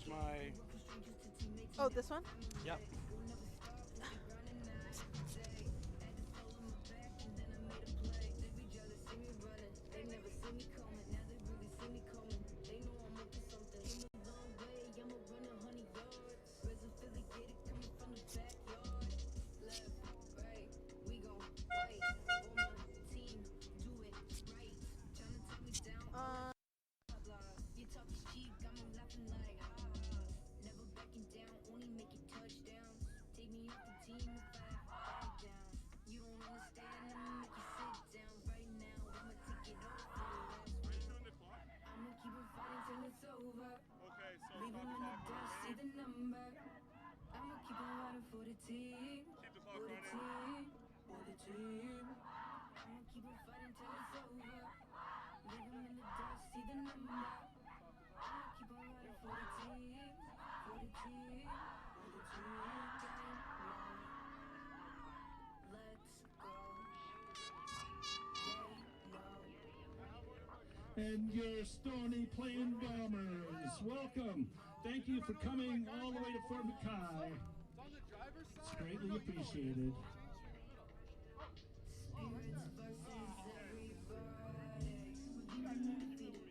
my... Oh, this one? Yep. Uh, Okay, so stop the clock. I'ma keep on riding for the team. Keep the clock For the running. team. For the team. I'ma keep on fighting till it's over. Leave 'em in the dust, see the number. I'ma keep on riding for the team. For the team. For the team. Let's go. And your Stony Plain Bombers, welcome. Thank you for coming all the way to Fort McKay. It's greatly appreciated. Spirits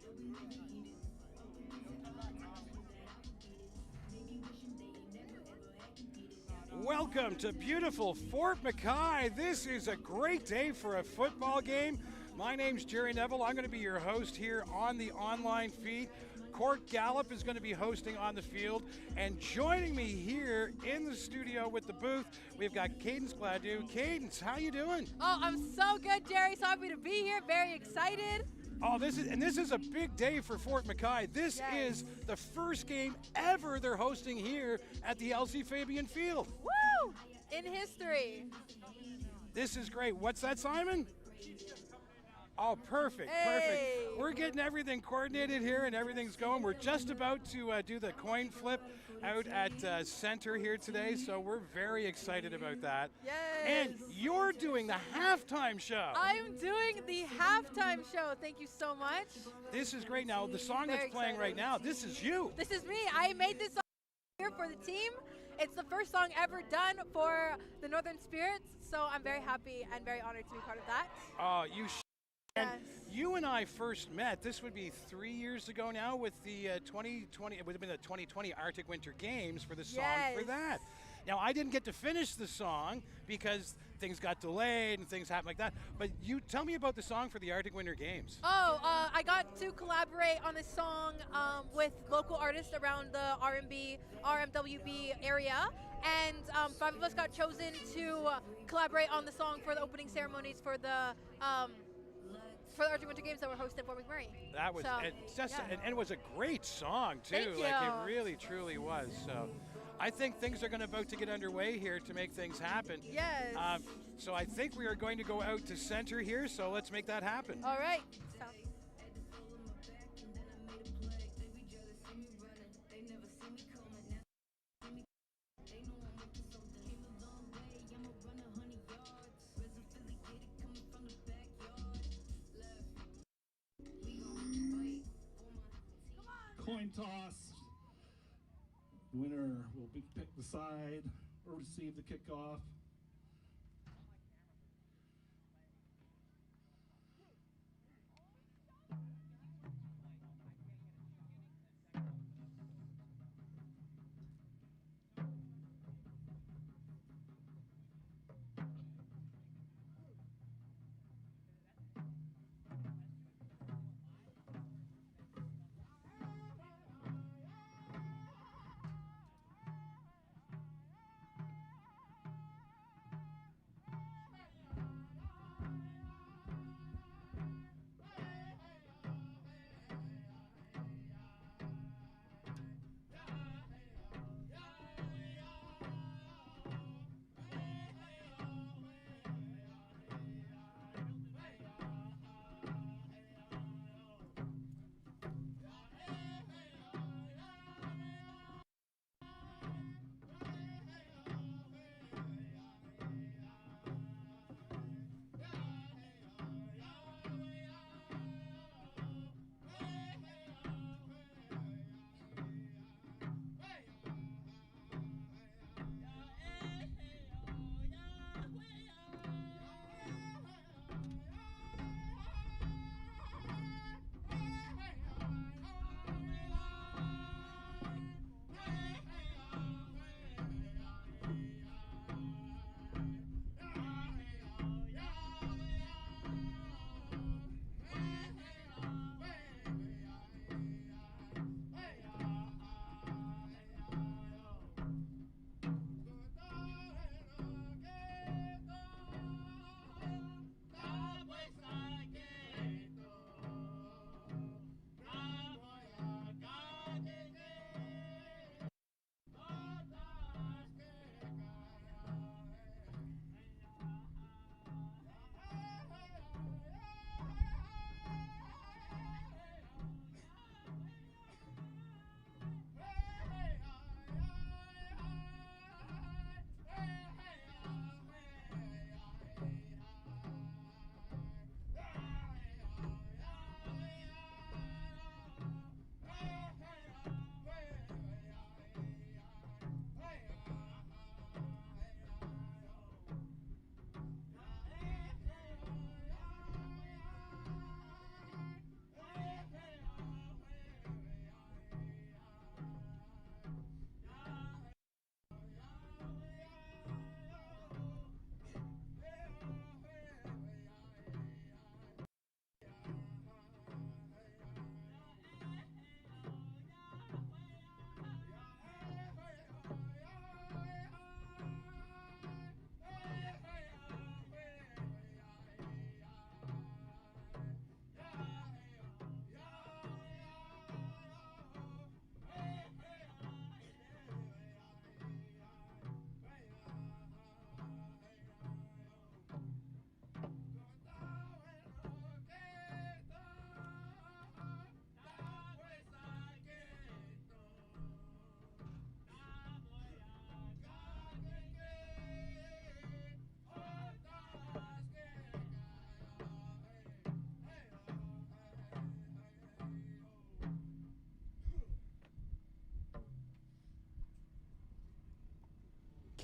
versus everybody. Welcome to beautiful Fort McKay. This is a great day for a football game. My name's Jerry Neville. I'm going to be your host here on the online feed. Court Gallup is going to be hosting on the field. And joining me here in the studio with the booth, we've got Cadence Gladue. Cadence, how you doing? oh, I'm so good, Jerry. So happy to be here. Very excited. Oh, this is a big day for Fort McKay. This Yes. is the first game ever they're hosting here at the LC Fabian Field. Woo! In history. This is great. What's that, Simon? Oh, perfect, Hey. perfect. We're getting everything coordinated here and everything's going. We're just about to do the coin flip out at center here today, so we're very excited about that. Yes. And you're doing the halftime show. I'm doing the halftime show. Thank you so much. This is great. Now, the song Very that's playing excited. right now, this is you. This is me. I made this song here for the team. It's the first song ever done for the Northern Spirits, so I'm very happy and very honored to be part of that. Oh, you And Yes. you and I first met, this would be 3 years ago now, with the 2020, it would have been the 2020 Arctic Winter Games for the song for Yes. that. Now, I didn't get to finish the song because things got delayed and things happened like that, but you tell me about the song for the Arctic Winter Games. Oh, I got to collaborate on this song with local artists around the R&B, RMWB area, and 5 of us got chosen to collaborate on the song for the opening ceremonies for the Arctic Winter Games that were hosted in Fort McMurray. That was, So, and, just, yeah. and it was a great song too. Thank Like you. it really, truly was. So I think things are about to get underway here to make things happen. Yes. So I think we are going to go out to center here, so let's make that happen. All right. So, Coin toss. The winner will be pick the side or receive the kickoff.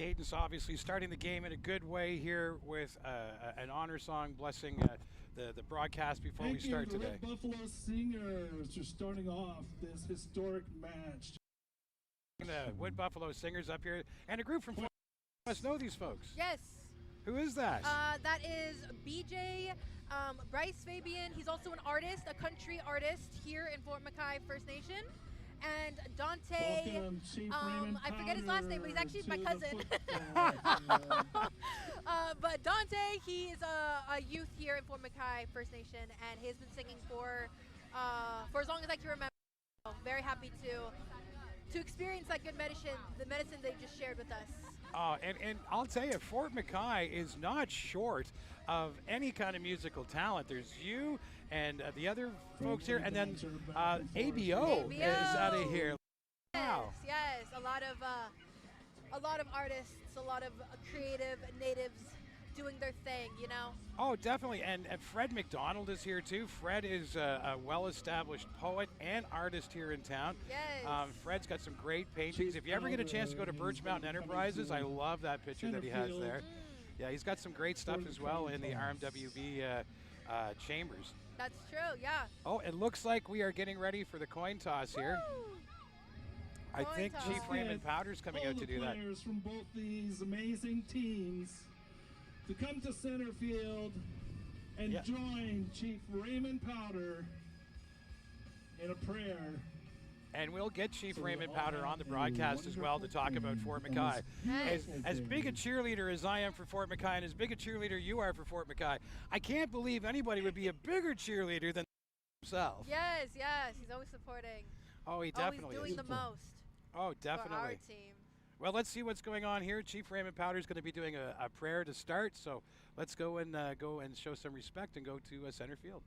cadence, obviously, starting the game in a good way here with an honor song blessing the broadcast before we start Thank you, today. the Red Buffalo Singers, for starting off this historic match. The Wood Buffalo Singers up here, and a group from Florida. You must know these folks. Yes. Who is that? That is BJ Bryce Fabian. He's also an artist, a country artist here in Fort McKay First Nation. And Dante, Welcome, Chief Raymond I forget his last name, but he's actually my to the cousin. football. But Dante, he is a youth here in Fort McKay First Nation, and he has been singing for as long as I can remember. So very happy to experience that good medicine, the medicine they just shared with us. And I'll tell you, Fort McKay is not short of any kind of musical talent. There's you and the other folks here, and then ABO is out of here. Wow. Yes, a lot of artists, a lot of creative natives doing their thing, you know. Oh, definitely. And Fred McDonald is here too. Fred is a well-established poet and artist here in town. Yes. Fred's got some great paintings. If you ever get a chance to go to Birch Mountain Enterprises, I love that picture that he has there. Yeah, he's got some great stuff as well in the RMWB chambers. That's true, yeah. Oh, it looks like we are getting ready for the coin toss here. Woo! I Coin think toss. Chief Raymond Powder's coming out to do that. All the players from both these amazing teams to come to center field and join Chief Raymond Powder in a prayer. And we'll get Chief Raymond Powder on the broadcast as well to talk about Fort McKay. As big a cheerleader as I am for Fort McKay, and as big a cheerleader you are for Fort McKay, I can't believe anybody would be a bigger cheerleader than himself. Yes, he's always supporting. Oh, he definitely always doing the most. Oh, definitely. For our team. Well, let's see what's going on here. Chief Raymond Powder is going to be doing a prayer to start, so let's go and show some respect and go to center field.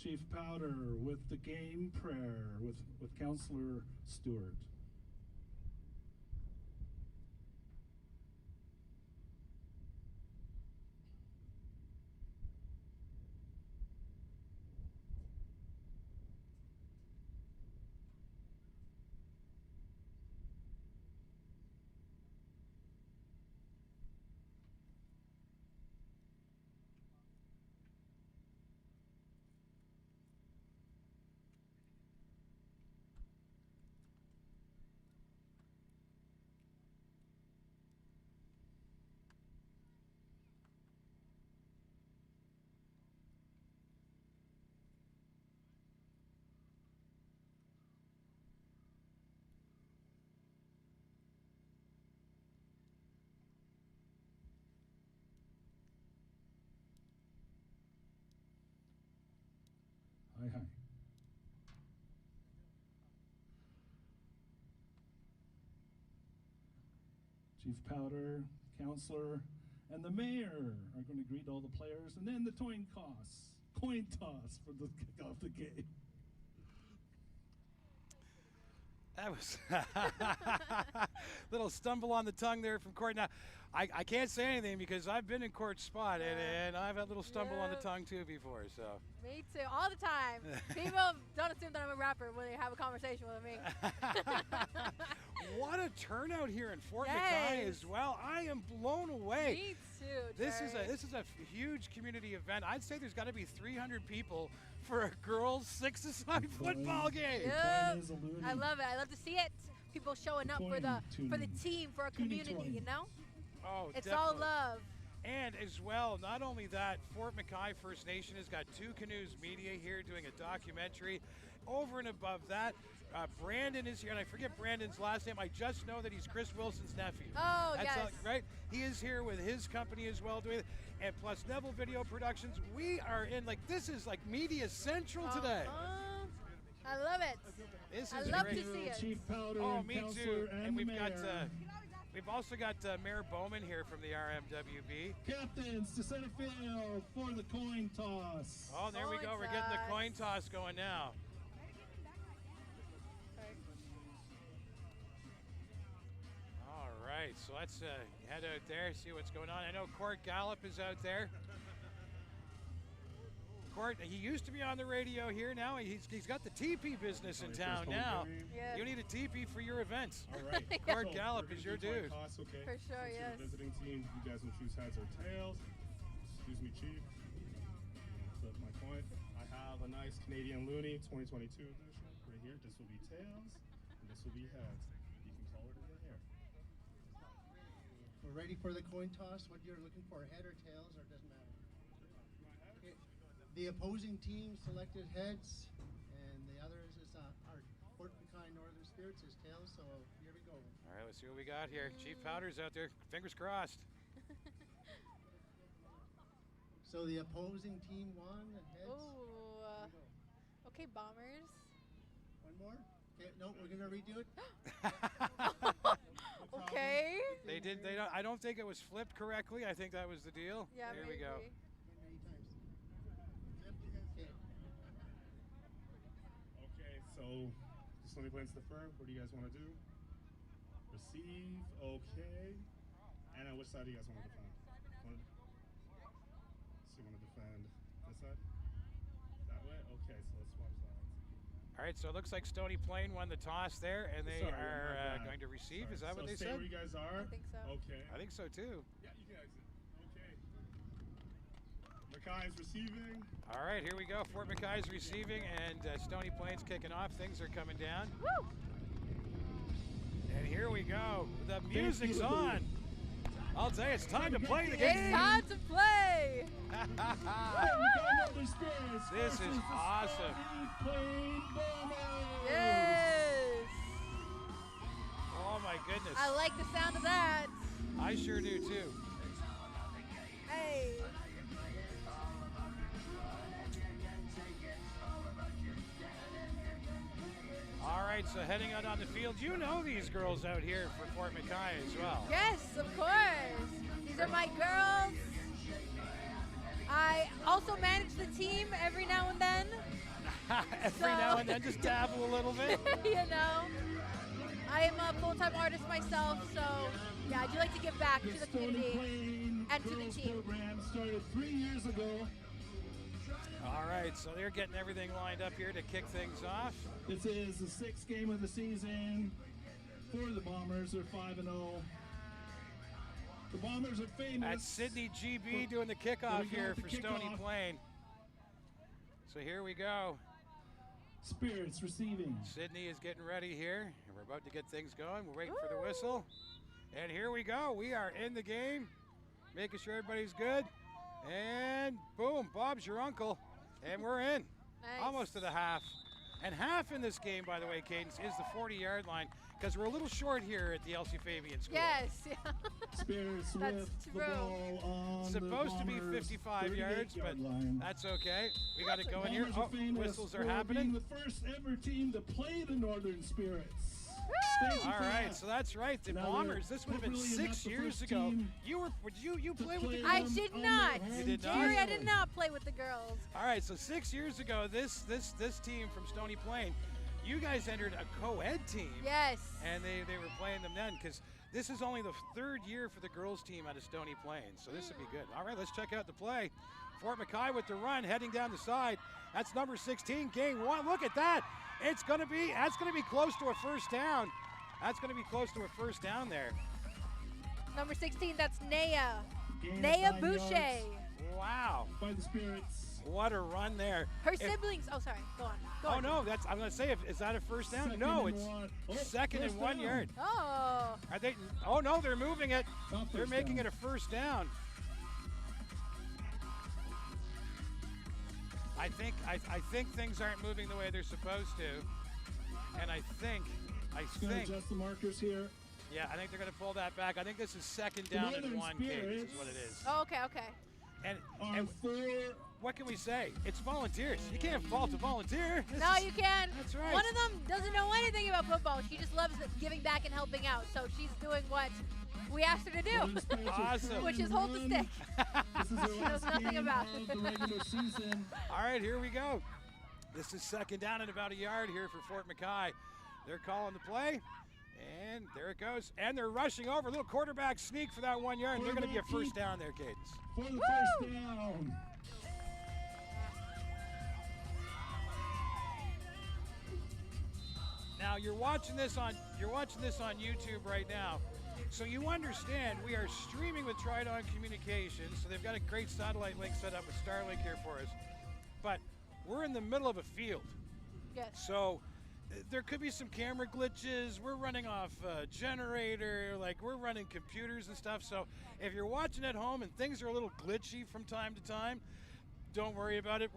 Chief Powder with the game prayer with Counselor Stewart. Hi, hi. Chief Powder, Counselor, and the Mayor are going to greet all the players, and then the coin toss for the kick off the game. That was little stumble on the tongue there from Court. Now, I can't say anything because I've been in Court's spot, and I've had a little stumble on the tongue too before. So Me too, all the time. People don't assume that I'm a rapper when they have a conversation with me. what a turnout here in Fort McKay as well. I am blown away. Me too, This is a huge community event. I'd say there's got to be 300 people for a girls' 6-a-side football game. Yep. I love it. I love to see it. People showing up for the team, for a community, you know? Oh, it's definitely. all love. And as well, not only that, Fort McKay First Nation has got Two Canoes Media here doing a documentary. Over and above that, Brandon is here, and I forget Brandon's last name. I just know that he's Chris Wilson's nephew. Oh, That's yes. right? He is here with his company as well doing it. And plus Neville Video Productions. We are in, this is like Media Central today. I love it. This I is love great. to see it. Chief Powder, Oh, and me Counselor, too. And we've Mayor. got... We've also got Mayor Bowman here from the RMWB. Captains to center field for the coin toss. Oh, there we go. We're getting the coin toss going now. All right, so let's head out there, see what's going on. I know Court Gallup is out there. Court, he used to be on the radio here. Now he's got the teepee business in town now. Yeah. You need a teepee for your events. All right. Court So Gallup we're is your gonna do dude. coin toss, okay? For sure, So yes. The visiting team, you guys will choose heads or tails. Excuse me, Chief. Flip my coin. I have a nice Canadian Looney 2022 edition right here. This will be tails, and this will be heads. You can call it in here. We're ready for the coin toss. What you're looking for, head or tails, or it doesn't matter? Okay. The opposing team selected heads, and the others is our Fort McKay Northern Spirits is tails. So here we go. All right, let's see what we got here. Chief Powder's out there. Fingers crossed. So the opposing team won. Heads. Ooh. Okay, Bombers. One more. Okay, no, we're gonna redo it. Okay. They did. They don't. I don't think it was flipped correctly. I think that was the deal. Yeah, Here we go. Many times. Okay. Okay, so just let me glance the firm. What do you guys want to do? Receive, okay. And on which side do you guys want to defend? So you want to defend this side? That way? Okay, so let's swap sides. All right, so it looks like Stony Plain won the toss there, and they Sorry, are my bad. going to receive. Sorry. Is that what they stay said? where you guys are? I think so. Okay. I think so too. Yeah, you can exit. Okay. McKay's receiving. All right, here we go. Fort McKay's receiving, and Stony Plain's kicking off. Things are coming down. Woo! And here we go. The music's on. I'll tell you, it's time to play the game. It's time to play. This is awesome. Yes. Oh my goodness. I like the sound of that. I sure do too. Hey. All right, so heading out on the field, you know these girls out here for Fort McKay as well. Yes, of course. These are my girls. I also manage the team every now and then. Every now and then, just dabble a little bit. You know, I am a full-time artist myself, so yeah, I do like to give back to the Stony community Plain and to the Girls team. program started 3 years ago. All right, so they're getting everything lined up here to kick things off. This is the 6th game of the season for the Bombers. They're 5-0. The Bombers are famous. That's Sydney GB doing the kickoff here for Stony Plain. So here we go. Spirits receiving. Sydney is getting ready here, and we're about to get things going. We're waiting for the whistle. And here we go. We are in the game, making sure everybody's good. And boom, Bob's your uncle. And we're in. Nice. Almost to the half. And half in this game, by the way, Cadence, is the 40-yard line, because we're a little short here at the LC Fabian School. Yes. Yeah. Spirits That's with true. the ball on Supposed the to be Bombers' 55 yards, but 38-yard line. that's okay. We got it going here. Bombers are Oh, famous whistles are for happening. being the first ever team to play the Northern Spirits. Thank you All for right, that. so that's right. The Now Bombers. they're This would have been appropriately 6 not the years first ago. team You play with the play I girls? did on not. their home You did not? Jerry, I did field. not play with the girls. All right, so 6 years ago, this team from Stony Plain, you guys entered a co-ed team. Yes. And they were playing them then, because this is only the 3rd year for the girls team out of Stony Plain, so this would be good. All right, let's check out the play. Fort McKay with the run, heading down the side. That's number 16, gain 1. Look at that. That's going to be close to a first down. That's going to be close to a first down there. Number 16, that's Naya. Gain of Naya 9 Boucher. yards Wow. by the Spirits. What a run there. Her If- siblings. Oh, sorry. Go on. Go Oh, on. no, I'm going to say, is that a first down? Second No, and it's one. Oh, second and first 1 down. yard. Oh. Are they? Oh, no, they're moving it. Not They're first making down. it a first down. I think things aren't moving the way they're supposed to. And I think, Just gonna adjust the markers here. yeah, I think they're going to pull that back. I think this is second The down and Northern 1, Cadence, Spirits is what it is. Oh, okay, okay. And For what can we say? It's volunteers. You can't fault a volunteer. This No, is- you can. That's right. One of them doesn't know anything about football. She just loves giving back and helping out. So she's doing what we asked her to do, Northern Spirits are Awesome. which is hold the run. stick. This is their She knows last nothing game about of it. the regular season. All right, here we go. This is second down and about a yard here for Fort McKay. They're calling the play, and there it goes. And they're rushing over. A little quarterback sneak for that 1 yard, and they're going to be a first down there, Cadence. For the first down. Now you're watching this on YouTube right now, so you understand we are streaming with Tridon Communications. So they've got a great satellite link set up with Starlink here for us, but we're in the middle of a field. Yes. So there could be some camera glitches. We're running off a generator, like we're running computers and stuff. So if you're watching at home and things are a little glitchy from time to time, don't worry about it.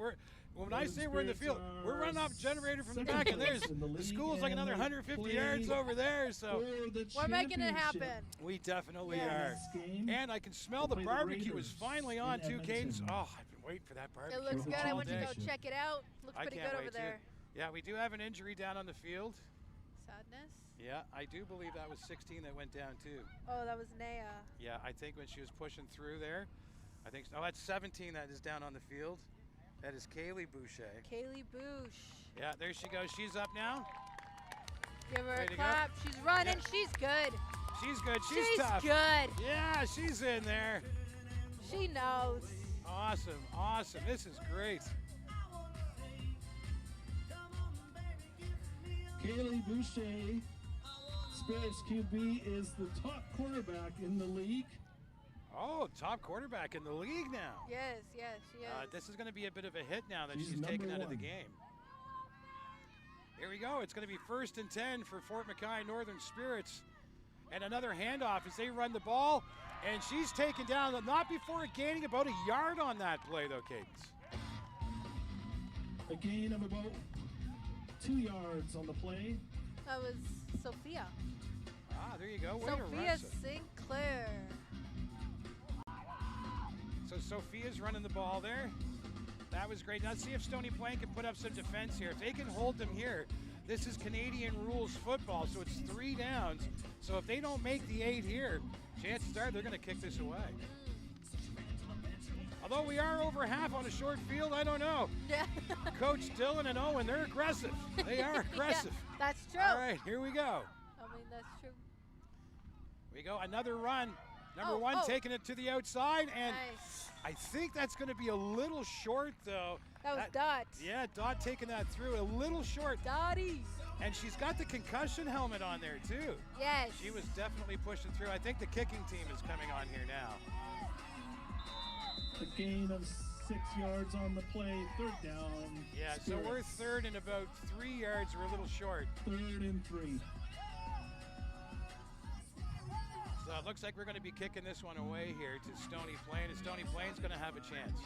When I say we're in the field, we're running off a generator from the Second back, and place there's in the the league, school's like and another they 150 play yards over there. So For the We're making it championship. happen. we definitely Yes. are. This game, And I can smell We'll the play the barbecue is Raiders finally in on too, Cadence. Edmonton. Oh, I've been waiting for that barbecue. It looks Triple good. I all went to day. go check it out. Looks I pretty can't good wait over there. Yeah, we do have an injury down on the field. Sadness. Yeah, I do believe that was 16 that went down too. Oh, that was Naya. Yeah, I think when she was pushing through there, I think, oh, that's 17 that is down on the field. That is Kaylee Boucher. Kaylee Boosh. Yeah, there she goes. She's up now. Give her Way a to go. clap. She's running. Yeah. She's good. She's good. She's She's tough. good. Yeah, she's in there. She knows. Awesome, awesome. This is great. Kaylee Boucher, Spirits QB, is the top quarterback in the league. Oh, top quarterback in the league now. Yes, yes, she is. This is going to be a bit of a hit now that She's she's taken number out of the one. game. Here we go. It's going to be 1st and 10 for Fort McKay Northern Spirits. And another handoff as they run the ball. And she's taken down, not before gaining about a yard on that play, though, Cadence. A gain of about 2 yards on the play. That was Sophia. Ah, there you go. Way to Sophia run, so Sinclair. Sophia's running the ball there. That was great. Now let's see if Stony Plain can put up some defense here. If they can hold them here, this is Canadian rules football, so it's 3 downs. So if they don't make the 8 here, chances are they're going to kick this away. Although we are over half on a short field, I don't know. Yeah. Coach Dylan and Owen, they're aggressive. They are aggressive. Yeah, that's true. All right, here we go. I mean, that's true. We go, another run. Number Oh, one oh. taking it to the outside, and Nice. I think that's going to be a little short, though. That was Dot. Yeah, Dot taking that through, a little short. Dottie. And she's got the concussion helmet on there, too. Yes. She was definitely pushing through. I think the kicking team is coming on here now. A gain of 6 yards on the play, third down. Yeah, so we're third and about 3 yards. We're a little short. 3rd and 3. So it looks like we're going to be kicking this one away here to Stony Plain, and Stony Plain's going to have a chance.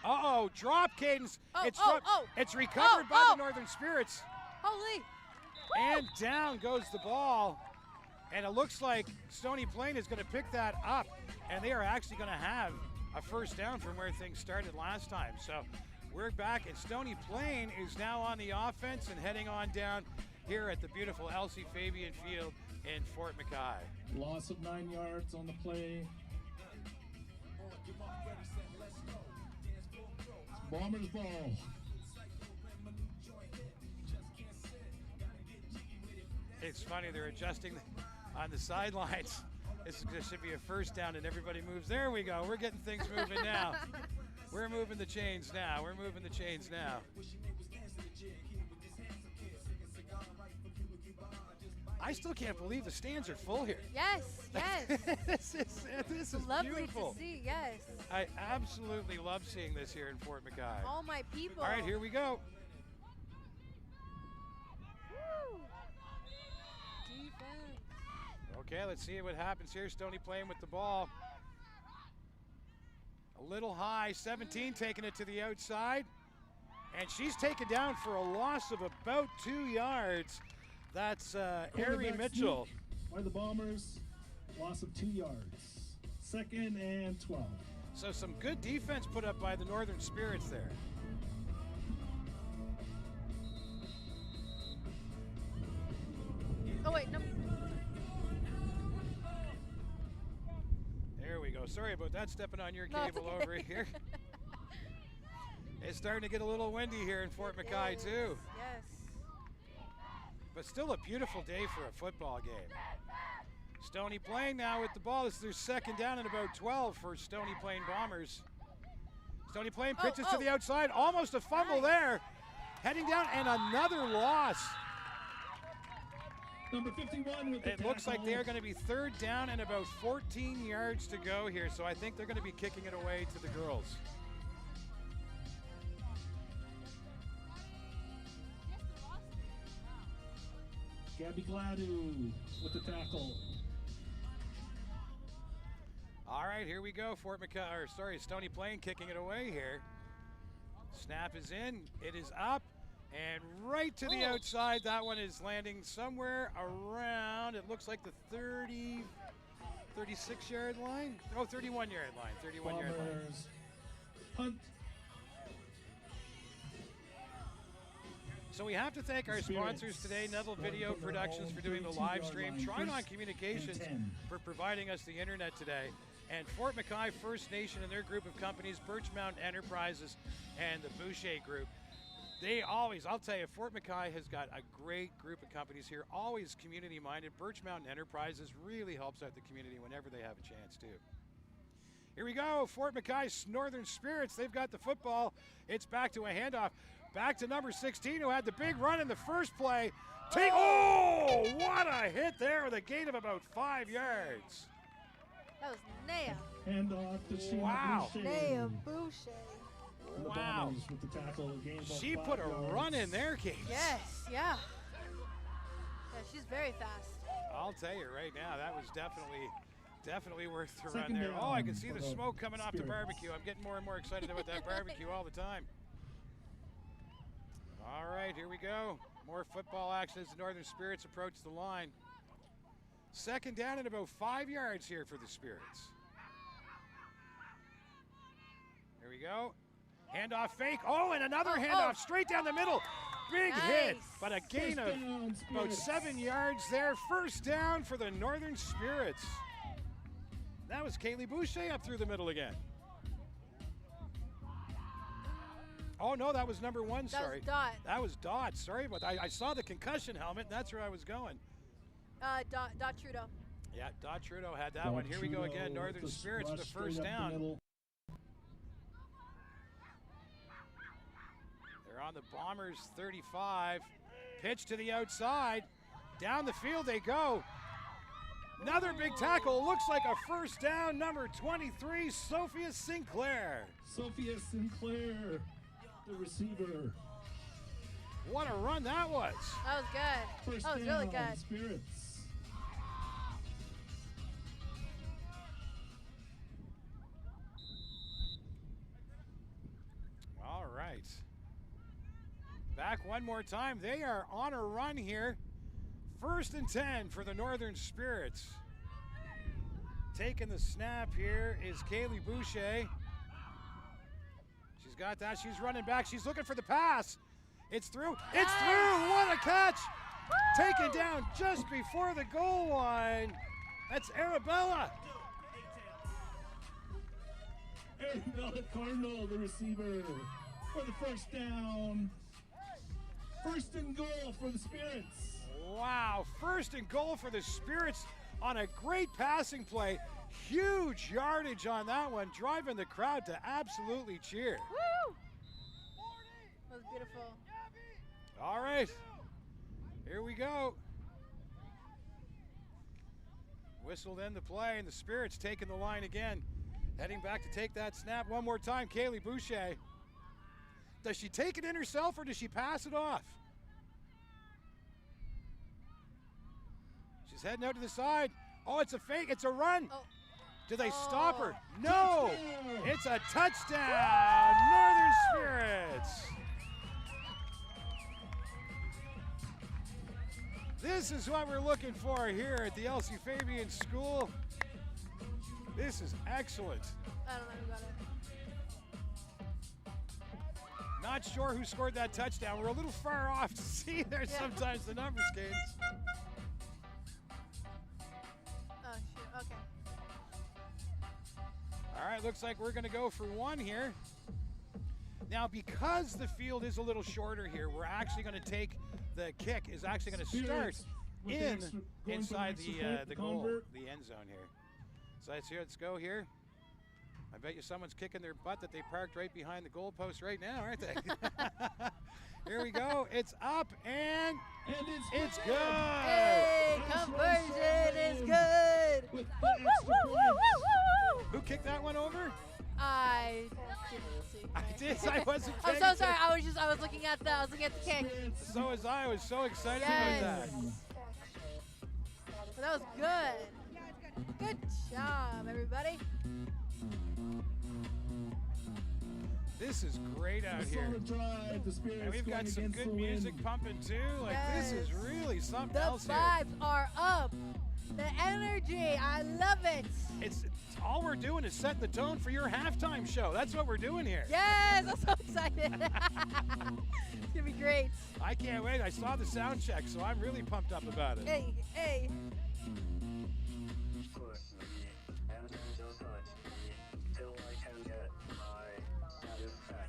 Uh-oh, drop cadence. Oh, It's oh, dropped. oh. It's recovered by Oh. the Northern Spirits. Holy. And down goes the ball. And it looks like Stony Plain is going to pick that up. And they are actually going to have a first down from where things started last time. So we're back, and Stony Plain is now on the offense and heading on down here at the beautiful Elsie Fabian Field in Fort McKay. Loss of 9 yards on the play. Bombers ball. It's funny, they're adjusting on the sidelines. This should be a first down, and everybody moves. There we go. We're getting things moving now. We're moving the chains now. We're moving the chains now. I still can't believe the stands are full here. Yes, yes. this is Lovely beautiful. to see, yes. I absolutely love seeing this here in Fort McKay. All my people. All right, here we go. Woo. Defense. Okay, let's see what happens here. Stony Plain with the ball. A little high, 17 taking it to the outside. And she's taken down for a loss of about 2 yards. That's Ari Mitchell. By the Bombers, loss of 2 yards. 2nd and 12. So some good defense put up by the Northern Spirits there. Oh, wait, no. There we go. Sorry about that, stepping on your No, it's cable okay. over here. It's starting to get a little windy here in Fort McKay, too. Yes. But still a beautiful day for a football game. Stony Plain now with the ball. This is their second down and about 12 for Stony Plain Bombers. Stony Plain pitches to the outside. Almost a fumble there. Heading down, and another loss. Number 51 with the It looks like tackle. they are going to be third down and about 14 yards to go here. So I think they're going to be kicking it away to the girls. Gabby Gladu with the tackle. All right, here we go. Stony Plain kicking it away here. Snap is in. It is up and right to the outside. That one is landing somewhere around, it looks like the 36-yard line. Oh, 31-yard line. 31-yard line. Bombers punt. So we have to thank our sponsors today, Neville Video Productions for doing the live stream, Trinon Communications for providing us the internet today, and Fort McKay First Nation and their group of companies, Birchmount Enterprises and the Boucher Group. They always, I'll tell you, Fort McKay has got a great group of companies here, always community-minded. Birchmount Enterprises really helps out the community whenever they have a chance to. Here we go, Fort McKay Northern Spirits, they've got the football. It's back to a handoff. Back to number 16, who had the big run in the first play. Oh, what a hit there with a gain of about 5 yards. That was Naya. Hand off to Sheena Wow. Boucher. Naya Boucher. And the Wow. Bombers with the tackle. Gain of She 5 put a yards. run in there, Kate. Yes, yeah. Yeah, she's very fast. I'll tell you right now, that was definitely worth the run Second there. down Oh, I can see for the the smoke coming off the Spirits. barbecue. I'm getting more and more excited about that barbecue all the time. All right, here we go. More football action as the Northern Spirits approach the line. Second down and about 5 yards here for the Spirits. Here we go. Handoff fake. Oh, and another handoff straight down the middle. big hit, Nice. but a gain First of down, about Spirits. 7 yards there. First down for the Northern Spirits. That was Kaylee Boucher up through the middle again. Oh, no, that was number 1, That sorry. was Dot. That was Dot, sorry, but I saw the concussion helmet, and that's where I was going. Dot Trudeau. Yeah, Dot Trudeau had that one. Here we go again, Northern Spirits, the first down. They're on the Bombers 35. Pitch to the outside. Down the field they go. Another big tackle. Looks like a first down. Number 23, Sophia Sinclair. Sophia Sinclair, the receiver. What a run that was. That was good. First That was really down, good. Spirits. All right. Back one more time. They are on a run here. First and 10 for the Northern Spirits. Taking the snap here is Kaylee Boucher. She's got that. She's running back. She's looking for the pass. It's through. It's through. What a catch. Taken down just before the goal line. That's Arabella. Arabella Cardinal, the receiver, for the first down. First and goal for the Spirits. Wow. First and goal for the Spirits on a great passing play. Huge yardage on that one, driving the crowd to absolutely cheer. Woo! That was beautiful. All right, here we go. Whistle then the play, and the Spirits taking the line again. Heading back to take that snap one more time, Kaylee Boucher. Does she take it in herself or does she pass it off? She's heading out to the side. Oh, it's a fake, it's a run. Oh. Do they stop her? Oh. No, Touchdown. it's a touchdown, Northern Spirits. This is what we're looking for here at the Elsie Fabian School. This is excellent. I don't know who got it. Not sure who scored that touchdown. We're a little far off to see there Yeah. sometimes the numbers, Cadence. Oh, shoot. Okay. All right, looks like we're going to go for one here. Now, because the field is a little shorter here, we're actually going to take the kick is actually going to start Spirits with the in extra- going for inside extra the point, the goal, convert. the end zone here. So let's go here. I bet you someone's kicking their butt that they parked right behind the goalpost right now, aren't they? Here we go. It's up and And it's good. Hey, conversion is good. With Woo, the woo, extra woo, woo, woo, points. woo, woo. Who kicked that one over? I didn't see. I did. I wasn't. I'm paying so sorry. attention. I was looking at the kick. Spirits So was I. I was so excited Yes. about that. But that was good. Good job, everybody. This is great out A here. solid drive, the Spirits And we've going got some against good the music wind. pumping too. Like this is Yes. really something The else here. vibes are up. The energy, I love it. It's all we're doing is setting the tone for your halftime show. That's what we're doing here. Yes, I'm so excited. It's gonna be great. I can't wait. I saw the sound check, so I'm really pumped up about it. Hey, hey.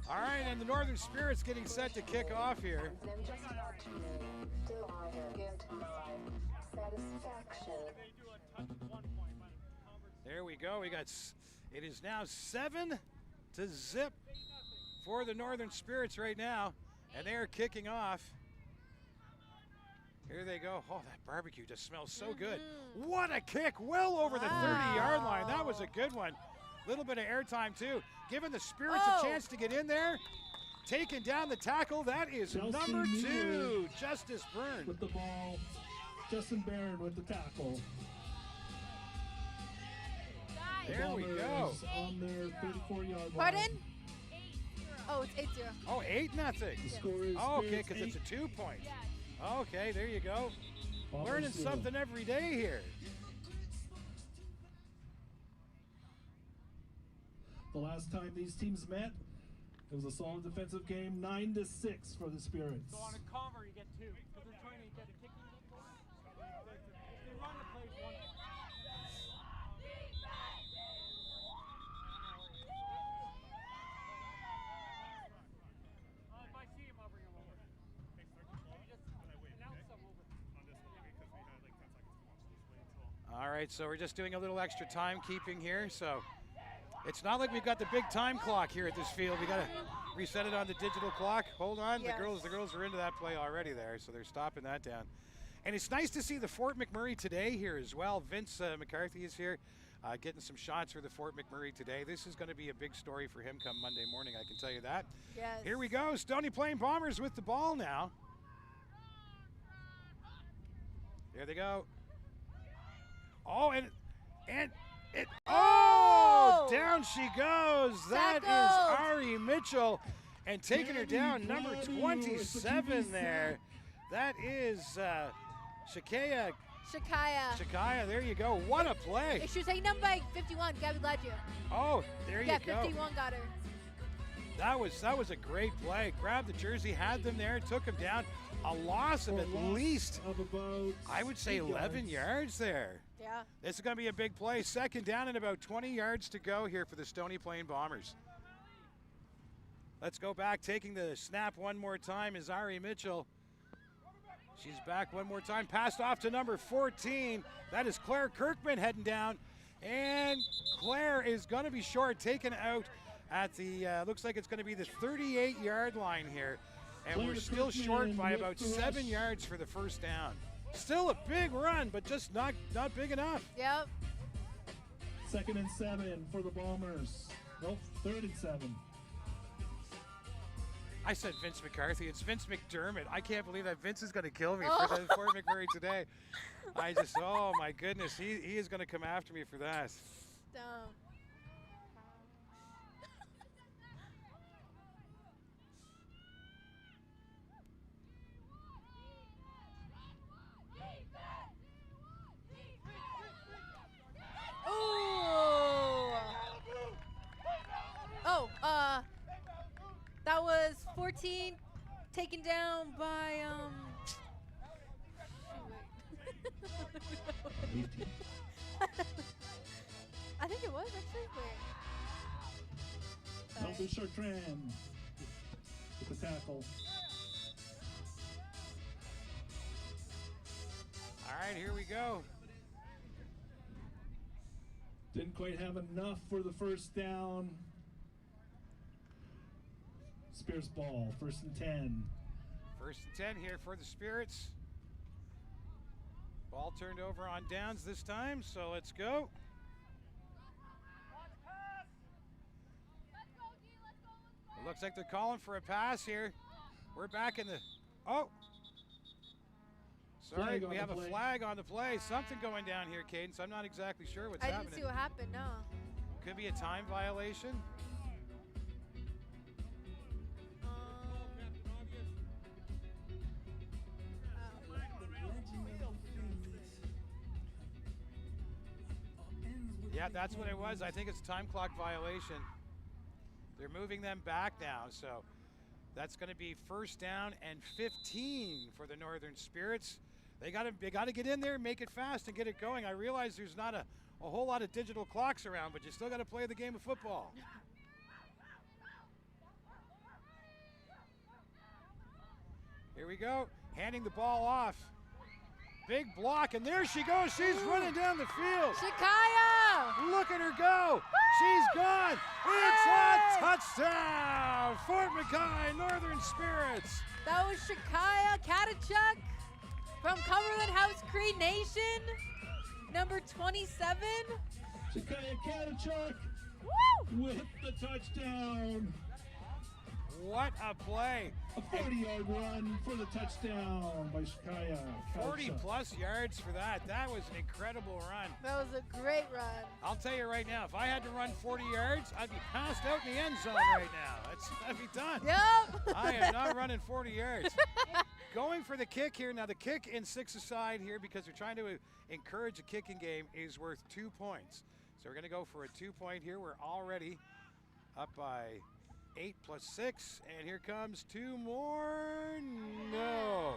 All right, and the Northern Spirits getting set to kick off here. There we go. It is now 7-0 for the Northern Spirits right now, and they are kicking off. Here they go. Oh, that barbecue just smells so good. What a kick, well over the 30-yard line. That was a good one. Little bit of airtime too. Giving the Spirits Oh. a chance to get in there. Taking down the tackle. That is Chelsea number 2, Mueller Justice Byrne. with the ball. Justin Barron with the tackle. The There we go. Bombers on their 34-yard line. Pardon? Oh, it's 8-0. Oh, 8-0. The score is Oh, okay, Spirits because it's a 8, 2-point. Okay, there you go. Bombers Learning 0. something every day here. The last time these teams met, It was a solid defensive game, 9-6 for the Spirits. So on a cover, you get 2. Because they're trying to get a kicking goal. If they run the plays one. If I see him, I'll bring him over. You just announce them over. On this one, because we had like 10 seconds to watch this way until. All right, so we're just doing a little extra timekeeping here. So it's not like we've got the big time clock here at this field. We got to reset it on the digital clock. Hold on, Yes. the girls are into that play already there, so they're stopping that down. And it's nice to see the Fort McMurray today here as well. Vince McCarthy is here, getting some shots for the Fort McMurray today. This is going to be a big story for him come Monday morning, I can tell you that. Yes. Here we go, Stony Plain Bombers with the ball now. There they go. Oh, and it. Oh, down she goes. That is Tackled. Ari Mitchell, and taking her down, number 27 there. That is Shakaya. Shakaya. There you go. What a play. She was taken down by 51, Gabby Ladju. Oh, there you Yeah, go. 51 got her. That was a great play. Grabbed the jersey, had them there, took them down. A loss of at least, of about I would say, 11 yards there. Yeah. This is going to be a big play. Second down and about 20 yards to go here for the Stony Plain Bombers. Let's go back. Taking the snap one more time is Ari Mitchell. She's back one more time. Passed off to number 14. That is Claire Kirkman heading down. And Claire is going to be short, taken out at the, looks like it's going to be the 38-yard line here. And we're still short by about 7 yards for the first down. Still a big run, but just not big enough. Yep. 2nd and 7 for the Bombers. Nope, 3rd and 7. I said Vince McCarthy. It's Vince McDermott. I can't believe that Vince is going to kill me Oh. for the Fort McMurray today. Oh my goodness, he is going to come after me for that. Down. That was 14, taken down by I think it was actually. Wait. Melvin Chartrand with the tackle. All right, here we go. Didn't quite have enough for the first down. Spears ball, 1st and 10. 1st and 10 here for the Spirits. Ball turned over on downs this time, so let's go. It looks like they're calling for a pass here. We're back in the, oh. Sorry, Flag on we the have a play. flag on the play. Something going down here, Cadence. I'm not exactly sure what's I happening. didn't see what happened, no. Could be a time violation. Yeah, that's what it was. I think it's a time clock violation. They're moving them back now, so that's going to be 1st down and 15 for the Northern Spirits. They got to get in there, make it fast, and get it going. I realize there's not a whole lot of digital clocks around, but you still got to play the game of football. Here we go, handing the ball off. Big block, and there she goes. She's running down the field. Shakaya! Look at her go. She's gone. It's a touchdown. Fort McKay, Northern Spirits. That was Shakaya Katachuk from Cumberland House Cree Nation, number 27. Shakaya Katachuk Woo! with the touchdown. What a play. A 40-yard run for the touchdown by Shakaya. 40 plus yards for that. That was an incredible run. That was a great run. I'll tell you right now, if I had to run 40 yards, I'd be passed out in the end zone right now. That'd be done. Yep. I am not running 40 yards. Going for the kick here. Now the kick in 6-a-side here, because we're trying to encourage a kicking game, is worth 2 points. So we're going to go for a 2-point here. We're already up by 8 plus 6, and here comes 2 more. No.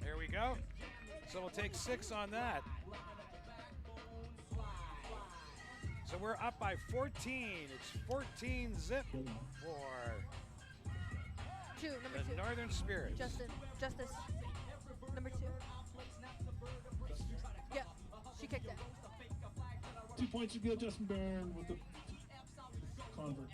There we go. So we'll take 6 on that. So we're up by 14. It's 14 zip for Number the 2. Northern Spirits. Justice. Number 2. Yeah, she kicked it. 2 points to go, Justin Barron with the convert.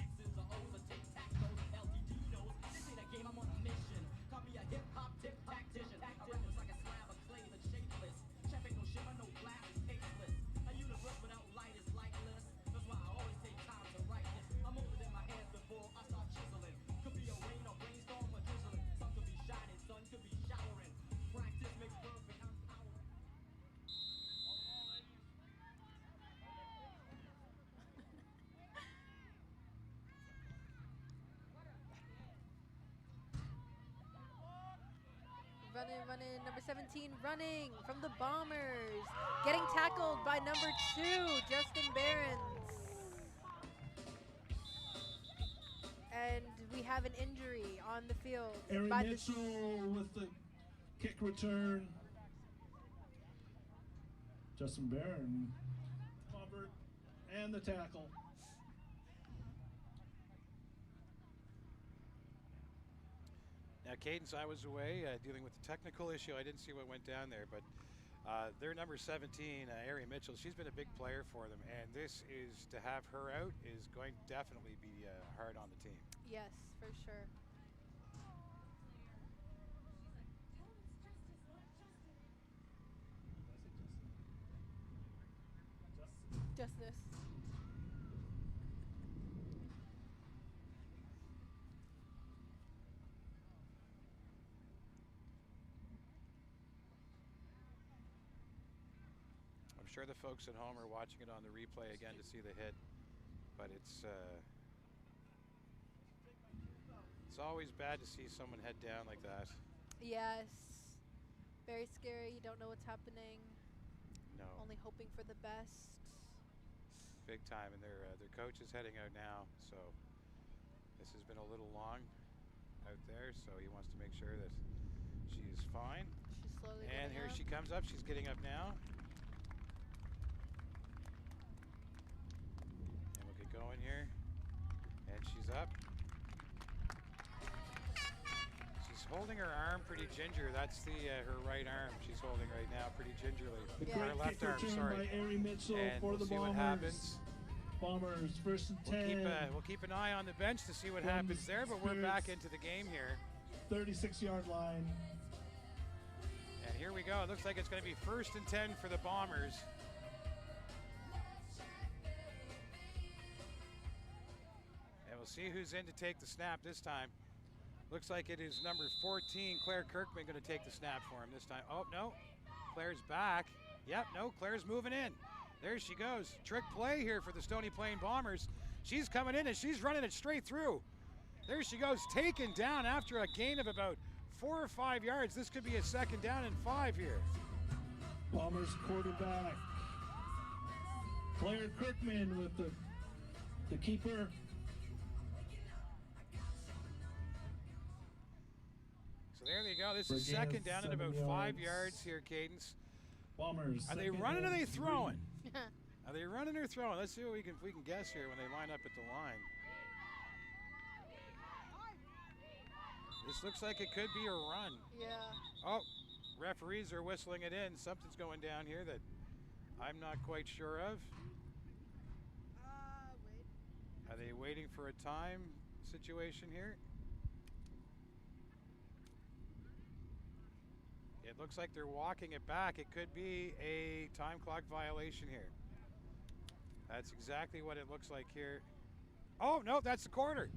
Running, number 17, running from the Bombers. Getting tackled by number 2, Justin Behrens. And we have an injury on the field. Ari by Mitchell with the kick return. Justin Barron, convert, and the tackle. Now, Cadence, I was away dealing with the technical issue. I didn't see what went down there, but their number 17, Ari Mitchell, she's been a big player for them, and this is to have her out is going to definitely be hard on the team. Yes, for sure. Justice. I'm sure the folks at home are watching it on the replay again to see the hit, but it's always bad to see someone head down like that. Yes. Very scary. You don't know what's happening. No. Only hoping for the best. Big time, and their coach is heading out now, so this has been a little long out there, so he wants to make sure that she's fine. She's slowly And getting here up. she comes up. She's getting up now. And we'll get going here. And she's up. She's holding her arm pretty ginger. That's the her right arm she's holding right now, pretty gingerly. The Yeah. Her great left kick arm, return sorry. by Ari Mitchell And for we'll the see Bombers. what happens. Bombers first and 10. We'll keep an eye on the bench to see what From happens the there, but we're back Spirits. into the game here. 36-yard line. And here we go. It looks like it's going to be 1st and 10 for the Bombers. And we'll see who's in to take the snap this time. Looks like it is number 14, Claire Kirkman, going to take the snap for him this time. Oh, no. Claire's back. Yep, no, Claire's moving in. There she goes. Trick play here for the Stony Plain Bombers. She's coming in and she's running it straight through. There she goes, taken down after a gain of about 4 or 5 yards. This could be a 2nd down and 5 here. Bombers quarterback Claire Kirkman with the keeper. So there they go. This For a is gain of 2nd down and about 7 5 yards. yards here, Cadence. Bombers. Are they 2nd running or are and they 3. throwing? Are they running or throwing? Let's see what we can guess here when they line up at the line. This looks like it could be a run. Yeah. Oh, referees are whistling it in. Something's going down here that I'm not quite sure of. Wait. Are they waiting for a time situation here? It looks like they're walking it back. It could be a time clock violation here. That's exactly what it looks like here. Oh, no, that's the quarter.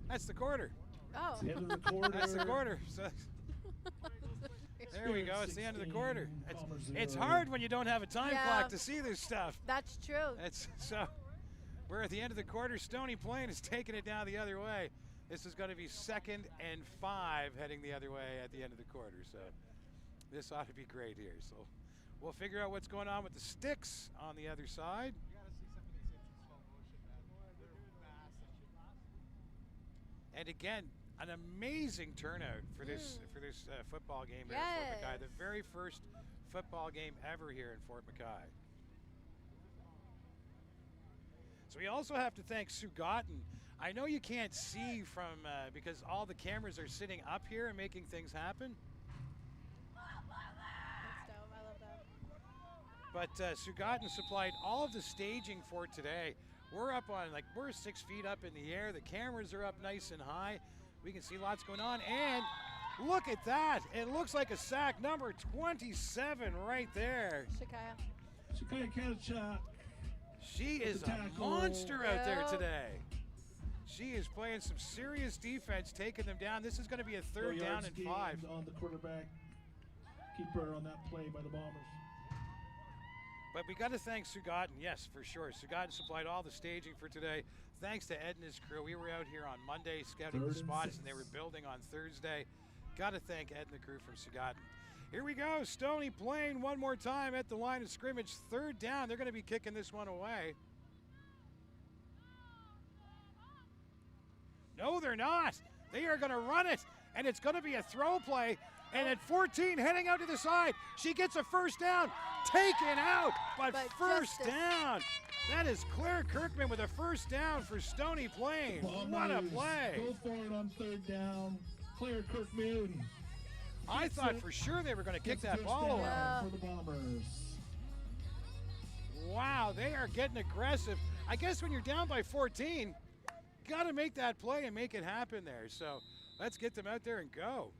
That's the quarter. Oh. It's the end of the quarter. That's the quarter. So there we go. It's the end of the quarter. It's hard when you don't have a time Yeah. clock to see this stuff. That's true. It's so we're at the end of the quarter. Stony Plain is taking it down the other way. This is going to be 2nd and 5 heading the other way at the end of the quarter. So this ought to be great here. So we'll figure out what's going on with the sticks on the other side. And again, an amazing turnout for this football game here at Fort McKay. The very first football game ever here in Fort McKay. So we also have to thank Sue Gotten. I know you can't see from because all the cameras are sitting up here and making things happen. That's dope. I love that. But Sue Gotten supplied all of the staging for today. We're up on, we're 6 feet up in the air. The cameras are up nice and high. We can see lots going on. And look at that. It looks like a sack, number 27 right there. Shakaya. Shakaya Kadachuk. She is a monster out there today. She is playing some serious defense, taking them down. This is going to be a third down and 5. On the quarterback keeper on that play by the Bombers. But we got to thank Sue Gotten, yes, for sure. Sue Gotten supplied all the staging for today. Thanks to Ed and his crew. We were out here on Monday scouting the spots, and they were building on Thursday. Got to thank Ed and the crew from Sue Gotten. Here we go, Stony playing one more time at the line of scrimmage. Third down, they're going to be kicking this one away. No, they're not. They are going to run it, and it's going to be a throw play. And at 14, heading out to the side, she gets a first down, taken out, but first down. That is Claire Kirkman with a first down for Stony Plain. What a play. Go for it on third down. Claire Kirkman. I thought for sure they were going to kick that ball away. For the Bombers. Wow, they are getting aggressive. I guess when you're down by 14, got to make that play and make it happen there. So let's get them out there and go.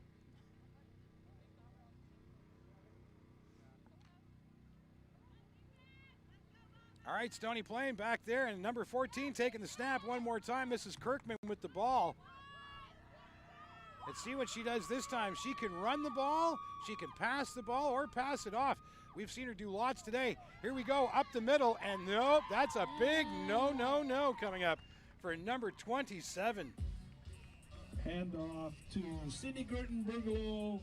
All right, Stony Plain back there, and number 14 taking the snap one more time. Mrs. Kirkman with the ball. Let's see what she does this time. She can run the ball, she can pass the ball, or pass it off. We've seen her do lots today. Here we go, up the middle, and nope, that's a big no coming up for number 27. Hand off to Sydney Gertenbergelo,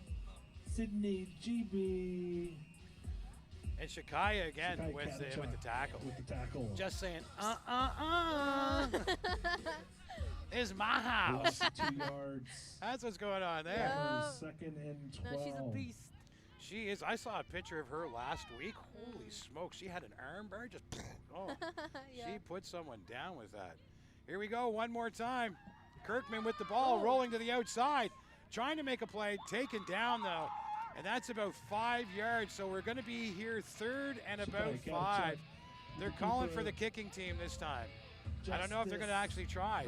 Sydney GB. And Shakaya again with the tackle. With the tackle. Just saying, This is my house. 2 yards. That's what's going on there. Second and 12. No, she's a beast. She is. I saw a picture of her last week. Holy smokes, she had an arm bar. Just, She put someone down with that. Here we go, one more time. Kirkman with the ball, rolling to the outside. Trying to make a play, taken down though. And that's about 5 yards, so we're going to be here third and about 5. They're calling for the kicking team this time. I don't know if they're going to actually try.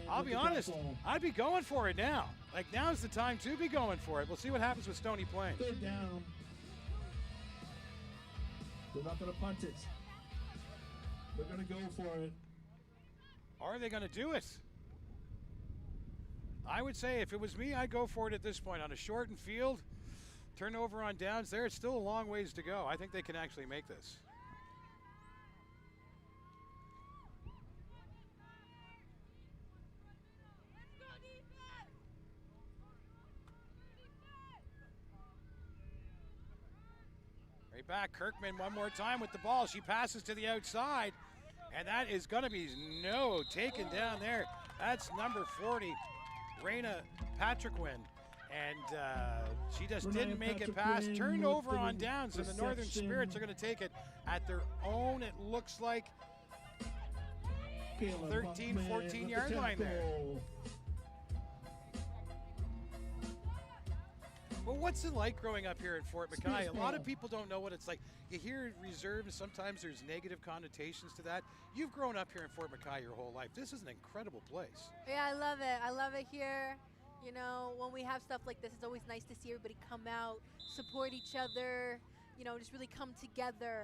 I'll be honest, I'd be going for it now. Like, now's the time to be going for it. We'll see what happens with Stony Plain. Third down. They're not going to punt it. They're going to go for it. Are they going to do it? I would say if it was me, I'd go for it at this point. On a shortened field, turnover on downs there, it's still a long ways to go. I think they can actually make this. Right back, Kirkman one more time with the ball. She passes to the outside, and that is going to be taken down there. That's number 40, Raina Patriquin. And she just didn't make it past. Turned over on downs, and the Northern Spirits are going to take it at their own, it looks like, 13, 14-yard line there. Well, what's it like growing up here in Fort McKay? A lot of people don't know what it's like. You hear reserve, and sometimes there's negative connotations to that. You've grown up here in Fort McKay your whole life. This is an incredible place. Yeah, I love it. I love it here. You know, when we have stuff like this, it's always nice to see everybody come out, support each other, you know, just really come together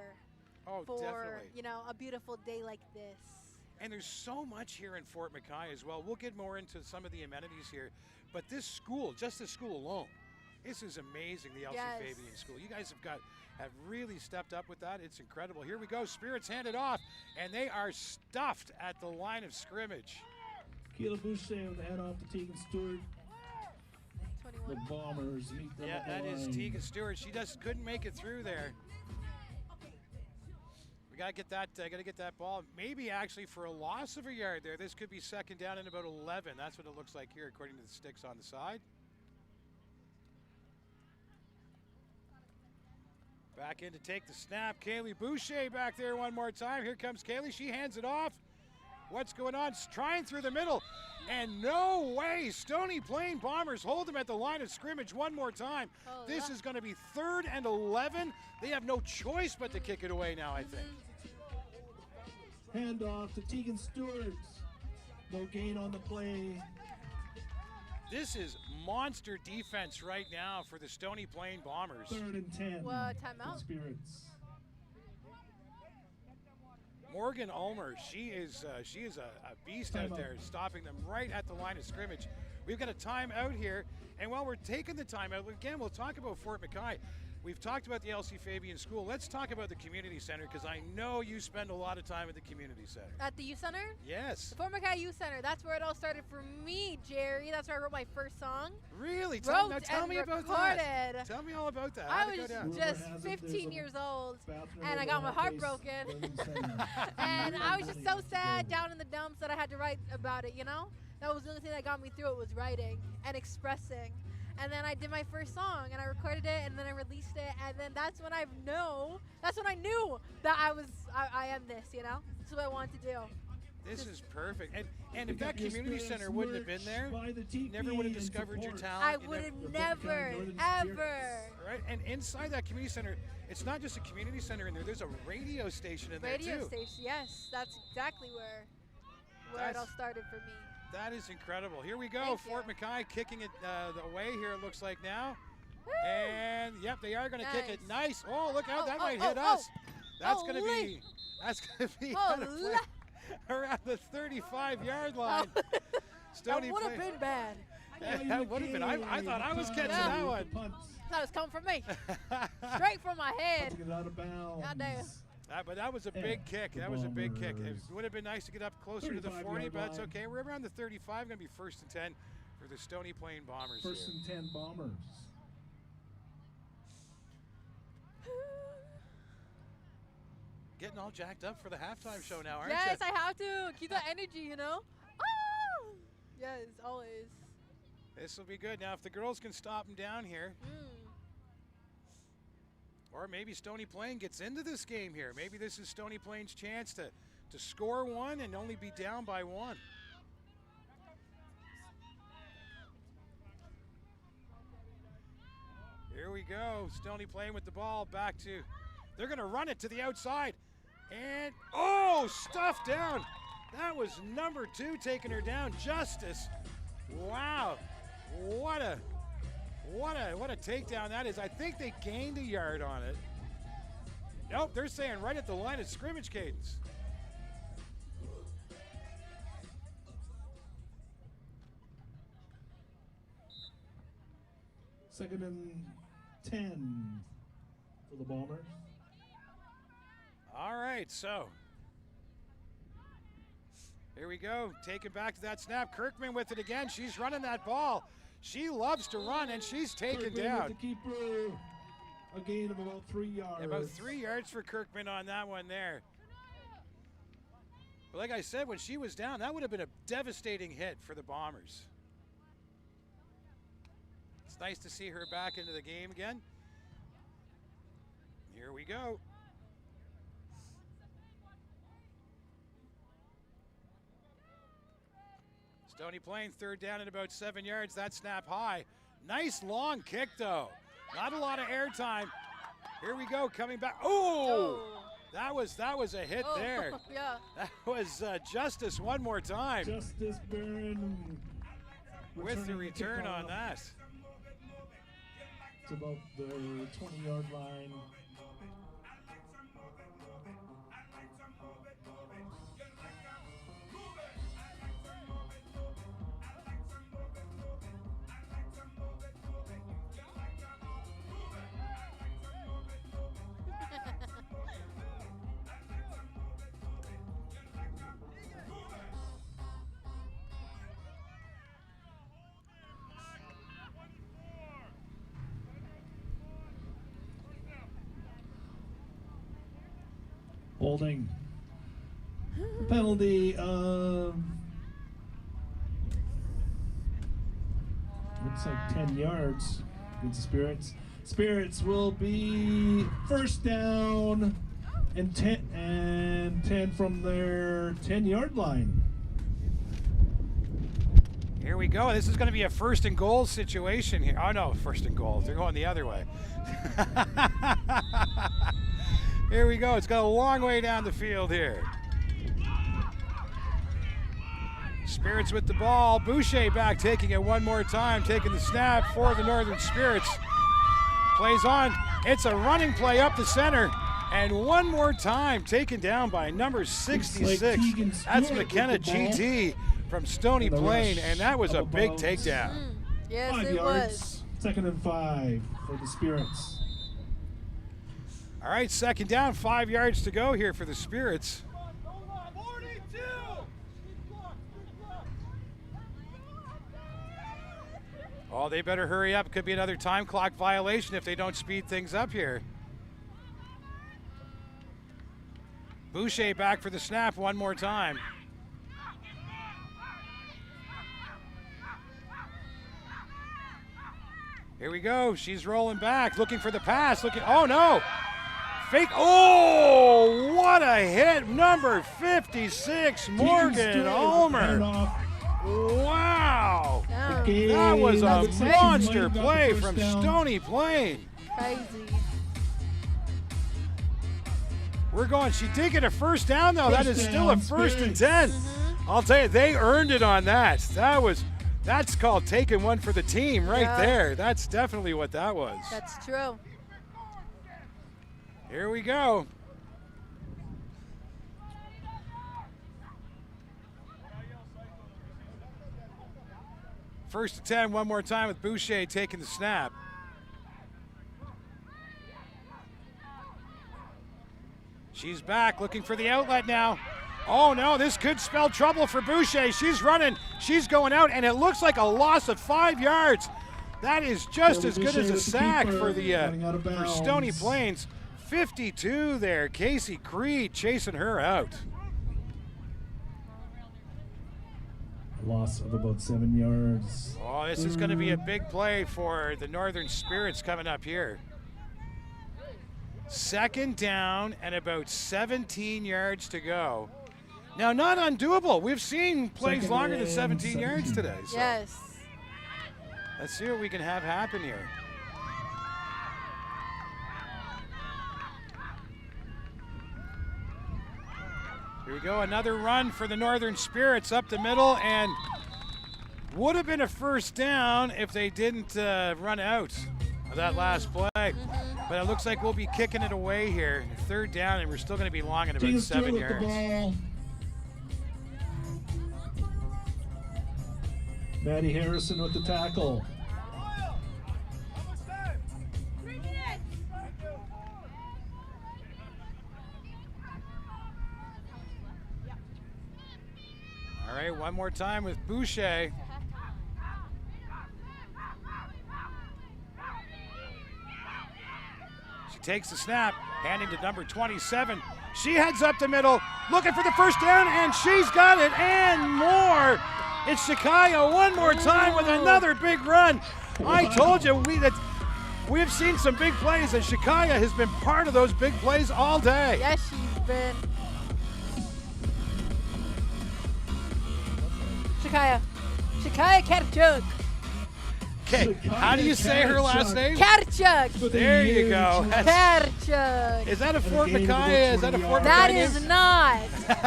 for, definitely. You know, a beautiful day like this. And there's so much here in Fort McKay as well. We'll get more into some of the amenities here. But this school, just this school alone, this is amazing, the Elsie Fabian School. You guys have really stepped up with that. It's incredible. Here we go. Spirits hand it off, and they are stuffed at the line of scrimmage. Keela Boucher with the head off to Tegan Stewart. 21. The Bombers meet them at the that is line. Tegan Stewart. She just couldn't make it through there. We got to get that ball. Maybe actually for a loss of a yard there. This could be second down and about 11. That's what it looks like here, according to the sticks on the side. Back in to take the snap. Kaylee Boucher back there one more time. Here comes Kaylee. She hands it off. What's going on? Trying through the middle. And no way. Stony Plain Bombers hold them at the line of scrimmage one more time. Oh, This yeah. is going to be 3rd and 11. They have no choice but to kick it away now, I think. Handoff to Tegan Stewart. No gain on the play. This is monster defense right now for the Stony Plain Bombers. 3rd and 10. Well, timeout. Good Spirits. Morgan Ulmer, she is a beast out Timeout. there, stopping them right at the line of scrimmage. We've got a timeout here, and while we're taking the timeout, again, we'll talk about Fort McKay. We've talked about the LC Fabian School. Let's talk about the community center, because I know you spend a lot of time at the community center. At the youth center? Yes. Fort McKay Youth Center. That's where it all started for me, Jerry. That's where I wrote my first song. Really? Wrote Now tell and me about recorded. that. Tell me all about that. I How'd it was go down? just Rumor has it 15 there's years a old, bathroom and I over got my home heart base, broken. Learning Center. And I was just so sad Go. down in the dumps that I had to write about it, you know? That was the only thing that got me through it, was writing and expressing. And then I did my first song, and I recorded it, and then I released it, and then that's when I knew that I am this, you know? That's what I wanted to do. This is perfect. And We if that got your community Spirits center wouldn't have been merch there, by the you never would have TP in discovered your support. talent. I You would never- have never, Northern ever. Right, and inside that community center, it's not just a community center in there. There's a radio station in Radio there too. station, yes. That's exactly where it all started for me. That is incredible. Here we go. Thank Fort you. McKay kicking it away here, it looks like now. Woo! And yep, they are going to kick it. Nice. Nice. Oh, look out! Oh, That oh, might oh, hit oh. us. That's going to Holy. be. That's going to be Oh, out of play around the 35-yard line. Stony That would have play- been bad. That would have been. I thought I was catching Yeah. that one. That was coming from me. Straight from my head. Punting it out of bounds. Goddamn. But that was a And big kick. the That was a big kick. It Bombers. would have been nice to get up closer to the 40, 35-yard but that's line. okay. We're around the 35. Going to be 1st and 10 for the Stony Plain Bombers. 1st here. and 10 Bombers. Getting all jacked up for the halftime show now, aren't Yes, you? I have to keep that energy, you know. Oh! Yes, always. This will be good. Now, if the girls can stop them down here, or maybe Stony Plain gets into this game here. Maybe this is Stony Plain's chance to score one and only be down by 1. Here we go. Stony Plain with the ball back to. They're going to run it to the outside. And, oh, stuffed down. That was number 2 taking her down. Justice. Wow. What a takedown that is. I think they gained a yard on it. Nope, they're saying right at the line of scrimmage, Cadence. Second and 10 for the Bombers. All right, so here we go. Take it back to that snap. Kirkman with it again. She's running that ball. She loves to run, and she's taken Kirkman down. with the keeper. A gain of about 3 yards. About 3 yards for Kirkman on that one there. But like I said, when she was down, that would have been a devastating hit for the Bombers. It's nice to see her back into the game again. Here we go. Stony Plain, 3rd down at about 7 yards. That snap high. Nice long kick, though. Not a lot of air time. Here we go, coming back. Oh! That was a hit there. Yeah. That was Justice one more time Justice Barron with the return on kickoff. that. It's about the 20-yard line. Holding. Penalty of looks like 10 yards against the Spirits. Spirits will be first down and 10 from their 10-yard line. Here we go. This is going to be a first and goal situation here. Oh no, first and goal. They're going the other way. Here we go. It's got a long way down the field here. Spirits with the ball. Boucher back, taking it one more time, taking the snap for the Northern Spirits. Plays on. It's a running play up the center. And one more time, taken down by number 66. That's McKenna GT from Stony Plain, and that was a big takedown. Yes, 5 it yards. was. 2nd and 5 for the Spirits. All right, second down, 5 yards to go here for the Spirits. Oh, they better hurry up. Could be another time clock violation if they don't speed things up here. Boucher back for the snap one more time. Here we go. She's rolling back, looking for the pass. Oh, no. Fake. Oh, what a hit. Number 56, Morgan Ulmer. Wow. That was a monster play from Stony Plain. Crazy. We're going. She did get a first down, though. That is still a first and 10. I'll tell you, they earned it on that. That's called taking one for the team right there. That's definitely what that was. That's true. Here we go. First and 10, one more time with Boucher taking the snap. She's back, looking for the outlet now. Oh no, this could spell trouble for Boucher. She's running, she's going out, and it looks like a loss of 5 yards. That is just as good as a sack for for Stony Plains. 52 there, Casey Creed chasing her out. Loss of about 7 yards. Oh, this is going to be a big play for the Northern Spirits coming up here. Second down and about 17 yards to go. Now, not undoable. We've seen plays longer than 17 yards today. So Yes. let's see what we can have happen here. Here we go, another run for the Northern Spirits up the middle, and would have been a first down if they didn't run out of that last play. But it looks like we'll be kicking it away here. Third down, and we're still going to be long at about 7 yards. Maddie Harrison with the tackle. All right, one more time with Boucher. She takes the snap, handing to number 27. She heads up the middle, looking for the first down, and she's got it, and more. It's Shikaya one more time with another big run. I told you we've seen some big plays, and Shikaya has been part of those big plays all day. Yes, she's been. Shikaya Karchuk. Okay, how do you say her last name? Karchuk. There you go. Karchuk. Is that a Fort McKay? Is that a Fort That McKay? is not.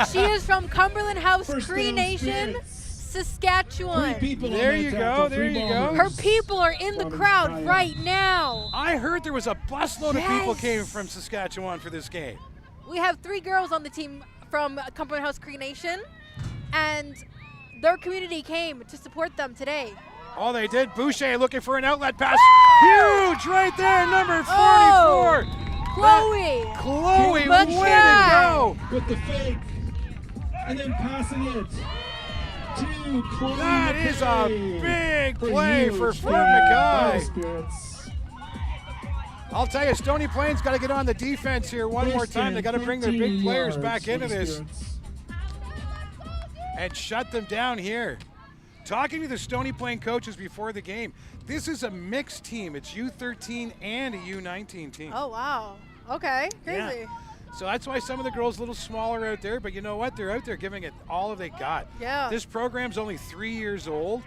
She is from Cumberland House, First Cree down, Nation, Spirits. Saskatchewan. There you go, there you go. Her people are in the crowd right now. I heard there was a busload of people Yes. came from Saskatchewan for this game. We have 3 girls on the team from Cumberland House Cree Nation, and their community came to support them today. Oh, they did. Boucher looking for an outlet pass. Huge right there, number 44. Chloe. Chloe, way to McKay. go. With the fake. And then passing it to Chloe That is a McKay big for play huge for Fort play by McKay. the Spirits. I'll tell you, Stony Plain's got to get on the defense here one more time. They got to bring their big players back into this and shut them down here. Talking to the Stony Plain coaches before the game, this is a mixed team. It's U13 and a U19 team. Oh, wow. Okay, crazy. Yeah. So that's why some of the girls a little smaller out there, but you know what? They're out there giving it all of they got. Yeah. This program's only 3 years old,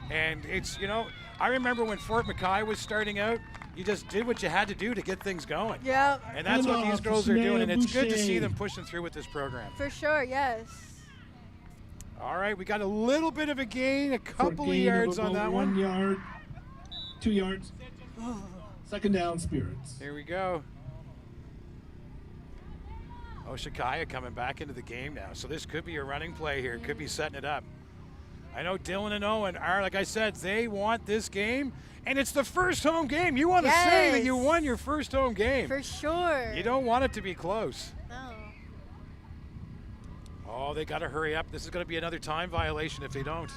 and it's, you know, I remember when Fort McKay was starting out, you just did what you had to do to get things going. Yeah. And that's what these girls are doing, and it's good to see them pushing through with this program. For sure, yes. All right, we got a little bit of a gain, a couple of yards on that one. 1 yard, 2 yards. Second down, Spirits. Here we go. Oshikaya coming back into the game now. So this could be a running play here. Could be setting it up. I know Dylan and Owen are, like I said, they want this game. And it's the first home game. You want to say that you won your first home game. For sure. You don't want it to be close. No. Oh, they got to hurry up. This is going to be another time violation if they don't.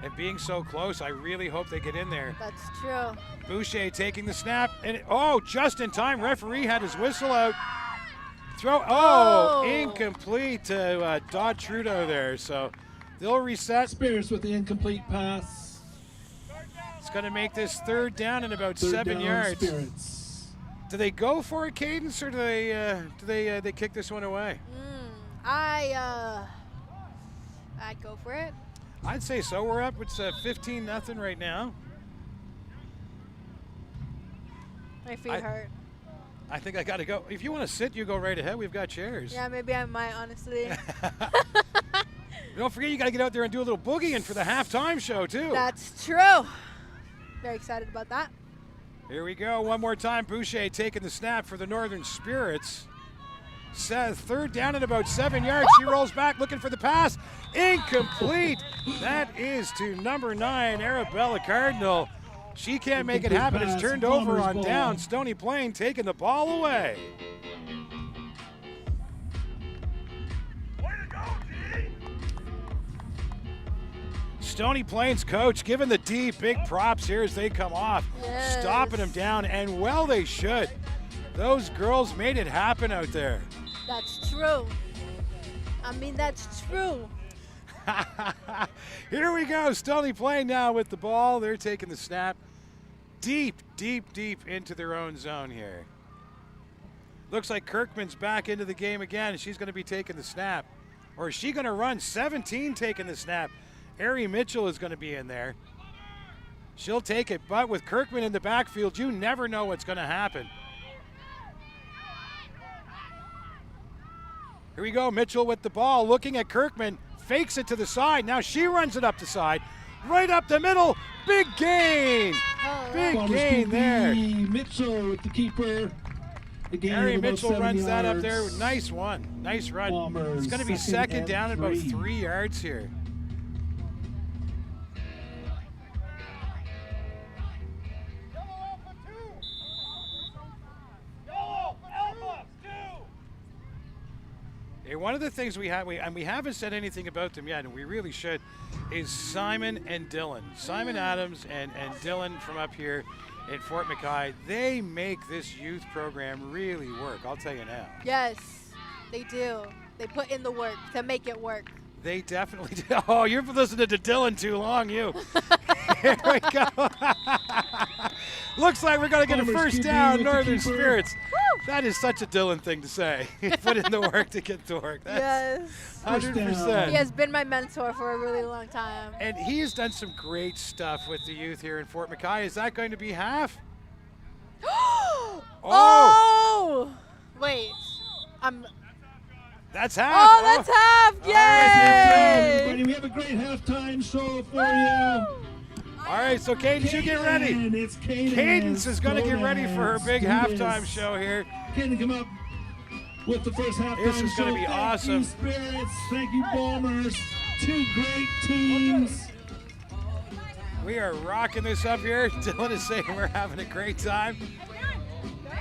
And being so close, I really hope they get in there. That's true. Boucher taking the snap. And just in time. Referee had his whistle out. Incomplete to Dodd Trudeau there. So they'll reset. Spears with the incomplete pass. It's going to make this third down in about 7 yards. Spirits. Do they go for a cadence, or do they kick this one away? I'd go for it. I'd say so. We're up. It's 15-0 right now. My feet hurt. I think I got to go. If you want to sit, you go right ahead. We've got chairs. Yeah, maybe I might, honestly. Don't forget, you got to get out there and do a little boogieing for the halftime show, too. That's true. Very excited about that. Here we go. One more time. Boucher taking the snap for the Northern Spirits. Says third down at about 7 yards. She rolls back looking for the pass. Incomplete. That is to number 9, Arabella Cardinal. She can't make it happen. It's turned over on down. Stony Plain taking the ball away. Stony Plain's coach giving the D big props here as they come off. Yes. Stopping them down, and well they should. Those girls made it happen out there. That's true. I mean, that's true. Here we go. Stony Plain now with the ball. They're taking the snap deep into their own zone here. Looks like Kirkman's back into the game again. She's going to be taking the snap. Or is she going to run? 17 taking the snap. Ari Mitchell is going to be in there. She'll take it, but with Kirkman in the backfield, you never know what's going to happen. Here we go, Mitchell with the ball, looking at Kirkman, fakes it to the side. Now she runs it up the side, right up the middle. Big gain. Big gain there. Mitchell with the keeper. Harry Mitchell runs that up there. Nice one. Nice run. Bombers, it's going to be second down at about 3 yards here. One of the things we haven't said anything about them yet, and we really should, is Simon and Dylan. Simon Adams and Dylan from up here in Fort McKay, they make this youth program really work, I'll tell you now. Yes, they do. They put in the work to make it work. They definitely do. Oh, you're listening to Dylan too long, you. Here we go. Looks like we're going to get a first down, Northern Spirits. That is such a Dylan thing to say. Put in the work to get to work. That's yes. 100%. He has been my mentor for a really long time. And he has done some great stuff with the youth here in Fort McKay. Is that going to be half? Oh! Wait. That's half. Oh, that's half. Yay! Everybody, we have a great halftime show for you. All right, so Cadence, you get ready. Cadence is going to get ready for her big halftime show here. Cadence, come up with the first halftime show. This is going to be awesome. Thank you, Spirits. Thank you, Bombers. Two great teams. We are rocking this up here. Dylan is saying we're having a great time.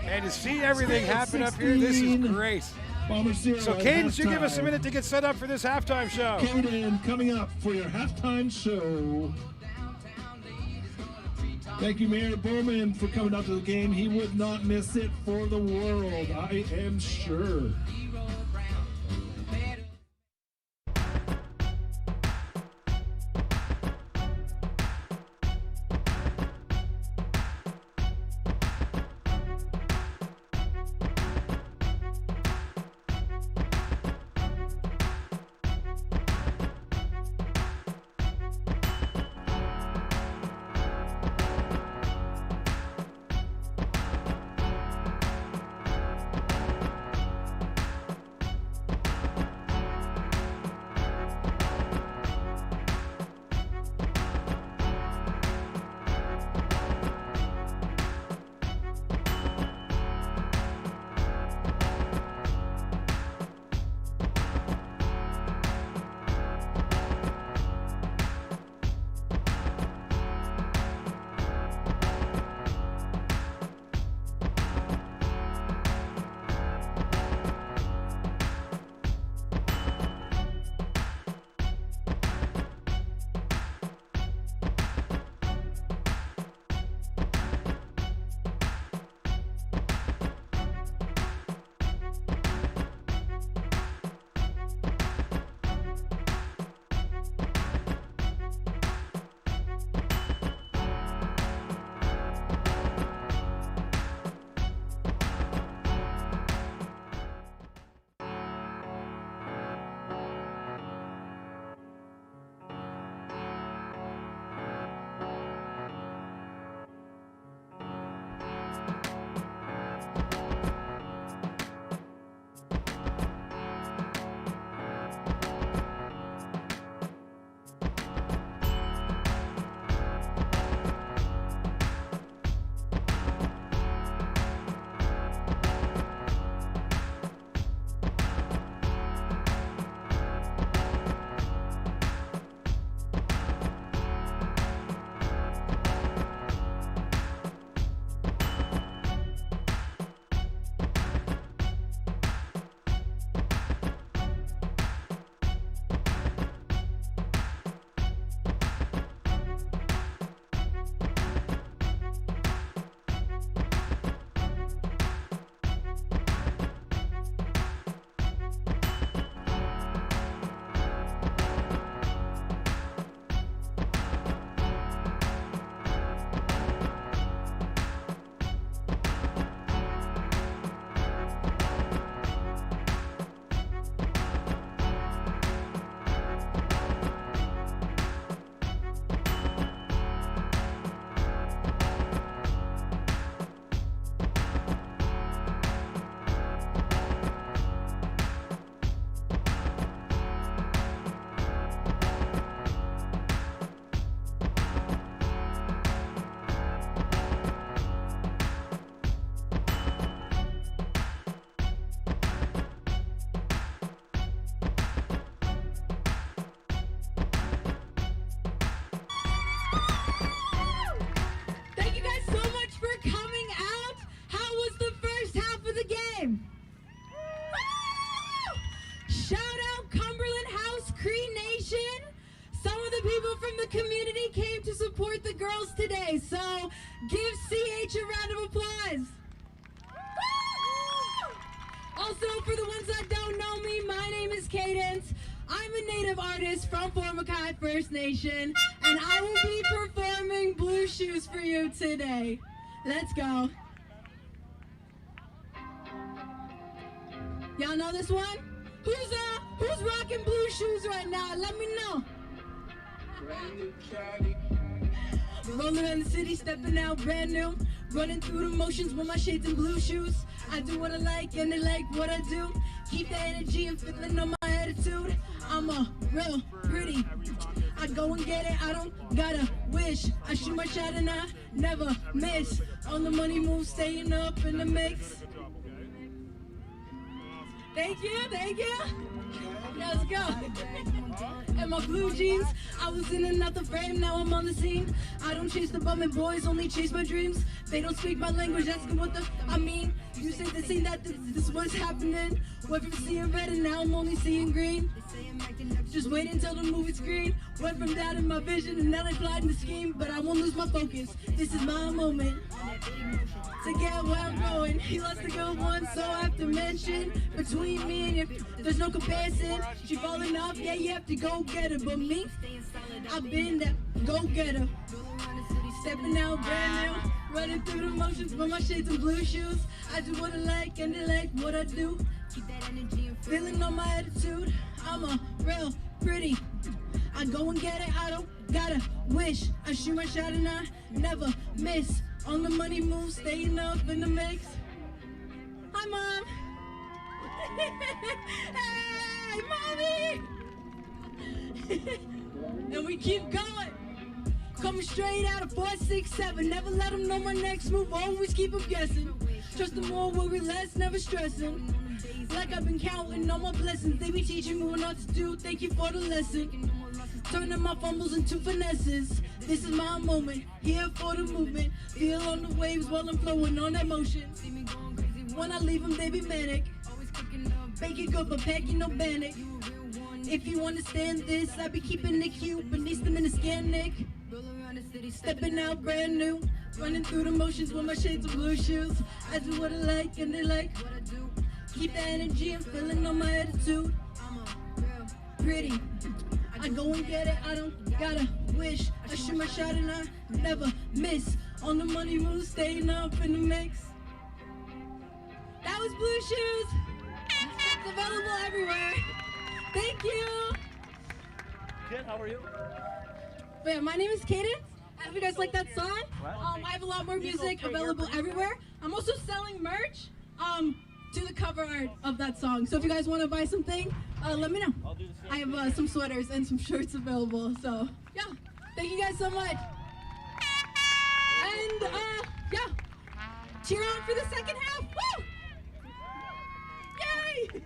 And to see everything happen up here, this is great. So Cadence, you give us a minute to get set up for this halftime show. Cadence coming up for your halftime show. Thank you, Mayor Bowman, for coming out to the game. He would not miss it for the world, I am sure. today, so give CH a round of applause. Also, for the ones that don't know me, my name is Cadence. I'm a native artist from Fort McKay First Nation, and I will be performing Blue Shoes for you today. Let's go. Y'all know this one? Who's rocking Blue Shoes right now? Let me know. Rolling in the city, stepping out brand new, running through the motions with my shades and blue shoes. I do what I like and they like what I do. Keep the energy and feeling on my attitude. I'm a real pretty. I go and get it, I don't gotta wish. I shoot my shot and I never miss. On the money move, staying up in the mix. Thank you, thank you. Let's go. And my blue jeans, I was in another frame, now I'm on the scene. I don't chase the bum and boys, only chase my dreams. They don't speak my language, asking what the I mean. You say the saying that this was happening. Went from seeing red and now I'm only seeing green. Just wait until the movie screen. Went from that in my vision and now I fly in the scheme. But I won't lose my focus. This is my moment to get where I'm going. He lost a good one, so I have to mention. Between me and you, there's no comparison. She falling off, yeah, you have to go get her. But me, I've been that go-getter. Stepping out brand new, running through the motions with my shades and blue shoes. I do what I like and they like what I do. Keep that energy and feeling on my attitude. I'm a real pretty. I go and get it, I don't gotta wish. I shoot my shot and I never miss. On the money move, staying up in the mix. Hi, Mom. Hey, Mommy. And we keep going. Coming straight out of 467. Never let them know my next move. Always keep them guessing. Trust them more, worry less, never stress them. Like I've been counting all my blessings. They be teaching me what not to do. Thank you for the lesson. Turning my fumbles into finesses. This is my moment. Here for the movement. Feel on the waves while I'm flowing on emotion. When I leave them, they be manic. Bake it good, but packing no panic. If you understand this, I be keeping it cute beneath them in the scan, Nick. Stepping out brand new, running through the motions with my shades of blue shoes. I do what I like and they like what I do. Keep the energy and feeling on my attitude. I'm a real pretty. I go and get it, I don't gotta wish. I shoot my shot and I never miss. On the money move, staying up in the mix. That was Blue Shoes. It's available everywhere. Thank you. Good, how are you? Yeah, my name is Kaden. I hope you guys like that song. I have a lot more music available everywhere. I'm also selling merch to the cover art of that song. So if you guys want to buy something, let me know. I have some sweaters and some shirts available. So yeah, thank you guys so much. And yeah, cheer on for the second half. Woo! Yay!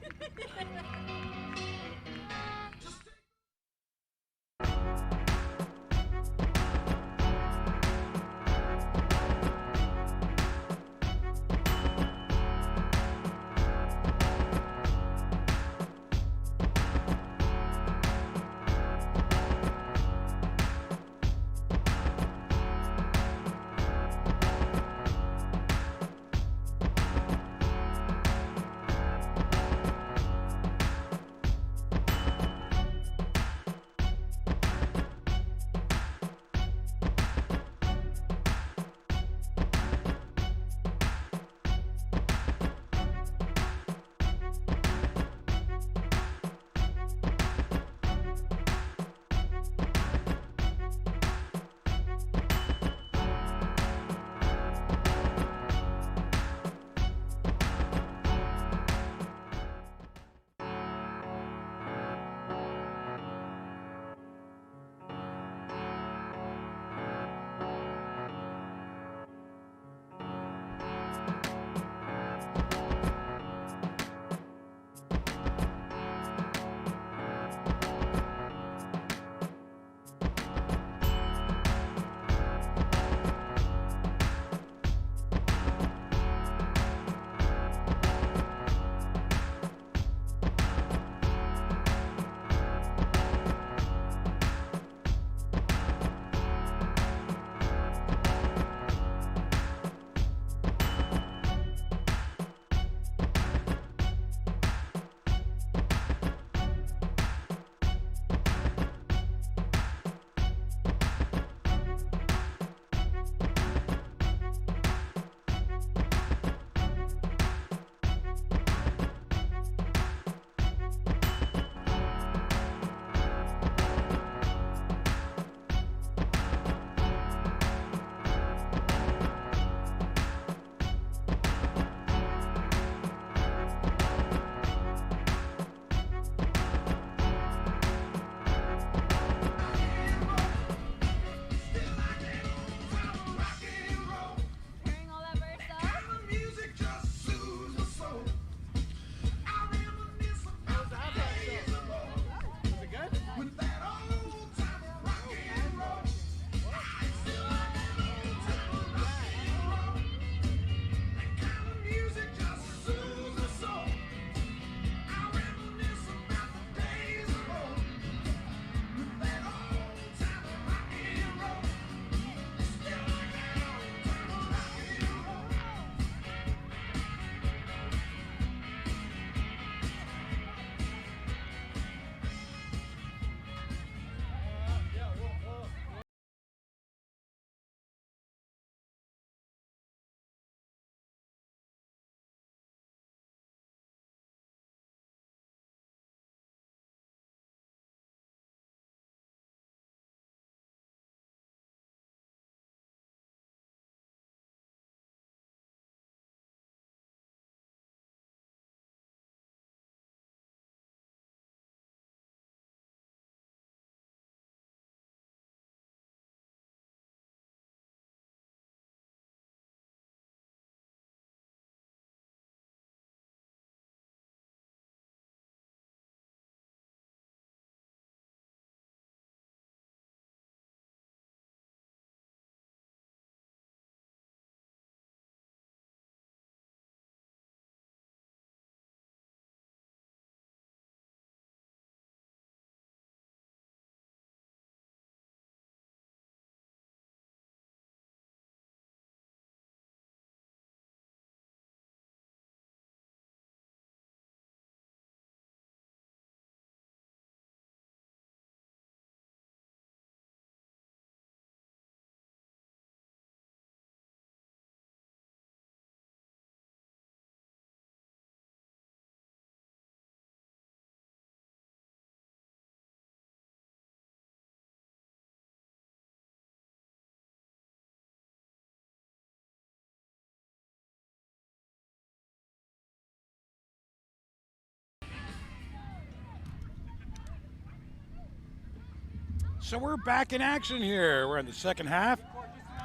So we're back in action here. We're in the second half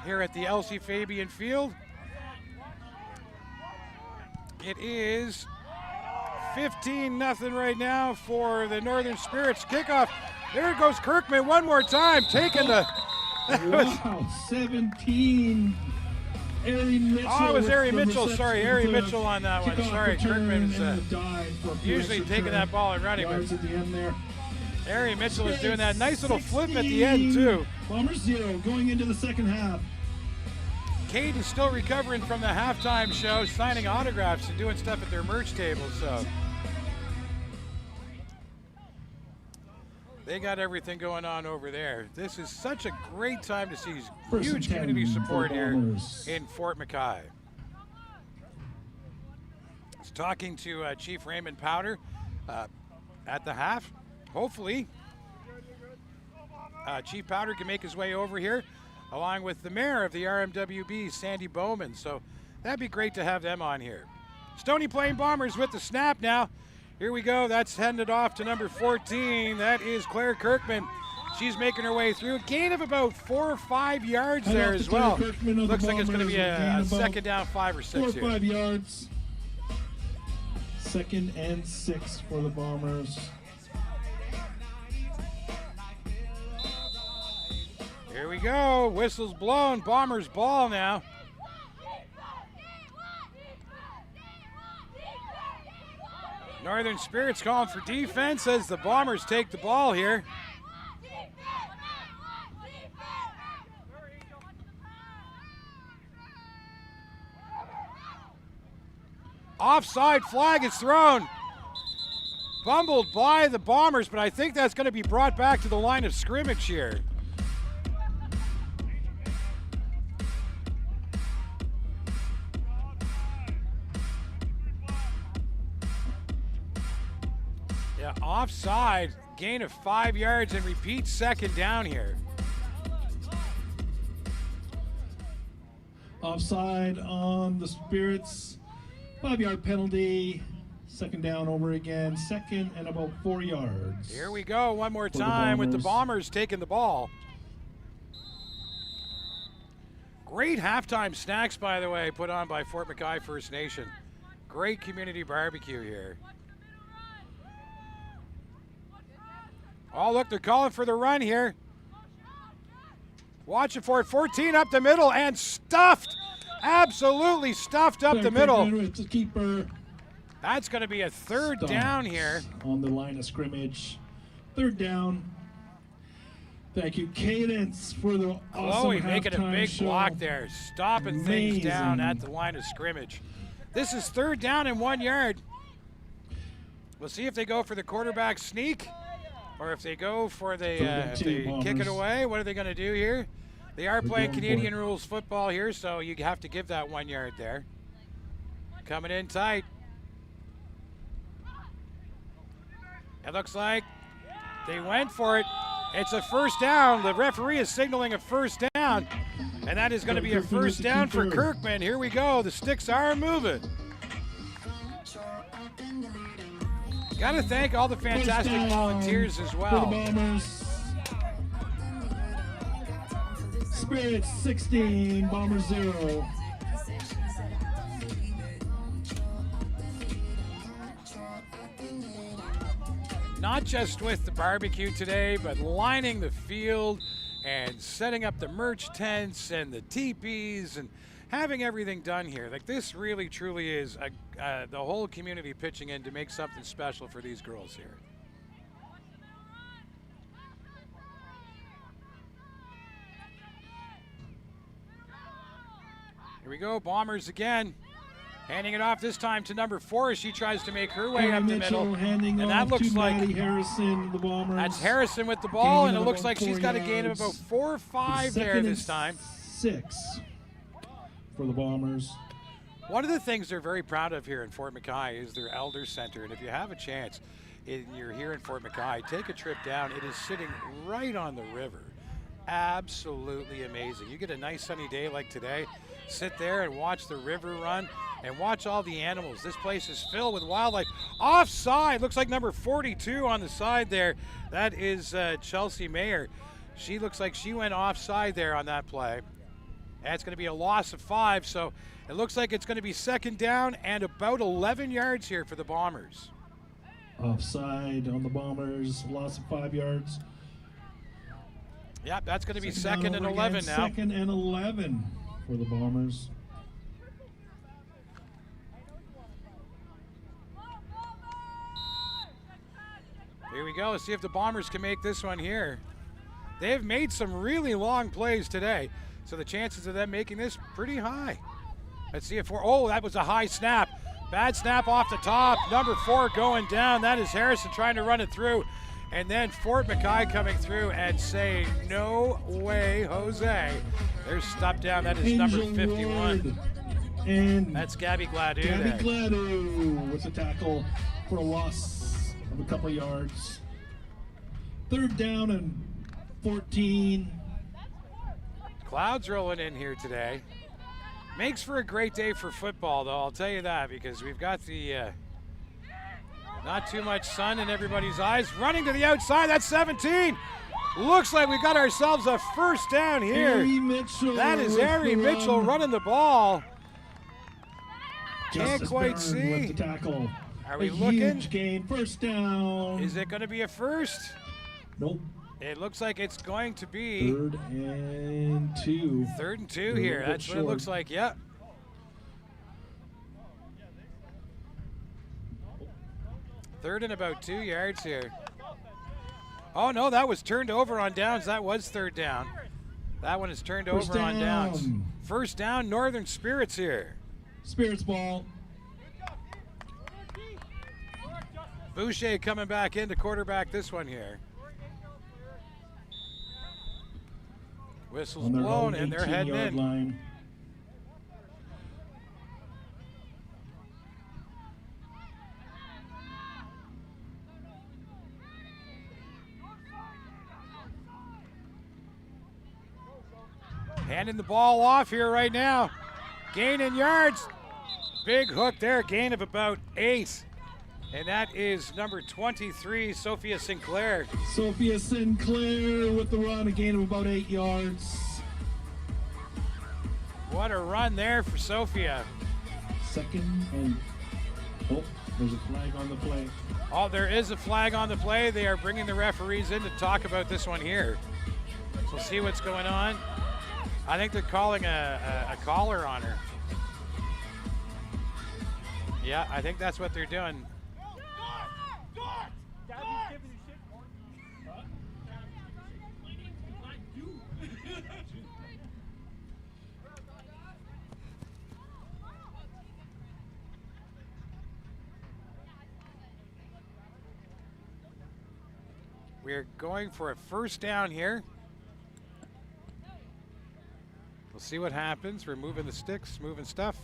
here at the LC Fabian Field. It is 15-0 right now for the Northern Spirits. Kickoff. There goes Kirkman one more time, taking the. Wow, 17. Ari Mitchell. Oh, it was Ari with the Mitchell. Sorry, reception Ari for the Mitchell on that one. kickoff Sorry, return Kirkman is and the dive for a usually PX taking return. that ball and running. Yards at the end there. Ari Mitchell is doing that nice little flip at the end, too. Bombers 0 going into the second half. Cade is still recovering from the halftime show, signing autographs and doing stuff at their merch table, so. They got everything going on over there. This is such a great time to see huge community support here in Fort McKay. I was talking to Chief Raymond Powder at the half. Hopefully, Chief Powder can make his way over here, along with the mayor of the RMWB, Sandy Bowman. So that'd be great to have them on here. Stony playing Bombers with the snap now. Here we go. That's handed off to number 14. That is Claire Kirkman. She's making her way through. Gain of about 4 or 5 yards there as well. Looks like it's going to be a second down 5 or 6 4 or here. 5 yards. 2nd and 6 for the Bombers. Here we go. Whistle's blown. Bombers ball now. Northern Spirits calling for defense as the Bombers take the ball here. Offside flag is thrown. Fumbled by the Bombers, but I think that's going to be brought back to the line of scrimmage here. Yeah, offside, gain of 5 yards and repeat second down here. Offside on the Spirits. 5-yard penalty. 2nd down over again. 2nd and about 4 yards. Here we go one more time with the Bombers taking the ball. Great halftime snacks, by the way, put on by Fort McKay First Nation. Great community barbecue here. Oh, look, they're calling for the run here. Watching for it. 14 up the middle and stuffed. Absolutely stuffed up the middle. Keeper. That's going to be a 3rd down here. On the line of scrimmage. 3rd down. Thank you, Cadence, for the awesome Chloe making a big show. block there, stopping things down at the line of scrimmage. This is 3rd down and 1 yard. We'll see if they go for the quarterback sneak or if they go for the if they kick it away. What are they going to do here? They are playing Canadian rules football here, so you have to give that 1 yard there. Coming in tight. It looks like they went for it. It's a 1st down. The referee is signaling a 1st down, and that is going to be a 1st down for Kirkman. Here we go. The sticks are moving. Got to thank all the fantastic volunteers as well. Spirits 16, Bombers 0. Not just with the barbecue today, but lining the field and setting up the merch tents and the teepees and having everything done here. Like, this really truly is the whole community pitching in to make something special for these girls here. Here we go, Bombers again. Handing it off this time to number 4 as she tries to make her way up the middle. And that looks like Harrison, the Bombers. That's Harrison with the ball, and it looks like she's got a gain of about 4 or 5 there this time. 6 for the Bombers. One of the things they're very proud of here in Fort McKay is their Elder Center, and if you have a chance and you're here in Fort McKay, take a trip down. It is sitting right on the river. Absolutely amazing. You get a nice sunny day like today, sit there and watch the river run and watch all the animals. This place is filled with wildlife. Offside, looks like number 42 on the side there. That is Chelsea Mayer. She looks like she went offside there on that play. And it's going to be a loss of 5, so it looks like it's going to be second down and about 11 yards here for the Bombers. Offside on the Bombers, loss of 5 yards. Yep, that's going to be second and 11 now. Second and 11 for the Bombers. Here we go. Let's see if the Bombers can make this one here. They have made some really long plays today, so the chances of them making this pretty high. Let's see if oh, that was a high snap. Bad snap off the top. Number 4 going down. That is Harrison trying to run it through. And then Fort McKay coming through and saying, no way, Jose. There's stop down. That is number 51. And that's Gabby Gladue. Gabby Gladue with a tackle for a loss of a couple yards. Third down and 14. Clouds rolling in here today. Makes for a great day for football, though, I'll tell you that, because we've got the not too much sun in everybody's eyes. Running to the outside, that's 17. Looks like we got ourselves a first down here. That is Ari Mitchell running the ball. Can't quite see. With the tackle. Are we a looking? Huge gain, first down. Is it going to be a first? Nope. It looks like it's going to be third and 2. Third and 2 here. That's what it looks like. Yep. Third and about 2 yards here. Oh no, that was turned over on downs. That was third down. That one is turned over on downs. First down, Northern Spirits here. Spirits ball. Boucher coming back in to quarterback this one here. Whistles blown and they're heading in. Line. Handing the ball off here right now. Gain in yards. Big hook there, gain of about 8. And that is number 23, Sophia Sinclair. Sophia Sinclair with the run, a gain of about 8 yards. What a run there for Sophia. Second and, oh, there's a flag on the play. Oh, there is a flag on the play. They are bringing the referees in to talk about this one here. So we'll see what's going on. I think they're calling a collar on her. Yeah, I think that's what they're doing. We're going for a first down here. We'll see what happens. We're moving the sticks, moving stuff.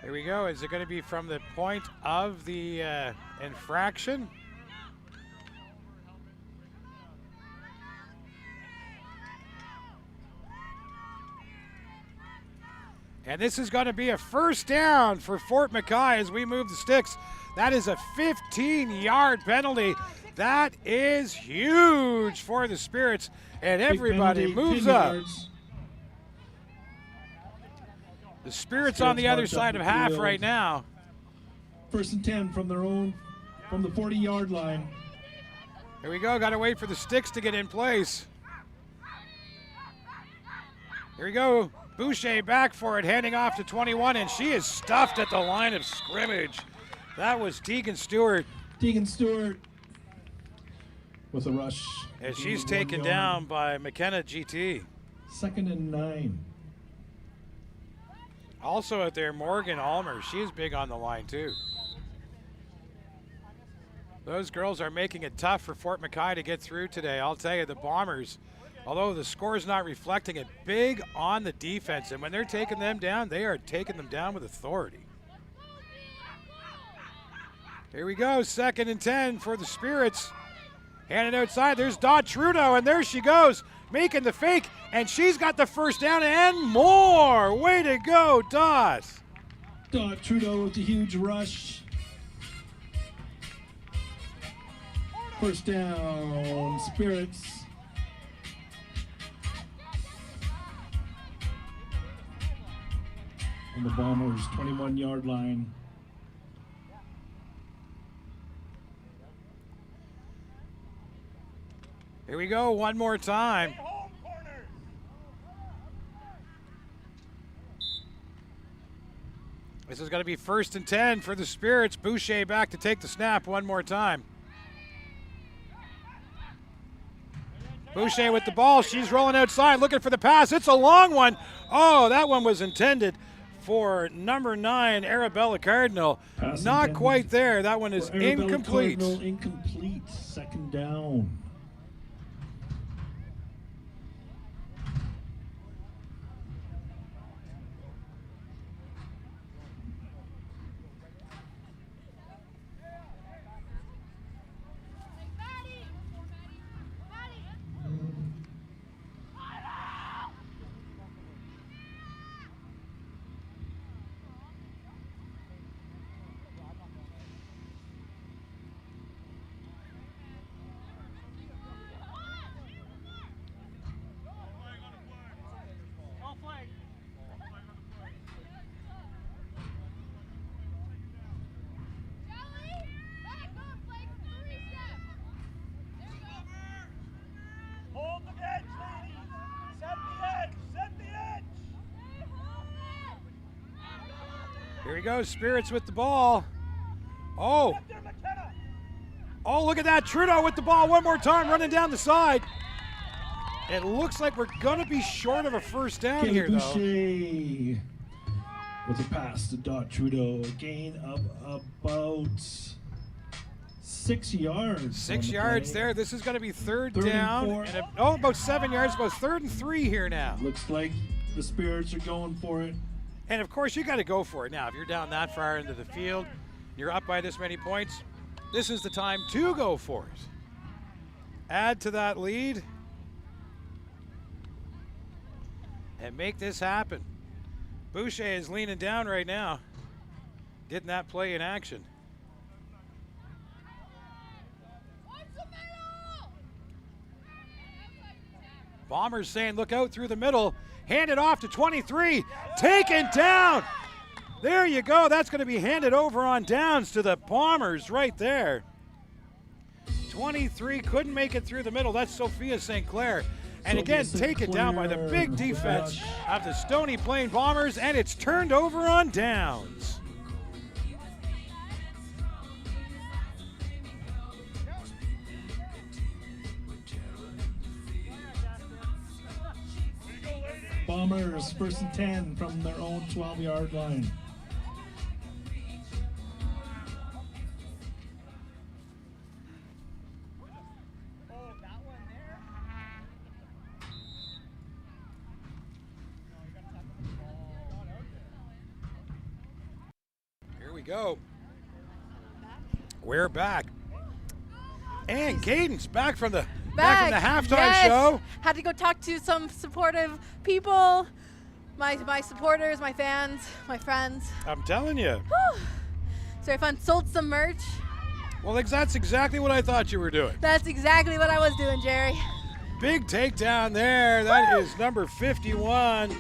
Here we go. Is it going to be from the point of the infraction? And this is going to be a first down for Fort McKay as we move the sticks. That is a 15-yard penalty. That is huge for the Spirits. And everybody moves up. The Spirits on the other side of half right now. First and 10 from their own, from the 40-yard line. Here we go. Got to wait for the sticks to get in place. Here we go. Boucher back for it, handing off to 21, and she is stuffed at the line of scrimmage. That was Tegan Stewart. Tegan Stewart with a rush. And she's taken down by McKenna GT. Second and 9. Also out there, Morgan Almer. She's big on the line, too. Those girls are making it tough for Fort McKay to get through today. I'll tell you, the Bombers, although the score is not reflecting it, big on the defense. And when they're taking them down, they are taking them down with authority. Here we go, second and 10 for the Spirits. Handed outside, there's Dot Trudeau, and there she goes, making the fake, and she's got the first down and more. Way to go, Dot. Trudeau with a huge rush. First down, Spirits. On the Bombers' 21-yard line. Here we go, one more time. This is going to be 1st and 10 for the Spirits. Boucher back to take the snap one more time. Boucher with the ball. She's rolling outside, looking for the pass. It's a long one. Oh, that one was intended for number 9, Arabella Cardinal. Pass Not intended quite there. That one is for Arabella incomplete. Cardinal, incomplete. 2nd down. Here he goes, Spirits with the ball. Oh. Oh, look at that. Trudeau with the ball one more time, running down the side. It looks like we're going to be short of a first down Kelly here, though. Boucher with a pass to Trudeau. A gain of about 6 yards. 6 yards there. This is going to be third and down. 4. And about 7 yards. About 3rd and 3 here now. Looks like the Spirits are going for it. And of course, you got to go for it now. If you're down that far into the field, you're up by this many points, this is the time to go for it. Add to that lead and make this happen. Boucher is leaning down right now, getting that play in action. Bombers saying, look out through the middle. Hand it off to 23. Taken down. There you go. That's going to be handed over on downs to the Bombers right there. 23 couldn't make it through the middle. That's Sophia St. Clair. And again, take it down by the big defense of the Stony Plain Bombers, and it's turned over on downs. Bombers 1st and 10 from their own 12-yard line. Here we go. We're back. And Cadence back from the halftime show. Had to go talk to some supportive people, my supporters, my fans, my friends. I'm telling you. Whew. It's very fun. Sold some merch. Well, that's exactly what I thought you were doing. That's exactly what I was doing, Jerry. Big takedown there. That is number 51,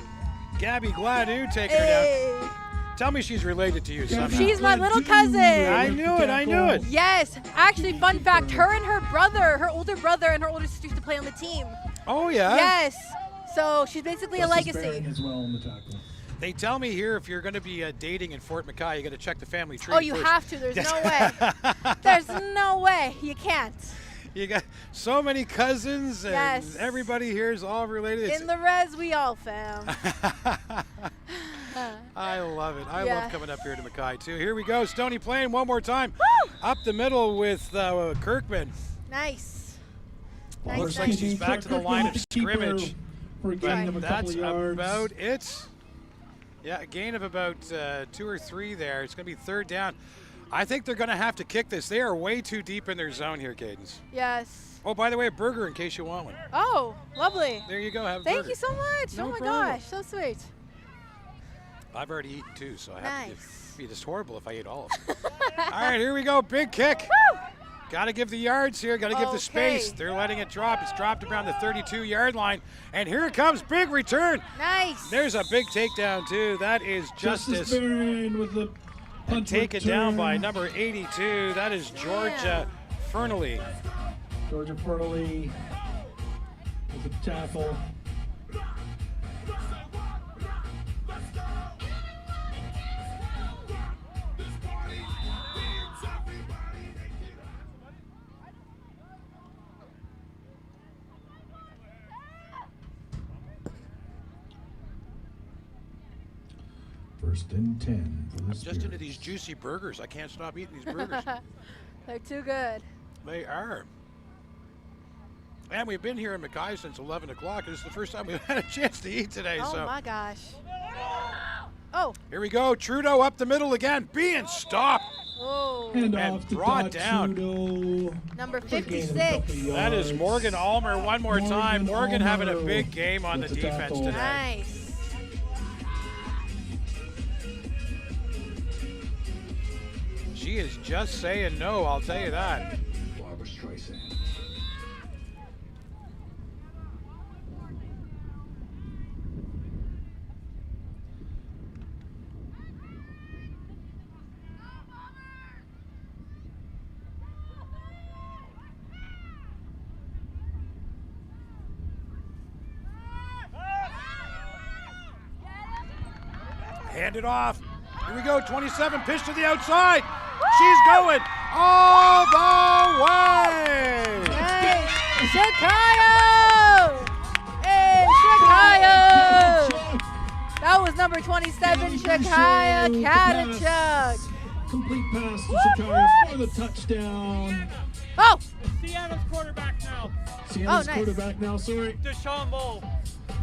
Gabby Gladue taking her down. Tell me she's related to you somehow. She's my little cousin. I knew it. Yes. Actually, fun fact, her and her brother, her older brother and her older sister used to play on the team. Oh, yeah? Yes. So she's basically a legacy. As well in the tackle. They tell me here if you're going to be dating in Fort McKay, you got to check the family tree. Oh, you have to. There's no way. There's no way. You can't. You got so many cousins, and yes. Everybody here is all related. In the res, we all fam. I love it. I Yeah. love coming up here to McKay, too. Here we go. Stony Plain one more time. Woo! Up the middle with Kirkman. Nice. Well, looks like she's back to the line of scrimmage. For a gain of a couple That's yards. about it. Yeah, a gain of about 2 or 3 there. It's going to be third down. I think they're going to have to kick this. They are way too deep in their zone here, Cadence. Yes. Oh, by the way, a burger in case you want one. Oh, lovely. There you go. Have a Thank burger. you so much. No oh my problem. gosh, so sweet. I've already eaten 2, so I have to Nice. be just horrible if I ate all of them. All right, here we go. Big kick. Got to give the yards here. Got to give the space. They're letting it drop. It's dropped around the 32-yard line. And here it comes. Big return. Nice. There's a big takedown, too. That is Justice. Byrne with the And taken down by number 82. That is Georgia Fernley. Georgia Fernley with the tackle. First and 10 for the Just Spirits. into these juicy burgers. I can't stop eating these burgers. They're too good. They are. And we've been here in McKay since 11 o'clock. This is the first time we've had a chance to eat today. Oh so my gosh. Oh. Here we go. Trudeau up the middle again. Being stopped. Oh. And And off to brought Todd down. Trudeau. Number Gain a 56. couple That is yards. Morgan Almer one more time. Morgan having a Almer big game on the with the defense tackle. today. Nice. She is just saying no, I'll tell you that. Hand it off. Here we go, 27, pitch to the outside. She's going all the way. Nice. Chicago! Hey, Chicago! That was number 27, Chicago Katachuk. Complete pass to Whoop, Chicago for the whoop. touchdown. Oh! Sienna's quarterback now. Sienna's nice. quarterback now, sorry. Deshaun Bowl.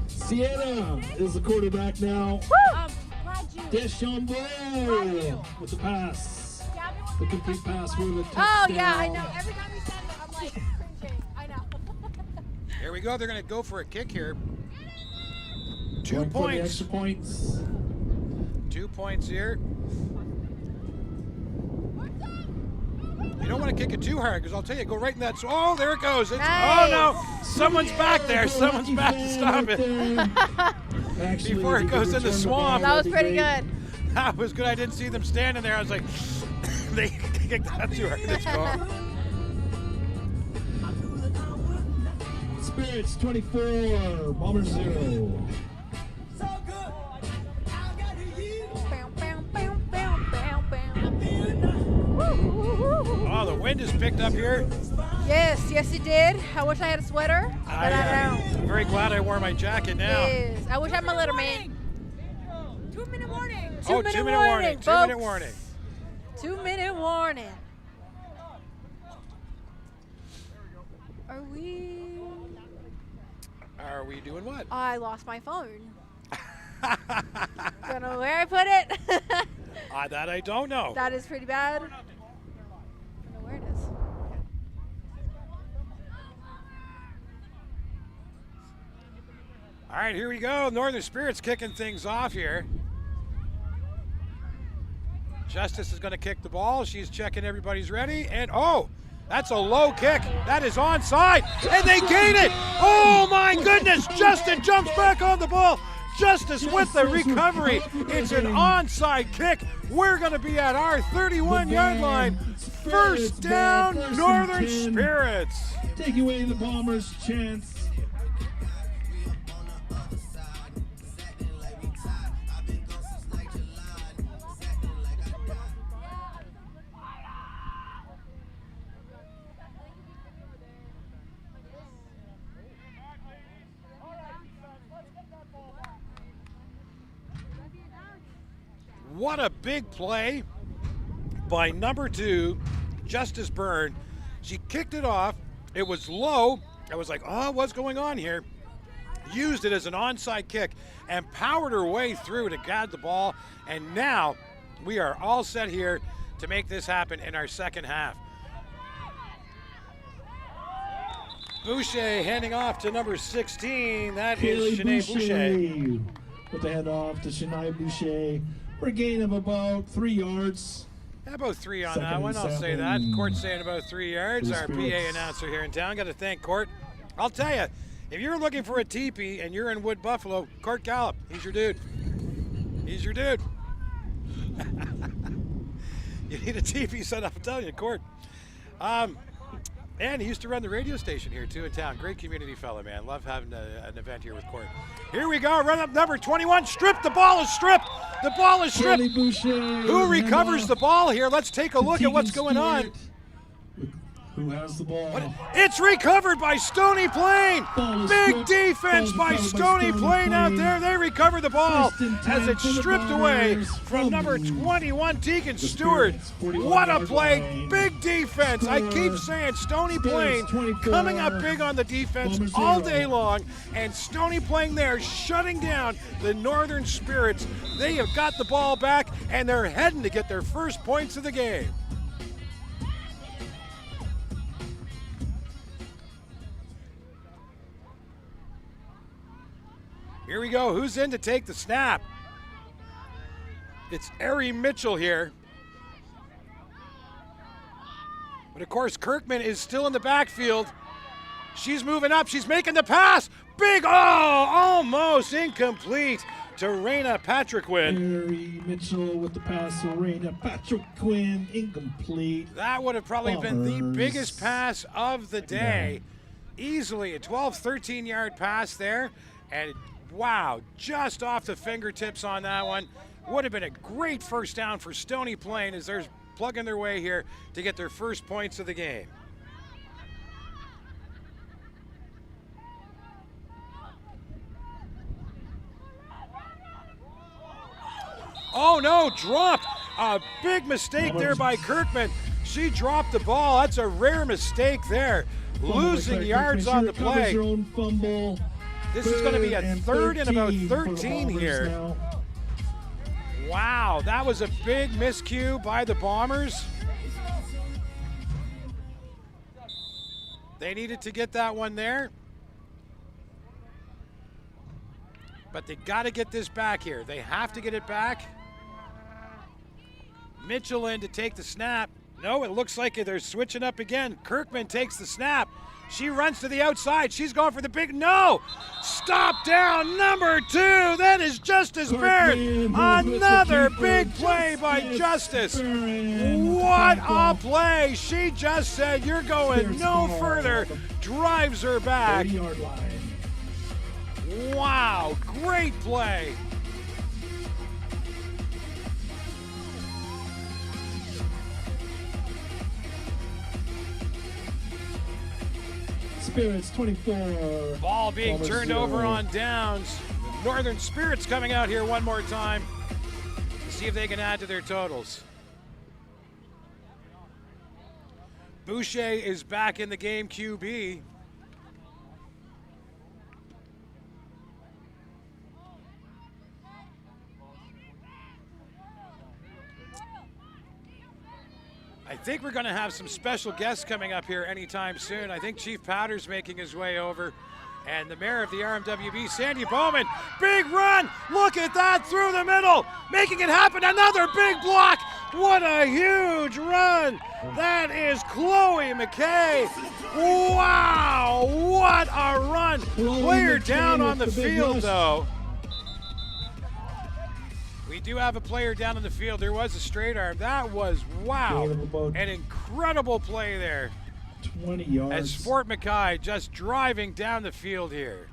Sienna is the quarterback now. Deschambeau with the pass. The complete pass for the touchdown. Oh, yeah, I know. Every time you said that, I'm like cringing. I know. Here we go, they're going to go for a kick here. 2 Going for the points. extra points. 2 points here. You don't want to kick it too hard because I'll tell you, go right in that. Oh, there it goes. It's, Nice. Oh, no. Someone's back there. Someone's back to stop it. Actually, Before it if you goes could in the return swamp. ball, That was that'd be pretty great. good. That was good. I didn't see them standing there. I was like, they kicked that too hard. It's gone. Spirits 24, Bombers 0. Oh, the wind is picked up here. Yes, yes, it did. I wish I had a sweater, but I don't. I'm very glad I wore my jacket now. Yes. I wish I had my Letterman. 2-minute warning. Oh, 2-minute warning. 2-minute warning. 2-minute warning. Are we doing what? I lost my phone. Don't know where I put it. That I don't know. That is pretty bad. I don't know where it is. All right, here we go. Northern Spirits kicking things off here. Justice is going to kick the ball. She's checking everybody's ready. And, oh, that's a low kick. That is onside. And they gain it. Oh, my goodness. Justin jumps back on the ball. Justice with the recovery. It's an onside kick. We're going to be at our 31-yard line. First down, Northern Spirits. Take away the Bombers' chance. What a big play by number 2, Justice Byrne. She kicked it off. It was low. I was like, oh, what's going on here? Used it as an onside kick and powered her way through to guide the ball. And now we are all set here to make this happen in our second half. Boucher handing off to number 16. That is Shanae Boucher. with the handoff to Shania Boucher for a gain of about 3 yards. About 3 on Second that one, and I'll say that. 7. Court's saying about 3 yards. For the Our PA Spirits. announcer here in town. Got to thank Court. I'll tell you, if you're looking for a teepee and you're in Wood Buffalo, Court Gallup, he's your dude. He's your dude. You need a teepee set up, I'm telling you, Court. And he used to run the radio station here too in town. Great community fella, man. Love having an event here with Court. Here we go, run up number 21, stripped. The ball is stripped. The ball is stripped. Shirley Boucher. Who recovers the ball here? Let's take a look at what's going on. Who has the ball? It's recovered by Stony Plain. Ball is Big stripped. defense Ball by is recovered by Stony Stony Plain out Plain. there. They recover the ball First and as 10 it's for the stripped away Bombers from number 21, Tegan the Stewart. Spirits, 41 What a yard play. line. Big defense. I keep Score. saying Stony Spirits, Plain 24. coming up big on the defense Bombers all 0. day long. And Stony Plain there shutting down the Northern Spirits. They have got the ball back and they're heading to get their first points of the game. Here we go. Who's in to take the snap? It's Ari Mitchell here. But of course, Kirkman is still in the backfield. She's moving up. She's making the pass. Big, almost incomplete to Raina Patrick-Quinn. Harry Mitchell with the pass to Raina Patrick-Quinn, incomplete. That would have probably been the Bombers. biggest pass of the day. Easily a 12, 13-yard pass there. And wow, just off the fingertips on that one. Would have been a great first down for Stony Plain as they're plugging their way here to get their first points of the game. Oh no, dropped. A big mistake there by Kirkman. She dropped the ball. That's a rare mistake there. Losing yards on the play. Her own fumble. This is going to be a third and about 13 for the 13 Bombers here. now. Wow, that was a big miscue by the Bombers. They needed to get that one there. But they got to get this back here. They have to get it back. Mitchell in to take the snap. No, it looks like they're switching up again. Kirkman takes the snap. She runs to the outside. She's going for the big, no! Stop down, number 2. That is Justice Barrett. Another big play by Justice. What a play. She just said, you're going no further. Drives her back. 30-yard line. Wow, great play. Spirits 24. Ball being Bombers turned 0. over on downs. Northern Spirits coming out here one more time to see if they can add to their totals. Boucher is back in the game, QB. I think we're going to have some special guests coming up here anytime soon. I think Chief Powder's making his way over. And the mayor of the RMWB, Sandy Bowman, big run. Look at that through the middle, making it happen. Another big block. What a huge run. That is Chloe McKay. Wow, what a run. Player McKay down with on the the big field, rush. though. We do have a player down on the field. There was a straight arm. That was, wow, Gain of about an incredible play there. 20 yards. As Fort McKay just driving down the field here.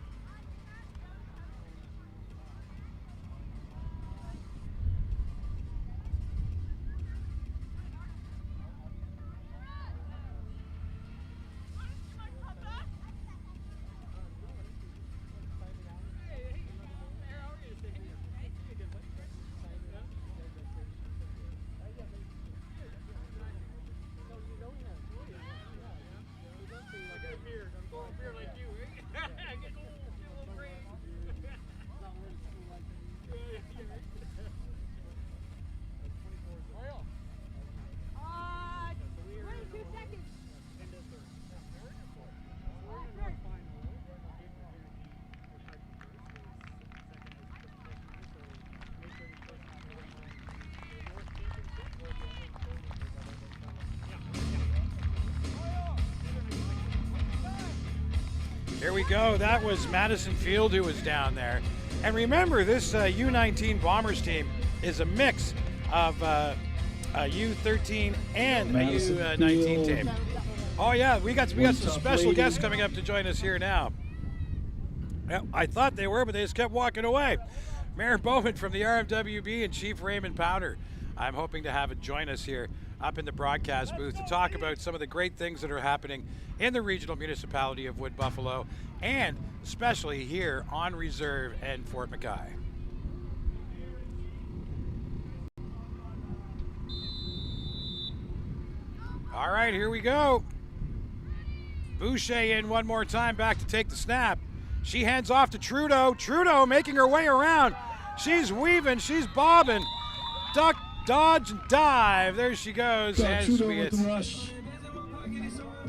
There we go. That was Madison Field who was down there. And remember, this U19 Bombers team is a mix of a U13 and a U19 team. Oh yeah, we got some special guests coming up to join us here now. Well, I thought they were, but they just kept walking away. Mayor Bowman from the RMWB and Chief Raymond Powder. I'm hoping to have it join us here up in the broadcast booth to talk about some of the great things that are happening in the regional municipality of Wood Buffalo, and especially here on Reserve and Fort McKay. All right, here we go. Boucher in one more time, back to take the snap. She hands off to Trudeau. Trudeau making her way around. She's weaving, she's bobbing. Duck, dodge, and dive. There she goes.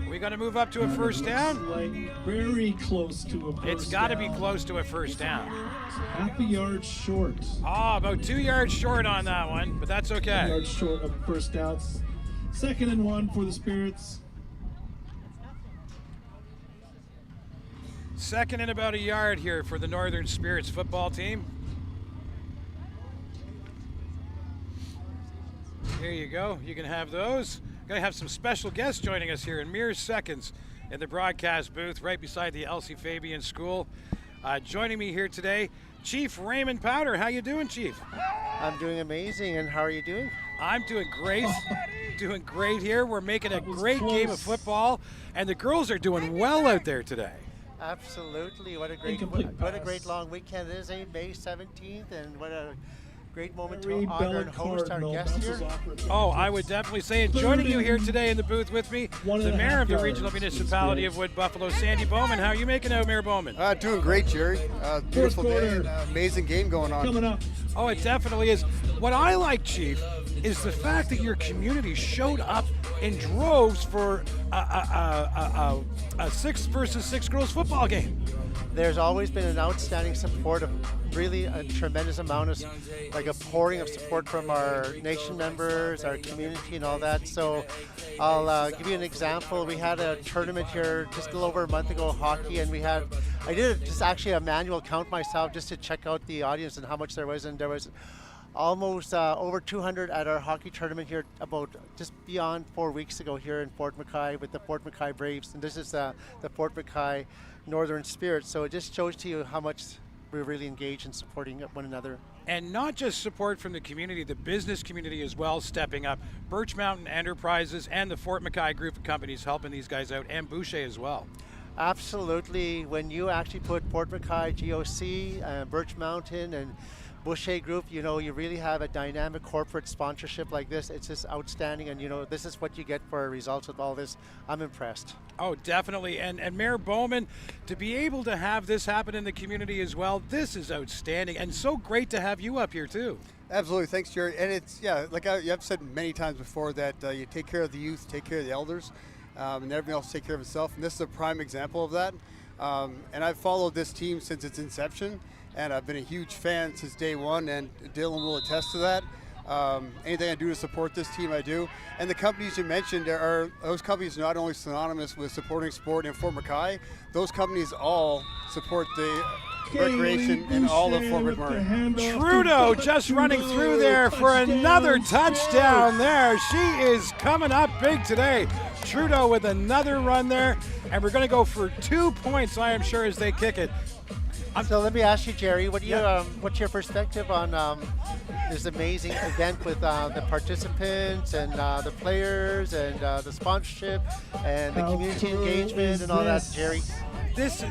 We gonna move up to a first down? Like very close to a first It's got to be close to a first down. Half a yard short. Oh, about 2 yards short on that one, but that's okay. 2 yards short of first down. 2nd and 1 for the Spirits. 2nd and about a yard here for the Northern Spirits football team. Here you go. You can have those. Going to have some special guests joining us here in mere seconds in the broadcast booth right beside the Elsie Fabian School. Joining me here today, Chief Raymond Powder. How you doing, Chief? I'm doing amazing, and how are you doing? I'm doing great. Doing great here. We're making a great game of football, and the girls are doing well out there today. Absolutely. What a great long weekend it is, May 17th, and what a great moment to honor and host our guest here. Oh, I would definitely say, and joining you here today in the booth with me, the mayor of the regional municipality of Wood Buffalo, Sandy Bowman. How are you making out, Mayor Bowman? Doing great, Jerry. Beautiful day, amazing game going on. Oh, it definitely is. What I like, Chief, is the fact that your community showed up in droves for a 6 versus 6 girls football game. There's always been an outstanding support of really a tremendous amount of, like a pouring of support from our nation members, our community and all that. So I'll give you an example. We had a tournament here just a little over a month ago, hockey, and I did just actually a manual count myself just to check out the audience and how much there was, and there was almost over 200 at our hockey tournament here about just beyond 4 weeks ago here in Fort McKay with the Fort McKay Braves, and this is the Fort McKay Northern Spirit. So it just shows to you how much we're really engaged in supporting one another. And not just support from the community, the business community as well stepping up. Birch Mountain Enterprises and the Fort McKay group of companies helping these guys out, and Boucher as well. Absolutely. When you actually put Fort McKay, GOC, Birch Mountain, and Boucher Group, you really have a dynamic corporate sponsorship like this. It's just outstanding, and this is what you get for results with all this. I'm impressed. Oh, definitely. And Mayor Bowman, to be able to have this happen in the community as well, this is outstanding, and so great to have you up here too. Absolutely, thanks, Jerry. And it's, like I've said many times before, that you take care of the youth, take care of the elders, and everything else take care of itself. And this is a prime example of that. And I've followed this team since its inception, and I've been a huge fan since day one, and Dylan will attest to that. Anything I do to support this team, I do. And the companies you mentioned, those companies not only synonymous with supporting sport in Fort McKay, those companies all support the recreation in all of Fort McMurray. Trudeau just running through there for another touchdown there. She is coming up big today. Trudeau with another run there, and we're going to go for 2 points, I am sure, as they kick it. So let me ask you, Jerry, what's your perspective on this amazing event with the participants and the players and the sponsorship and the community engagement and all that, Jerry? This,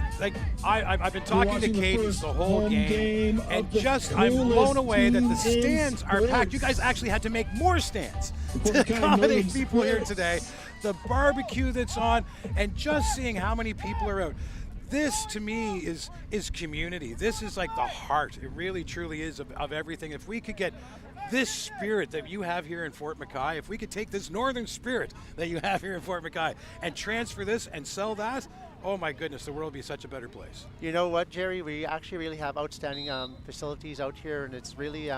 I've been talking to Cadence the whole game, and I'm blown away that the stands are packed. You guys actually had to make more stands to accommodate people here today. The barbecue that's on, and just seeing how many people are out. This, to me, is community. This is like the heart. It really, truly is of everything. If we could get this spirit that you have here in Fort McKay, if we could take this northern spirit that you have here in Fort McKay and transfer this and sell that, oh my goodness, the world would be such a better place. You know what, Jerry? We actually really have outstanding facilities out here, and it's really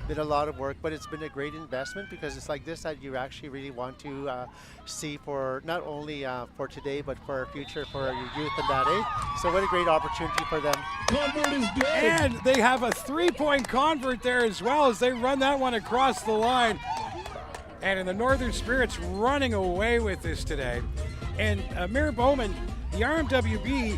been a lot of work, but it's been a great investment because it's like this that you actually really want to see for not only for today, but for our future, for your youth and that, eh? So what a great opportunity for them. Convert is good. And they have a 3-point convert there as well as they run that one across the line. And in the Northern Spirits running away with this today. And Mayor Bowman, the RMWB,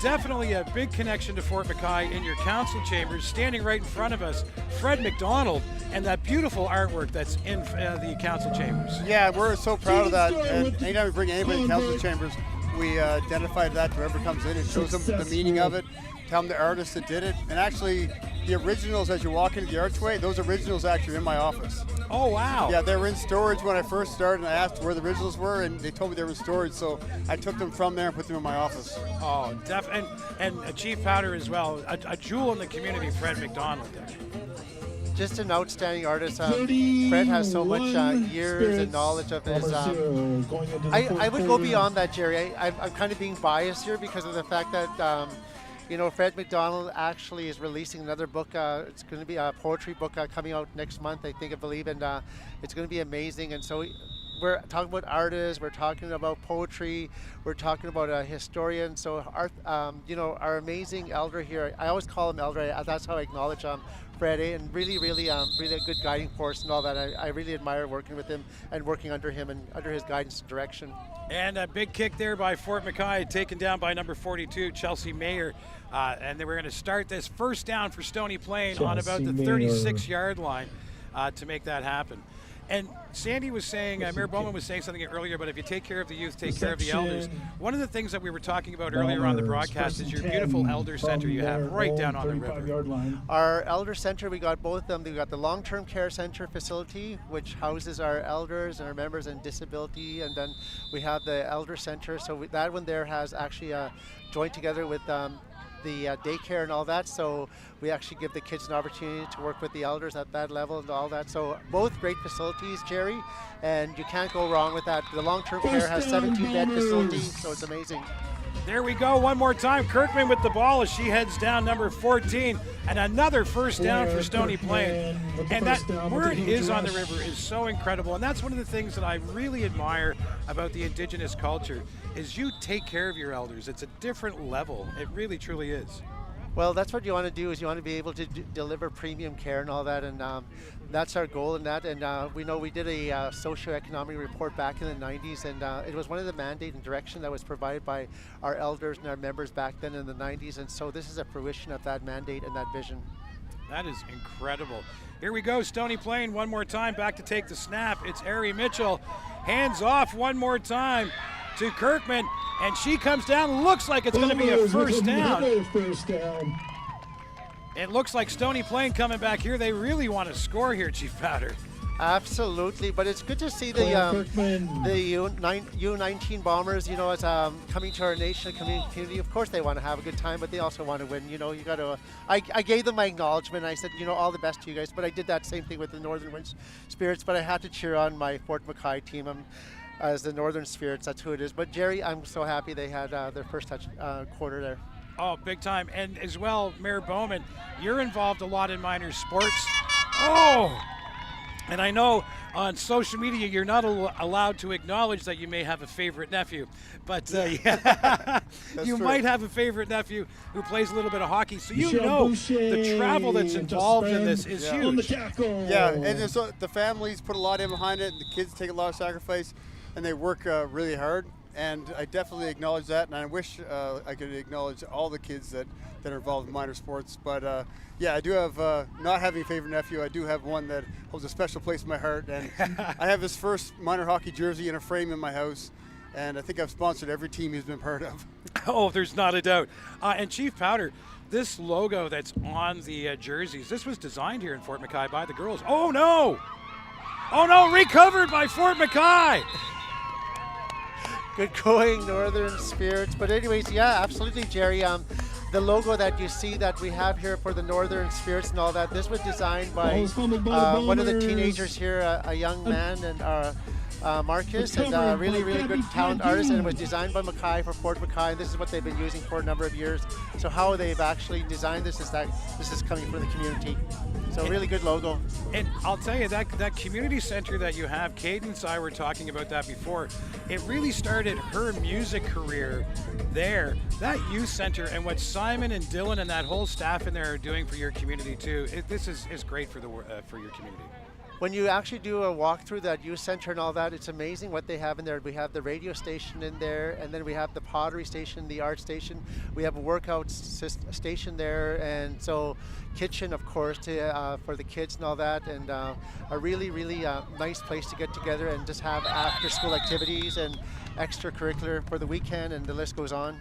definitely a big connection to Fort McKay in your council chambers. Standing right in front of us, Fred McDonald, and that beautiful artwork that's in the council chambers. Yeah, we're so proud of that. And anytime we bring anybody to council chambers, we identify that to whoever comes in and shows them the meaning of it, tell them the artist that did it. And actually, the originals, as you walk into the archway, those originals are actually in my office. Oh, wow. Yeah, they were in storage when I first started, and I asked where the originals were, and they told me they were in storage, so I took them from there and put them in my office. Oh, and Chief Powder as well, a jewel in the community, Fred McDonald there. Just an outstanding artist. Fred has so much years and knowledge of his. I would go beyond that, Jerry. I'm kind of being biased here because of the fact that you know, Fred McDonald actually is releasing another book. It's going to be a poetry book coming out next month, I believe, and it's going to be amazing. And so we're talking about artists, we're talking about poetry, we're talking about a historian. So our our amazing elder here, I always call him elder. That's how I acknowledge Fred, and really a good guiding force and all that. I really admire working with him and working under him and under his guidance and direction. And a big kick there by Fort McKay, taken down by number 42, Chelsea Mayer. And they were going to start this first down for Stony Plain on about the 36-yard line to make that happen. And Sandy was saying, Mayor Bowman was saying something earlier, but if you take care of the youth, take care of the elders. One of the things that we were talking about earlier on the broadcast is your beautiful elder center you have right down on the river. Our elder center, we got both of them. We got the long-term care center facility, which houses our elders and our members in disability, and then we have the elder center. So that one there has actually joined together with the daycare and all that, so we actually give the kids an opportunity to work with the elders at that level and all that. So both great facilities, Jerry, and you can't go wrong with that. The long-term care has 17-bed facilities, so it's amazing. There we go, one more time. Kirkman with the ball as she heads down number 14, and another first down for Stony Plain. And that where it is on the river is so incredible, and that's one of the things that I really admire about the Indigenous culture is you take care of your elders. It's a different level. It really, truly is. Well, that's what you want to do, is you want to be able to deliver premium care and all that, and that's our goal in that. And we know we did a socioeconomic report back in the 90s, and it was one of the mandate and direction that was provided by our elders and our members back then in the 90s, and so this is a fruition of that mandate and that vision. That is incredible. Here we go, Stony Plain one more time, back to take the snap. It's Ari Mitchell, hands off one more time to Kirkman, and she comes down. Looks like it's going to be a first down. It looks like Stony Plain coming back here. They really want to score here, Chief Powder. Absolutely, but it's good to see the U19 Bombers, you know, as coming to our nation and community. Of course they want to have a good time, but they also want to win. You know, you got to. I gave them my acknowledgement. I said, you know, all the best to you guys. But I did that same thing with the Northern Spirits. But I had to cheer on my Fort McKay team. As the Northern Spirits, that's who it is. But Jerry, I'm so happy they had their first quarter there. Oh, big time. And as well, Mayor Bowman, you're involved a lot in minor sports. Oh! And I know on social media you're not allowed to acknowledge that you may have a favorite nephew, but you might have a favorite nephew who plays a little bit of hockey. So you know the travel that's involved in this is huge. Yeah, and so the families put a lot in behind it, and the kids take a lot of sacrifice, and they work really hard. And I definitely acknowledge that, and I wish I could acknowledge all the kids that are involved in minor sports. But yeah, I do have, not having a favorite nephew, I do have one that holds a special place in my heart. And I have his first minor hockey jersey in a frame in my house. And I think I've sponsored every team he's been part of. Oh, there's not a doubt. And Chief Powder, this logo that's on the jerseys, this was designed here in Fort McKay by the girls. Oh, no! Oh, no, recovered by Fort McKay! Good going, Northern Spirits. But anyways, yeah, absolutely, Jerry. The logo that you see that we have here for the Northern Spirits and all that, this was designed by one of the teenagers here, a young man, and Marcus, and really good talent artist, and it was designed by McKay for Fort McKay, and this is what they've been using for a number of years. So how they've actually designed this is that this is coming from the community. So really good logo. And I'll tell you, that community center that you have, Cadence and I were talking about that before, it really started her music career there. That youth center and what Simon and Dylan and that whole staff in there are doing for your community too, this is great for your community. When you actually do a walk through that youth center and all that, it's amazing what they have in there. We have the radio station in there, and then we have the pottery station, the art station. We have a workout station there, and so kitchen, of course, for the kids and all that, and a really nice place to get together and just have after-school activities and extracurricular for the weekend, and the list goes on.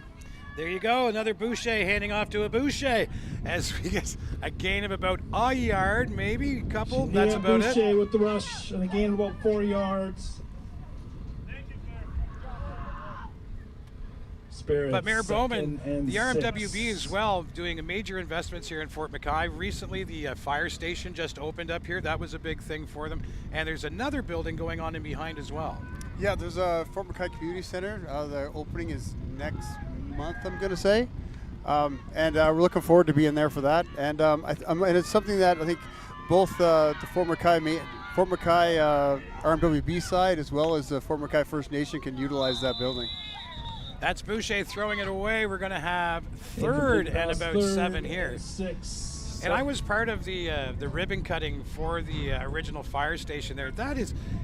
There you go, another Boucher handing off to a Boucher as we get a gain of about a yard, maybe a couple. That's about Boucher it. with the rush and a gain of about 4 yards. Spirit But Mayor Bowman, the RMWB 6. as well, doing major investments here in Fort McKay. Recently, the fire station just opened up here. That was a big thing for them. And there's another building going on in behind as well. Yeah, there's a Fort McKay Community Center. The opening is next month, I'm going to say. And we're looking forward to being there for that. And and it's something that I think both the Fort McKay RMWB side as well as the Fort McKay First Nation can utilize that building. That's Boucher throwing it away. We're going to have third and about 7 here. 6. And I was part of the ribbon cutting for the original fire station there.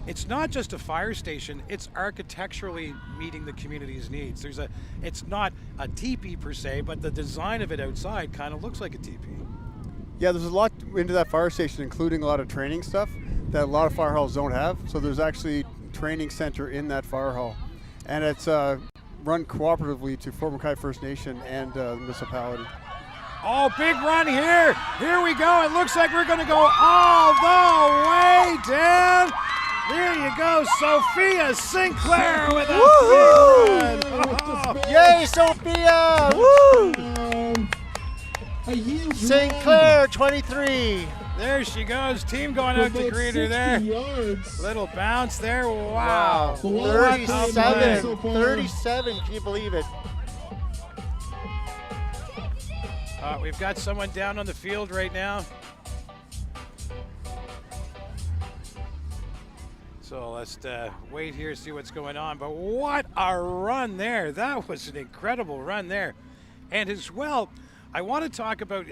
It's not just a fire station, it's architecturally meeting the community's needs. It's not a teepee per se, but the design of it outside kind of looks like a teepee. Yeah, there's a lot into that fire station, including a lot of training stuff that a lot of fire halls don't have. So there's actually a training center in that fire hall. And it's run cooperatively to Fort McKay First Nation and the municipality. Oh, big run here. Here we go. It looks like we're going to go all the way down. There you go, Sophia Sinclair with a big run. Oh. Yay, Sophia! Woo! Sinclair, 23. There she goes. Team going out to greet her there. Yards. Little bounce there. Wow. 37. 37. Can you believe it? We've got someone down on the field right now. So let's wait here, see what's going on. But what a run there. That was an incredible run there. And as well, I want to talk about,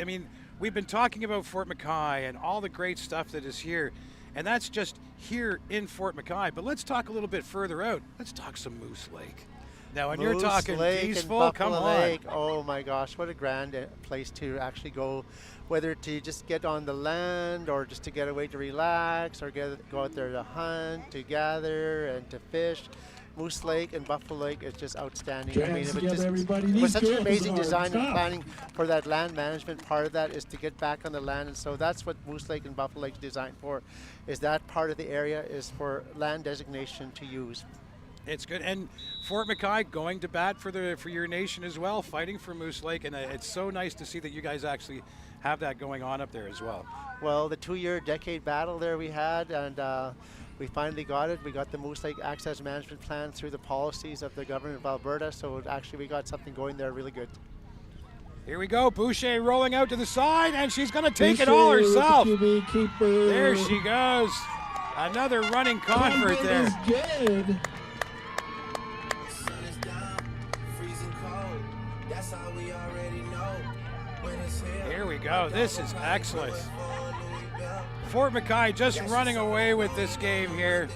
we've been talking about Fort McKay and all the great stuff that is here. And that's just here in Fort McKay. But let's talk a little bit further out. Let's talk some Moose Lake. Now, when you're talking peaceful, come on. Lake. Oh my gosh, what a grand place to actually go, whether to just get on the land or just to get away to relax or go out there to hunt, to gather and to fish. Moose Lake and Buffalo Lake is just outstanding. It was such an amazing design and planning for that land management part of that is to get back on the land, and so that's what Moose Lake and Buffalo Lake is designed for, is that part of the area is for land designation to use. It's good, and Fort McKay going to bat for your nation as well, fighting for Moose Lake, and it's so nice to see that you guys actually have that going on up there as well. Well, the 2-year decade battle there we had, and we finally got it. We got the Moose Lake Access Management Plan through the policies of the government of Alberta, so actually we got something going there really good. Here we go, Boucher rolling out to the side, and she's going to take it all herself. There she goes. Another running convert there. Good. Here we go. This is excellent. Fort McKay just running away with this game here.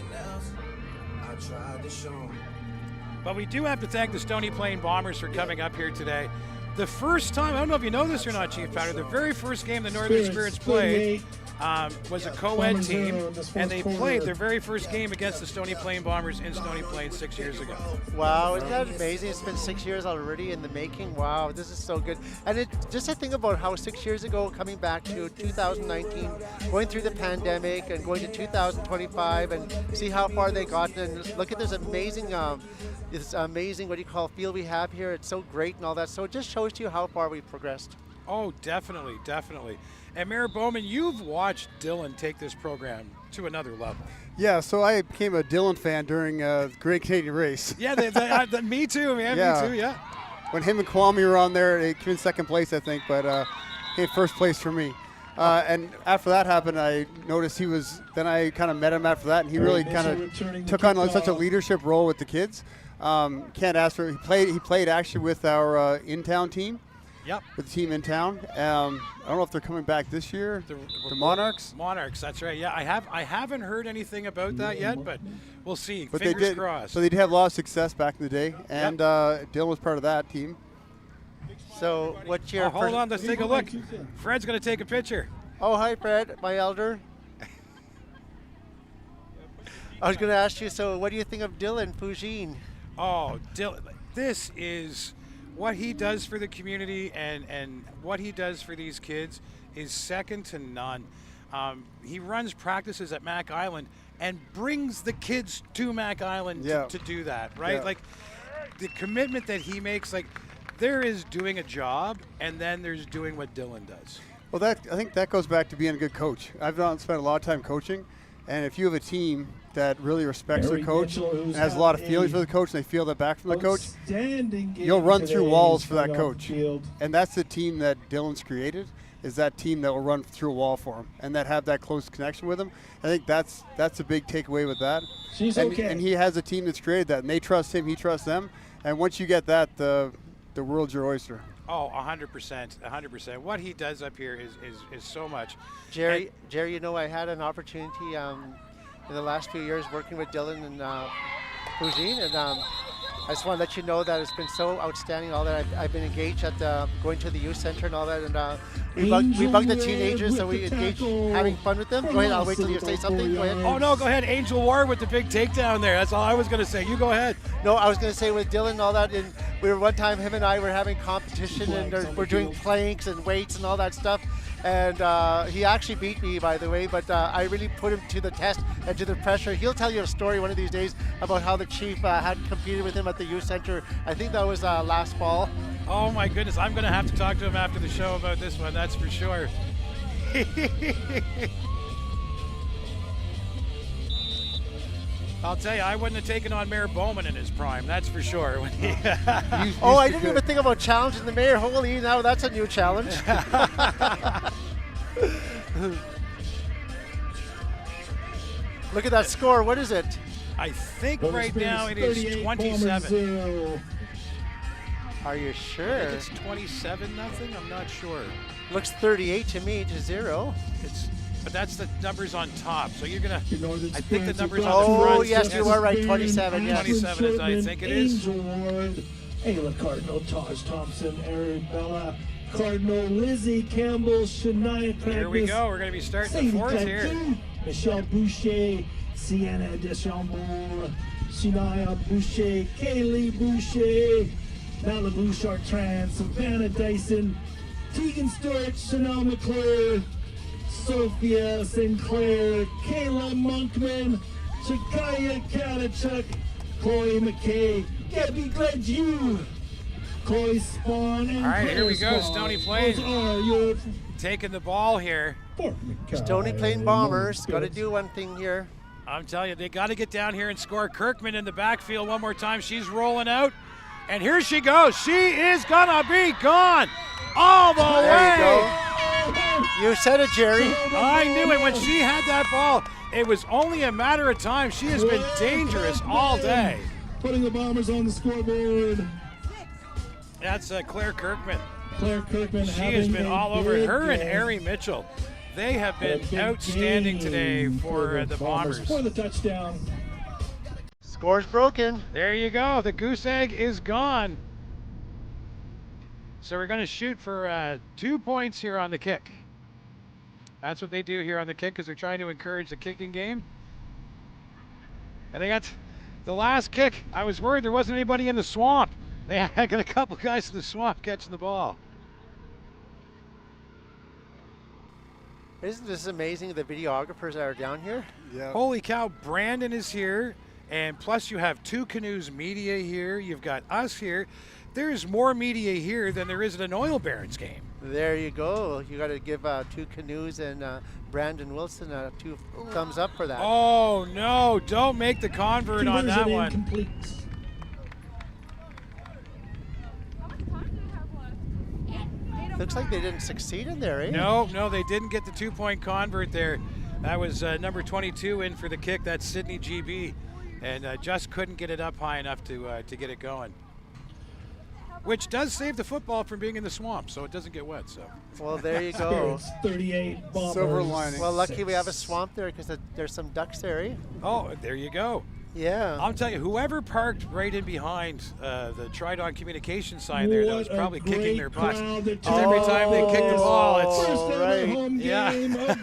But we do have to thank the Stony Plain Bombers for coming up here today. The first time, I don't know if you know this or not, Chief Powder, the very first game the Northern Spirits played was a co-ed team, and they played their very first game against the Stony Plain Bombers in Stony Plain 6 years ago. Wow, isn't that amazing? It's been 6 years already in the making. Wow, this is so good. And just to think about how 6 years ago, coming back to 2019, going through the pandemic and going to 2025 and see how far they got, and look at this amazing field we have here. It's so great and all that. So it just shows you how far we've progressed. Oh, definitely, definitely. And Mayor Bowman, you've watched Dylan take this program to another level. Yeah, so I became a Dylan fan during the Great Canadian Race. Yeah, me too, man. Yeah. Me too, yeah. When him and Kwame were on there, they came in second place, I think, but came first place for me. And after that happened, I noticed then I kind of met him after that, and he really kind of took on like, such a leadership role with the kids. Can't ask for he played actually with our in-town team. Yep. With the team in town. I don't know if they're coming back this year. The Monarchs. Monarchs, that's right. Yeah, I haven't heard anything about that yet, but we'll see. But Fingers they did. crossed. So they did have a lot of success back in the day, and Dylan was part of that team. So what's your? Hold on, let's take a look. Fred's going to take a picture. Oh, hi, Fred, my elder. I was going to ask you. So, what do you think of Dylan Fugine? Oh, Dylan, this is what he does for the community and what he does for these kids is second to none. He runs practices at Mac Island and brings the kids to Mac Island to do that, right? Yeah. Like the commitment that he makes, like there is doing a job and then there's doing what Dylan does. Well, I think that goes back to being a good coach. I've spent a lot of time coaching, and if you have a team that really respects their coach and has a lot of feelings for the coach, and they feel that back from the coach, you'll run through walls for that coach. And that's the team that Dylan's created, is that team that will run through a wall for him and that have that close connection with him. I think that's a big takeaway with that. And he has a team that's created that, and they trust him, he trusts them. And once you get that, the world's your oyster. Oh, 100%, 100%. What he does up here is so much. Jerry, you know, I had an opportunity in the last few years working with Dylan and Fugine, and I just want to let you know that it's been so outstanding, all that I've been engaged at going to the youth center and all that, and we bug the teenagers, so we engage having fun with them. Go ahead, I'll wait till you say something. Go ahead. Oh, no, go ahead. Angel Ward with the big takedown there. That's all I was going to say. You go ahead. No, I was going to say with Dylan and all that, and we were one time, him and I were having competition, and we're doing planks and weights and all that stuff. And he actually beat me, by the way, but I really put him to the test and to the pressure. He'll tell you a story one of these days about how the chief had competed with him at the youth center. I think that was last fall. Oh my goodness, I'm going to have to talk to him after the show about this one, that's for sure. I'll tell you, I wouldn't have taken on Mayor Bowman in his prime, that's for sure. Oh, I didn't even think about challenging the mayor. Holy, now that's a new challenge. Look at that score. What is it? I think right now it is 27. Are you sure? I think it's 27-0. I'm not sure. Looks 38 to me to 0. But that's the numbers on top. So you're gonna. I think the numbers on the front. Oh yes, you are right. 27. Yes. 27 is I think it is. Angel Ward, Ayla Cardinal, Taj Thompson, Arabella Cardinal, Lizzie Campbell, Shania Cragnis. Here we go. We're gonna be starting the fourth here. Michelle Boucher, Sienna Deschambault, Shania Boucher, Kaylee Boucher, Malibu Chartrand, Savannah Dyson, Tegan Stewart, Chanel McClure, Sophia Sinclair, Kayla Monkman, Chakaya Katachuk, Chloe McKay, Gabby Gledgew, Chloe Spawn, and all right, here we go. Spawn. Stony Plain taking the ball here. Stony Plain Bombers got to do one thing here. I'm telling you, they got to get down here and score. Kirkman in the backfield one more time. She's rolling out, and here she goes. She is gonna be gone all the way. There you go. You said it, Jerry. I knew it when she had that ball. It was only a matter of time. She has been dangerous all day. Putting the Bombers on the scoreboard. That's Claire Kirkman. Claire Kirkman. She has been all over. Her and Ari Mitchell. They have been outstanding today for the Bombers. For the touchdown. Score's broken. There you go. The goose egg is gone. So we're going to shoot for 2 points here on the kick. That's what they do here on the kick because they're trying to encourage the kicking game. And they got the last kick. I was worried there wasn't anybody in the swamp. They had a couple guys in the swamp catching the ball. Isn't this amazing, the videographers that are down here? Yeah. Holy cow, Brandon is here. And plus you have Two Canoes Media here. You've got us here. There's more media here than there is at an Oil Barons game. There you go. You got to give Two Canoes and Brandon Wilson 2 thumbs up for that. Oh no! Don't make the convert on that Conversion one. incomplete. Looks like they didn't succeed in there, eh? No, they didn't get the 2-point convert there. That was number 22 in for the kick. That's Sydney GB, and just couldn't get it up high enough to get it going. Which does save the football from being in the swamp, so it doesn't get wet. So. Well, there you go. Spirits 38 Bombers. Silver lining. Well, lucky 6. we have a swamp there because there's some ducks there, eh? Oh, there you go. Yeah. I'll tell you, whoever parked right in behind the Tridon communication sign there, that was What a probably kicking their great butts. crowd that 'Cause every time they kick the ball, it's First ever right. home game of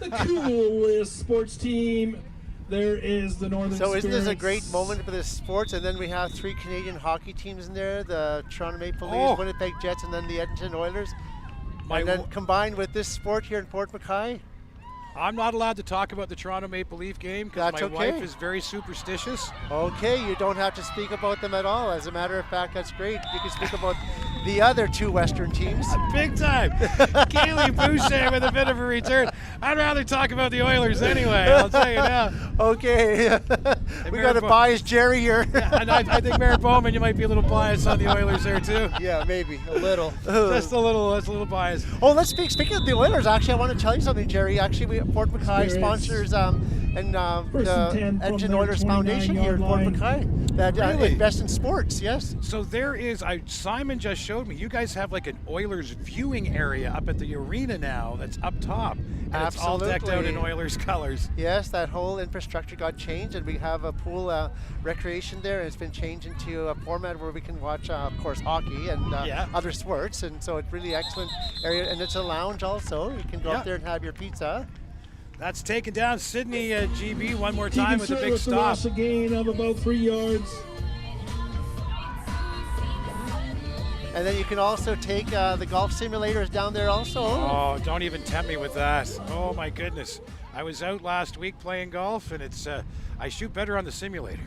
the coolest sports team. There is the Northern So isn't this a Spirits. great moment for the sports? And then we have 3 Canadian hockey teams in there, the Toronto Maple Leafs, Oh. Winnipeg Jets, and then the Edmonton Oilers. My And then w- combined with this sport here in Fort McKay. I'm not allowed to talk about the Toronto Maple Leaf game because That's my okay. wife is very superstitious. Okay, you don't have to speak about them at all. As a matter of fact, that's great. You can speak about the other 2 Western teams. Big time. Kaylee Boucher with a bit of a return. I'd rather talk about the Oilers anyway, I'll tell you now. Okay. We Mayor got a Bo- biased Jerry here. And I think Mayor Bowman, you might be a little biased on the Oilers there too. Yeah, maybe a little. Just a little biased. Oh, let's speaking of the Oilers, actually, I want to tell you something, Jerry. Actually, Fort McKay Spirits. sponsors First and 10 the from Edmonton their Oilers 29 Foundation here in Fort yard McKay that Really? invests in sports, yes. So there is, Simon just showed me, you guys have like an Oilers viewing area up at the arena now that's up top. And it's all decked out in Absolutely. Oilers colors. Yes, that whole infrastructure got changed, and we have a pool recreation there, and it's been changed into a format where we can watch, of course, hockey and Yeah. other sports, and so it's really excellent area, and it's a lounge also. You can go Yeah. up there and have your pizza. That's taken down Sydney GB one more Keegan time with a big Service, the stop. loss, a gain of about 3 yards. And then you can also take the golf simulators down there also. Oh, don't even tempt me with that. Oh my goodness. I was out last week playing golf, and it's I shoot better on the simulator.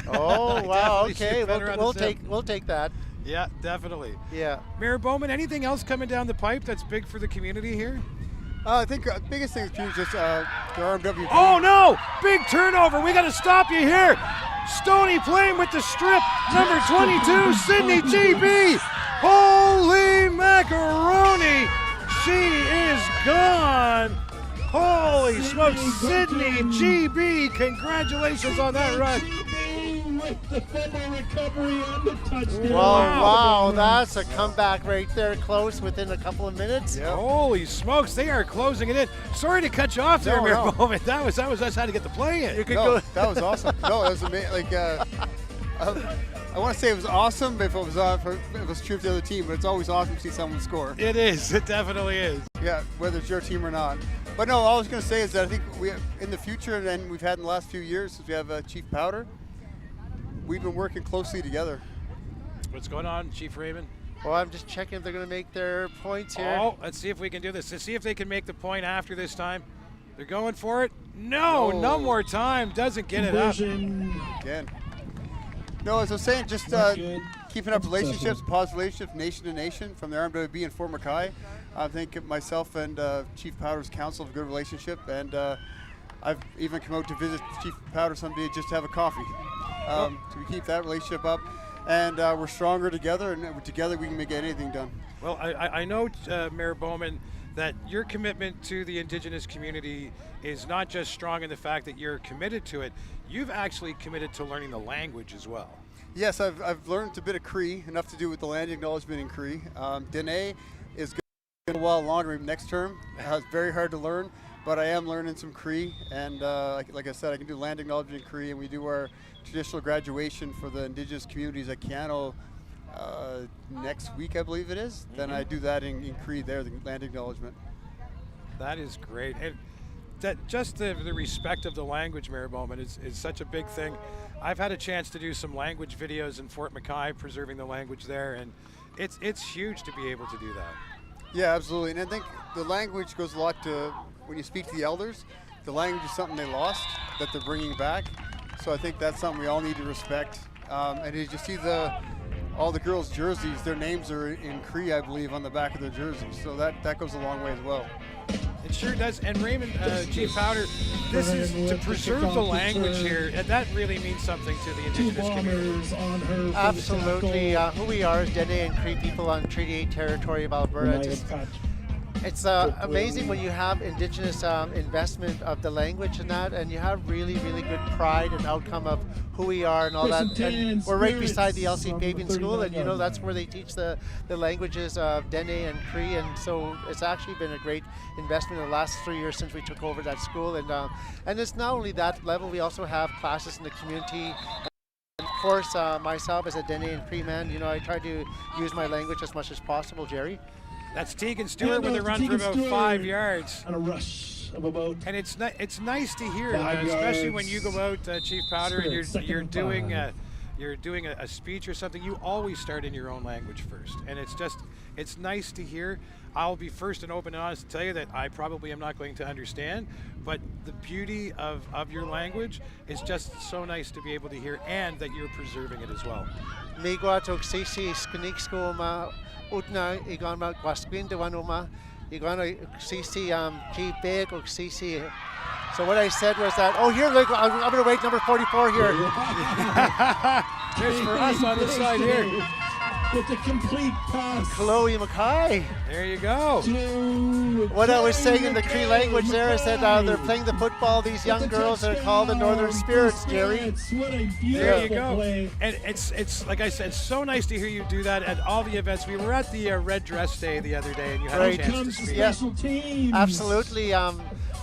Oh, I wow, definitely okay. shoot better on the sim. We'll take that. Yeah, definitely. Yeah. Mayor Bowman, anything else coming down the pipe that's big for the community here? I think the biggest thing is just the RMW. Oh no! Big turnover. We got to stop you here. Stony playing with the strip. Number 22, Sydney GB. Holy macaroni! She is gone. Holy smokes, Sydney GB. Congratulations on that run. With the fumble recovery on the touchdown. Wow, that's a comeback right there, close within a couple of minutes. Holy smokes, they are closing it in. Sorry to cut you off there, Mayor Bowman. That was us had to get the play in. You could No, go. that was awesome. No, it was amazing. Like, I want to say it was awesome if it was true for the other team, but it's always awesome to see someone score. It is. It definitely is. Yeah, whether it's your team or not. But no, all I was going to say is that I think we, in the future, and we've had in the last few years, since we have Chief Powder, we've been working closely together. What's going on, Chief Raymond? Well, I'm just checking if they're going to make their points here. Oh, let's see if we can do this. Let's see if they can make the point after this time. They're going for it. No, no more time. Doesn't get it up. Conversion. Again. No, as I was saying, just Not good. keeping up Successful. relationships, positive relationships, nation to nation, from the RMWB and Fort McKay. I think myself and Chief Powder's council have a good relationship, and I've even come out to visit Chief Powder someday just to have a coffee. So we keep that relationship up, and we're stronger together, and together we can make anything done. Well, I know, Mayor Bowman, that your commitment to the Indigenous community is not just strong in the fact that you're committed to it, you've actually committed to learning the language as well. Yes, I've learned a bit of Cree, enough to do with the land acknowledgement in Cree. Dene is going to be a while longer next term. It's very hard to learn, but I am learning some Cree, and like I said, I can do land acknowledgement in Cree, and we do our traditional graduation for the Indigenous communities at Cano next week, I believe it is. Then I do that in Cree there, the land acknowledgement. That is great. And that just the respect of the language, Mayor Bowman, is such a big thing. I've had a chance to do some language videos in Fort McKay, preserving the language there, and it's huge to be able to do that. Yeah, absolutely. And I think the language goes a lot to, when you speak to the elders, the language is something they lost that they're bringing back. So I think that's something we all need to respect. And as you see all the girls' jerseys, their names are in Cree, I believe, on the back of their jerseys. So that goes a long way as well. It sure does. And Raymond, Chief Powder, this is to preserve the language here, and that really means something to the Indigenous community. Absolutely. Who we are as Dene and Cree people on Treaty 8 territory of Alberta. It's amazing when you have Indigenous investment of the language and that, and you have really, really good pride and outcome of who we are and all that. And we're right beside the LC Fabian School, and that's where they teach the languages of Dene and Cree, and so it's actually been a great investment in the last 3 years since we took over that school. And it's not only that level, we also have classes in the community. And of course, myself as a Dene and Cree man, I try to use my language as much as possible, Jerry. That's Tegan Stewart with a run for about 5 yards. And a rush of about. And it's nice to hear, especially when you go out, Chief Powder, and you're doing a speech or something. You always start in your own language first, and it's nice to hear. I'll be first and open and honest to tell you that I probably am not going to understand, but the beauty of your language is just so nice to be able to hear, and that you're preserving it as well. Utna igana gwasquin de wanuma igana CC big or CC. So what I said was that, here, look, I'm going to wait number 44 here. There's for us on the side here. With the complete pass. Chloe McKay. There you go. What I was saying in the Cree language there is that they're playing the football, these young girls that are called the Northern Spirits, Jerry. There you go. And it's like I said, so nice to hear you do that at all the events. We were at the Red Dress Day the other day, and you had a chance to speak. Yes, absolutely.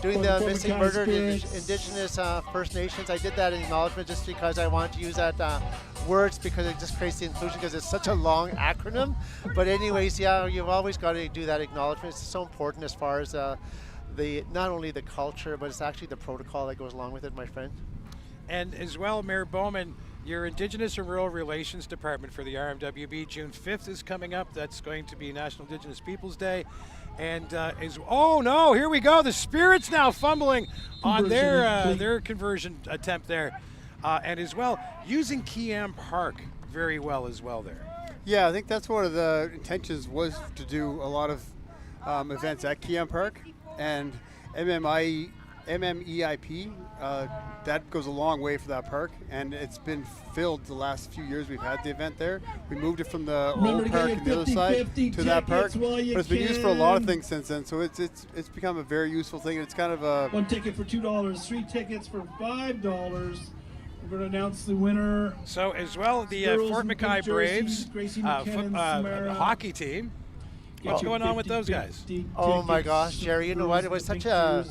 Doing the missing murdered Indigenous First Nations. I did that in acknowledgement just because I wanted to use that words because it just creates the inclusion because it's such a long acronym. But anyways, you've always got to do that acknowledgement. It's so important as far as not only the culture, but it's actually the protocol that goes along with it, my friend. And as well, Mayor Bowman, your Indigenous and Rural Relations Department for the RMWB, June 5th is coming up. That's going to be National Indigenous Peoples Day. And oh no, here we go. The Spirits now fumbling on their conversion attempt there. And as well, using Kiam Park very well as well there. Yeah, I think that's one of the intentions was to do a lot of events at Kiam Park. And MMEIP, that goes a long way for that park, and it's been filled the last few years we've had the event there. We moved it from the old park on the other side to that park, but it's been used for a lot of things since then, so it's become a very useful thing. It's kind of a... One ticket for $2, 3 tickets for $5. We're going to announce the winner. So as well, the Fort McKay Braves hockey team. What's going on with those guys? Oh my gosh, Jerry, you know what? It was such a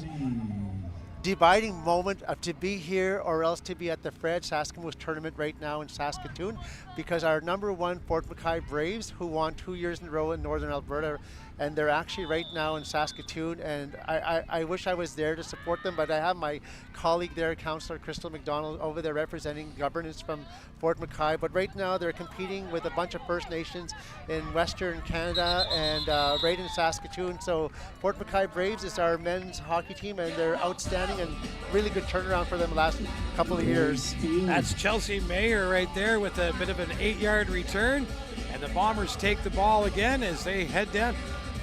dividing moment of to be here or else to be at the Fred Saskatchewan tournament right now in Saskatoon, because our #1 Fort McKay Braves, who won 2 years in a row in Northern Alberta, and they're actually right now in Saskatoon, and I wish I was there to support them, but I have my colleague there, Councillor Crystal McDonald, over there representing governance from Fort McKay, but right now they're competing with a bunch of First Nations in Western Canada and right in Saskatoon. So Fort McKay Braves is our men's hockey team, and they're outstanding and really good turnaround for them the last couple of years. That's Chelsea Mayer right there with a bit of an 8-yard return, and the Bombers take the ball again as they head down.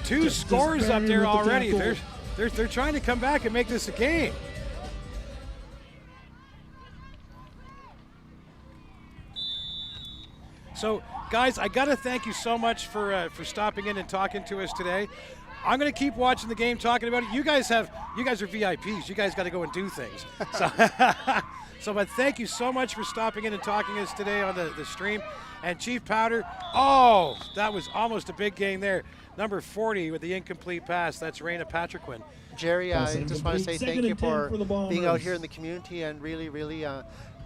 Two scores up there already. They're trying to come back and make this a game. So, guys, I got to thank you so much for stopping in and talking to us today. I'm going to keep watching the game, talking about it. You guys are VIPs. You guys got to go and do things. But thank you so much for stopping in and talking to us today on the stream. And Chief Powder, that was almost a big game there. Number 40 with the incomplete pass. That's Raina Patriquin. Jerry, I just want to say thank you for being out here in the community and really, really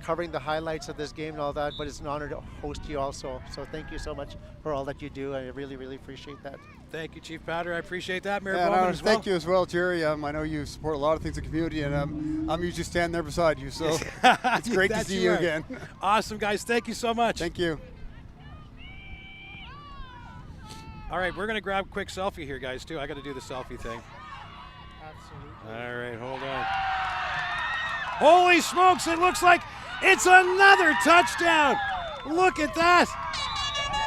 covering the highlights of this game and all that, but it's an honor to host you also. So thank you so much for all that you do. I really, really appreciate that. Thank you, Chief Powder. I appreciate that. Mayor Bowman as well. Thank you as well, Jerry. I know you support a lot of things in the community, and I'm usually standing there beside you, so it's great to see you again. Awesome, guys. Thank you so much. Thank you. All right, we're going to grab a quick selfie here, guys, too. I got to do the selfie thing. Absolutely. All right, hold on. Holy smokes, it looks like it's another touchdown. Look at that.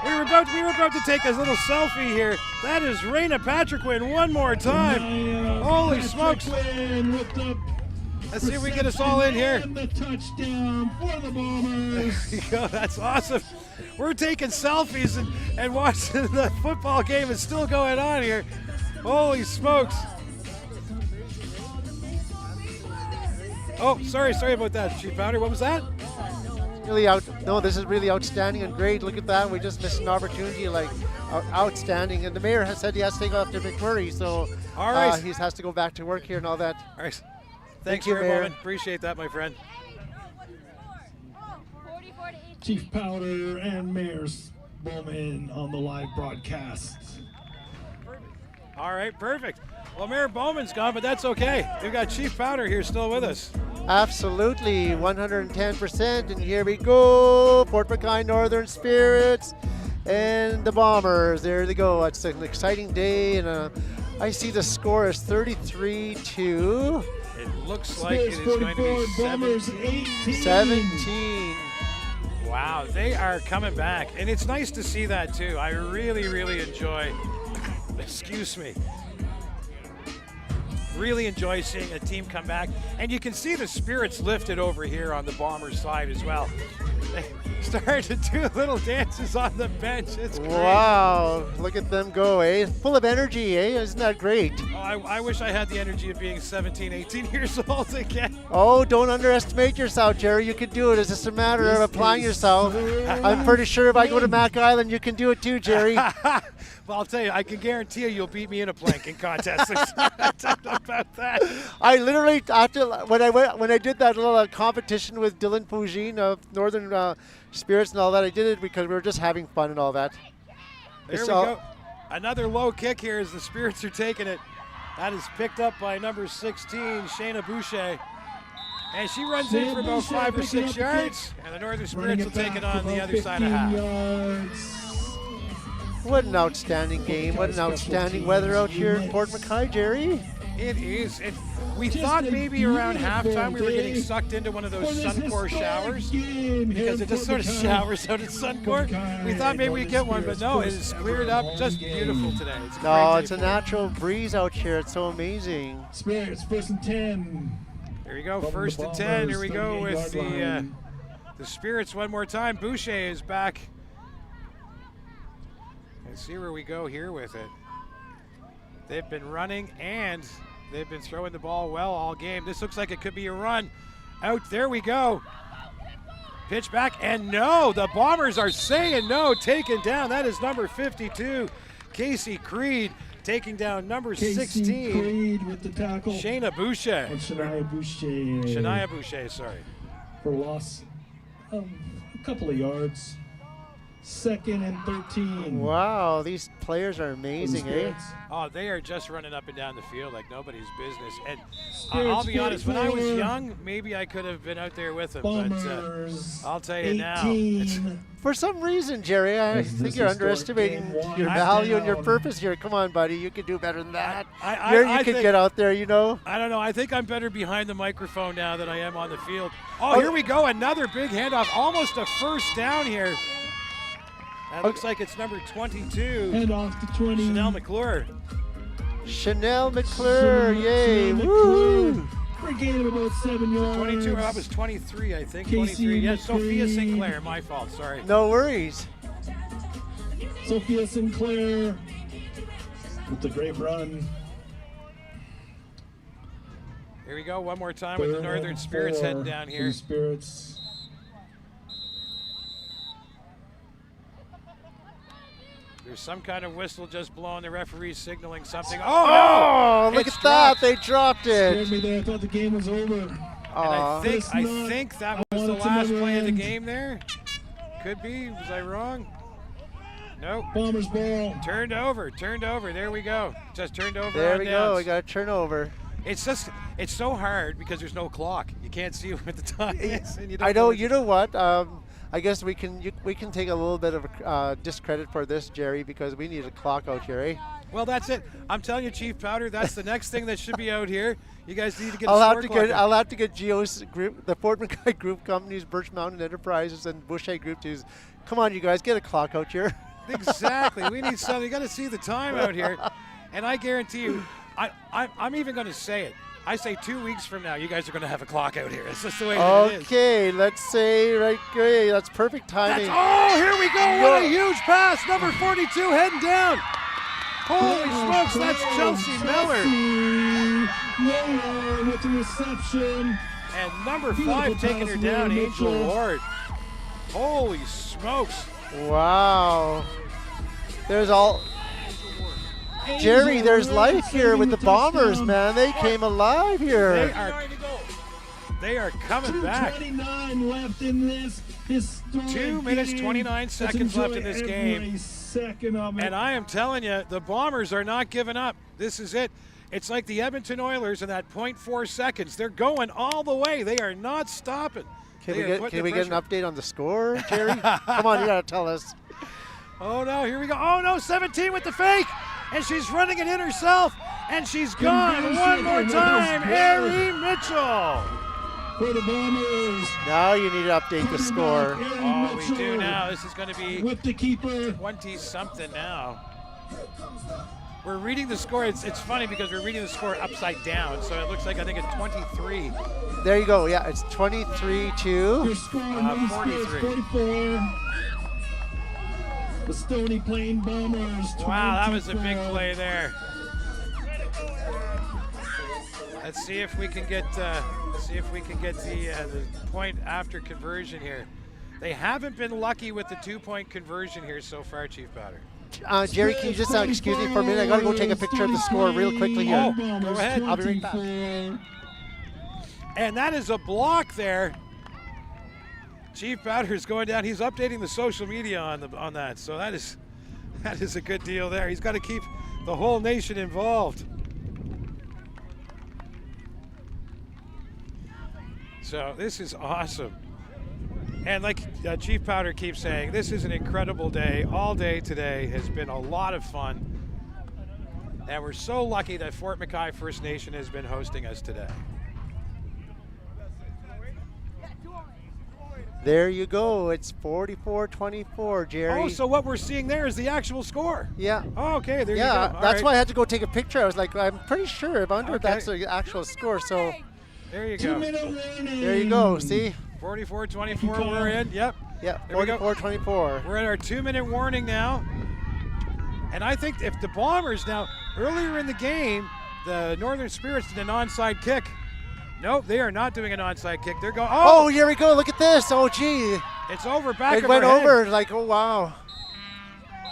We were about to take a little selfie here. That is Raina Patriquin one more time. Holy smokes. Let's see if we can get us all in here. The touchdown for the Bombers. There you go. That's awesome. We're taking selfies and watching the football game is still going on here. Holy smokes. Oh, sorry about that, Chief Powder. What was that? This is really outstanding and great. Look at that. We just missed an opportunity, like outstanding. And the mayor has said he has to take off to McMurray, so all right. He has to go back to work here and all that. All right. Thank you, Mayor. Bowman. Appreciate that, my friend. Chief Powder and Mayor Bowman on the live broadcast. All right, perfect. Well, Mayor Bowman's gone, but that's okay. We've got Chief Powder here still with us. Absolutely, 110%, and here we go. Fort McKay Northern Spirits and the Bombers. There they go. It's an exciting day, and I see the score is 33-2. It looks like it is going to be 17. Wow, they are coming back, and it's nice to see that too. I really, really enjoy. Excuse me. Really enjoy seeing a team come back, and you can see the spirits lifted over here on the Bombers side as well. They started to do little dances on the bench. It's great. Wow, look at them go, eh? Full of energy, eh? Isn't that great? Oh, I wish I had the energy of being 17, 18 years old again. Oh, don't underestimate yourself, Jerry. You can do it. It's just a matter of applying yourself. I'm pretty sure if I go to Mac Island, you can do it too, Jerry. Well, I'll tell you, I can guarantee you'll beat me in a planking contest. There's no doubt about that. I literally, when I did that little competition with Dylan Pougine of Northern Spirits and all that, I did it because we were just having fun and all that. There we go. Another low kick here as the Spirits are taking it. That is picked up by number 16, Shayna Boucher. And she runs in for about 5 or 6 yards, and the Northern Spirits will take it on the other side of half. What an outstanding game. What an outstanding weather out here in Fort McKay, Jerry. It is. We thought maybe around halftime we were getting sucked into one of those Suncor showers because it just sort of showers out at Suncor. We thought maybe we'd get one, but no, it is cleared up. Just beautiful today. It's a natural breeze out here. It's so amazing. Spirits, 1st and 10. There we go, 1st and 10. Here we go with the Spirits one more time. Boucher is back. Let's see where we go here with it. They've been running and they've been throwing the ball well all game. This looks like it could be a run. Out, there we go. Pitch back, and no, the Bombers are saying no, taken down. That is number 52, Casey Creed, taking down number 16. Creed with the tackle. Shayna Boucher. And Shania Boucher. Shania Boucher, sorry. For loss of a couple of yards. 2nd and 13. Wow, these players are amazing, eh? Oh, they are just running up and down the field like nobody's business. And I'll be honest, when I was young, maybe I could have been out there with them. But I'll tell you now. For some reason, Jerry, I think you're underestimating your value and your purpose here. Come on, buddy. You can do better than that. You can get out there, you know. I don't know. I think I'm better behind the microphone now than I am on the field. Oh, here we go. Another big handoff. Almost a first down here. That looks like it's number 22. Head off to 20. Chanel McClure. Chanel McClure, yay, woo! For a gain of about 7 yards. 22, that was 23, I think. 23, yeah, Sophia Sinclair, my fault, sorry. No worries. Sophia Sinclair with the great run. Here we go, one more time with the Northern Spirits heading down here. Spirits. There's some kind of whistle just blowing. The referee's signaling something. Oh, no! Look at that. They dropped it. Scared me there. I thought the game was over. And I think that was the last play of the game there. Could be. Was I wrong? Nope. Bombers ball. Turned over. There we go. Just turned over. There we go. We got a turnover. It's so hard because there's no clock. You can't see what the time is. And I know. You know what? I guess we can take a little bit of discredit for this, Jerry, because we need a clock out here, eh? Well, that's it. I'm telling you, Chief Powder, that's the next thing that should be out here. You guys need to get I'll have to get Geo's group, the Fort McKay group companies, Birch Mountain Enterprises, and Boucher Group to come on, you guys, get a clock out here. Exactly. We need something. You got to see the time out here. And I guarantee you, I'm even going to say it. I say 2 weeks from now, you guys are going to have a clock out here. It's just the way that it is. Okay, let's say right here. That's perfect timing. Here we go. What a huge pass. Number 42 heading down. Holy smokes, that's Chelsea Miller. Miller with the reception. And number 5 taking her down, Angel Ward. Holy smokes. Wow. There's all... Jerry, there's life here with the Bombers, man. They came alive here. They are coming back. 2:29 left in this historic 2 minutes, game. 29 seconds left in this game. Every second of it. And I am telling you, the Bombers are not giving up. This is it. It's like the Edmonton Oilers in that 0.4 seconds. They're going all the way. They are not stopping. Can we get an update on the score, Jerry? Come on, you got to tell us. Oh, no, here we go. Oh, no, 17 with the fake. And she's running it in herself. And she's gone one more time. Ari Mitchell. For the Bombers. Now you need to update the score. Oh, we do now. This is going to be with the keeper. 20-something now. We're reading the score. It's funny because we're reading the score upside down. So it looks like I think it's 23. There you go. Yeah, it's 23-2. Your score on 43. 44. The Stony Plain Bombers. Wow, that was a big play there. Let's see if we can get the point after conversion here. They haven't been lucky with the 2-point conversion here so far, Chief Powder. Jerry, can you just excuse me for a minute? I got to go take a picture of the score real quickly here. Oh, go ahead. I'll be right back. And that is a block there. Chief Powder is going down. He's updating the social media on that. So that is a good deal there. He's got to keep the whole nation involved. So this is awesome. And like Chief Powder keeps saying, this is an incredible day. All day today has been a lot of fun. And we're so lucky that Fort McKay First Nation has been hosting us today. There you go. It's 44-24, Jerry. Oh, so what we're seeing there is the actual score. Yeah. Oh, okay, there you go. Yeah, All that's right. why I had to go take a picture. I was like, I'm pretty sure if under that's the actual score. So there you go. There you go. See? 44-24, we're in. Yep. Yeah, There we go. 44-24. We're at our 2-minute warning now. And I think if the Bombers now, earlier in the game, the Northern Spirits did an onside kick. Nope, they are not doing an onside kick. They're going, oh, here we go. Look at this. Oh, gee. It's over back It of went our over. head. Like, oh, wow.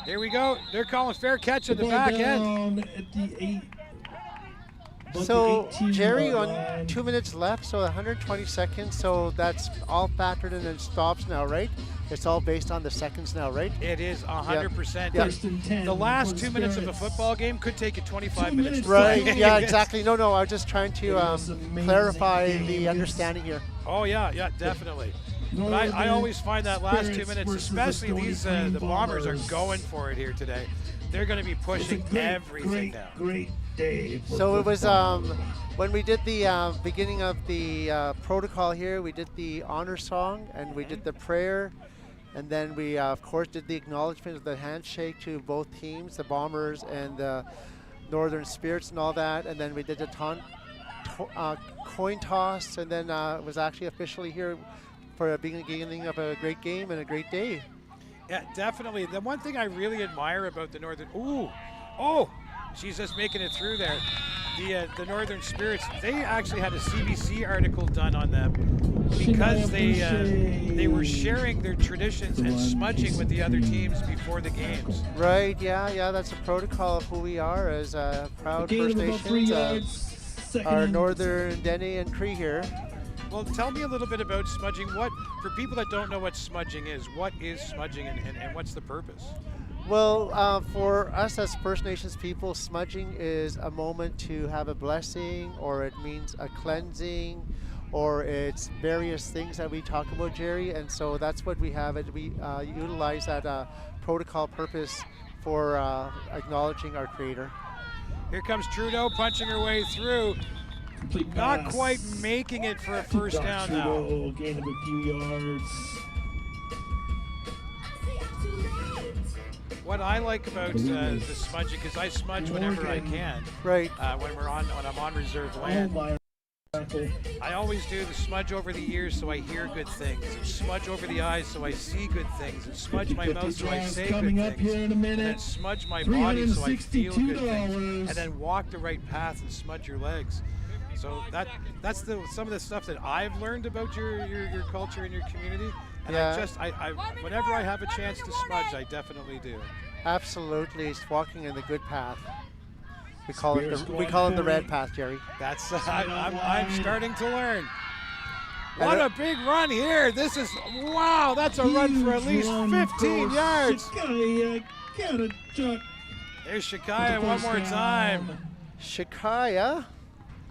Here we go. They're calling fair catch in the back end. At the 8. So, 18 Jerry, yard on line. 2 minutes left, so 120 seconds. So that's all factored in and stops now, right? It's all based on the seconds now, right? It is 100%. Yeah. First and 10 The last for 2 minutes of a Spirits. football game could take you 25 minutes. to Right, play. yeah, exactly. No, I was just trying to was an amazing clarify game. the understanding here. Oh, yeah, definitely. But I Northern always find that last 2 Spirits minutes, versus especially Stony these Plain the Bombers are Bombers. going for it here today. They're going to be It's a pushing everything now. great day. for So it was football. when we did the beginning of the protocol here, we did the honor song and we did the prayer, and then we of course did the acknowledgement of the handshake to both teams, the Bombers and the Northern Spirits and all that, and then we did the coin toss, and then it was actually officially here for a beginning of a great game and a great day. Yeah, definitely. The one thing I really admire about the Northern, she's just making it through there. The Northern Spirits, they actually had a CBC article done on them because they were sharing their traditions and smudging with the other teams before the games. Right, yeah, that's a protocol of who we are as proud Gain First of about 3 Nations. yards. Second Our and Northern Dene and Cree here. Well, tell me a little bit about smudging. For people that don't know what smudging is, what is smudging and what's the purpose? Well, for us as First Nations people, smudging is a moment to have a blessing, or it means a cleansing, or it's various things that we talk about, Jerry, and so that's what we have. We utilize that protocol purpose for acknowledging our Creator. Here comes Trudeau punching her way through. Complete Not pass. quite making it for a first down now. Trudeau, gain of a few yards. What I like about the smudging, because I smudge whenever I can. Right. When I'm on reserve land. I always do the smudge over the ears so I hear good things, and smudge over the eyes so I see good things, and smudge my mouth so I say good things, and then smudge my body so I feel good things, and then walk the right path and smudge your legs. So that's some of the stuff that I've learned about your culture and your community. And I whenever I have a chance to smudge, I definitely do. Absolutely, it's walking in the good path. We call it the red path, Jerry. That's I'm starting to learn. What a big run here! This is wow. That's a run for at least 15 yards. There's Shakaya one more time. Shakaya.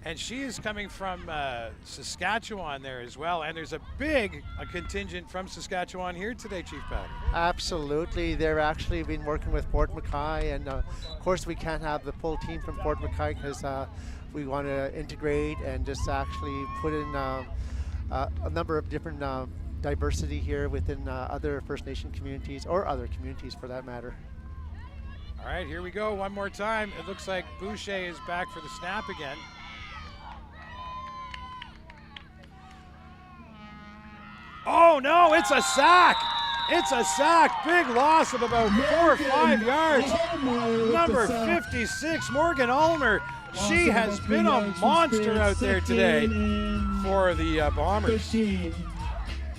And she is coming from Saskatchewan there as well. And there's a big contingent from Saskatchewan here today, Chief Pat. Absolutely. They're actually been working with Fort McKay. And of course, we can't have the full team from Fort McKay because we want to integrate and just actually put in a number of different diversity here within other First Nation communities or other communities for that matter. All right, here we go one more time. It looks like Boucher is back for the snap again. Oh no, it's a sack! It's a sack. Big loss of about 4 or 5 yards. Number 56, Morgan Ulmer. She has been a monster out there today for the Bombers.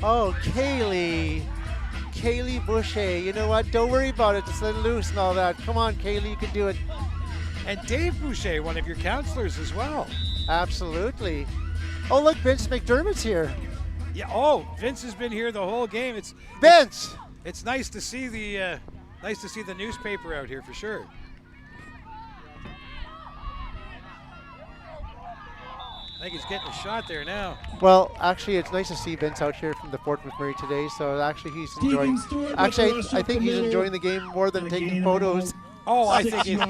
Oh, Kaylee Boucher. You know what? Don't worry about it. Just let it loose and all that. Come on, Kaylee, you can do it. And Dave Boucher, one of your counselors as well. Absolutely. Oh, look, Vince McDermott's here. Yeah. Oh, Vince has been here the whole game. Vince. It's nice to see the newspaper out here for sure. I think he's getting a shot there now. Well, actually, it's nice to see Vince out here from the Fort McMurray today. So actually, he's enjoying. Actually, I think he's enjoying the game more than taking photos. Oh, I think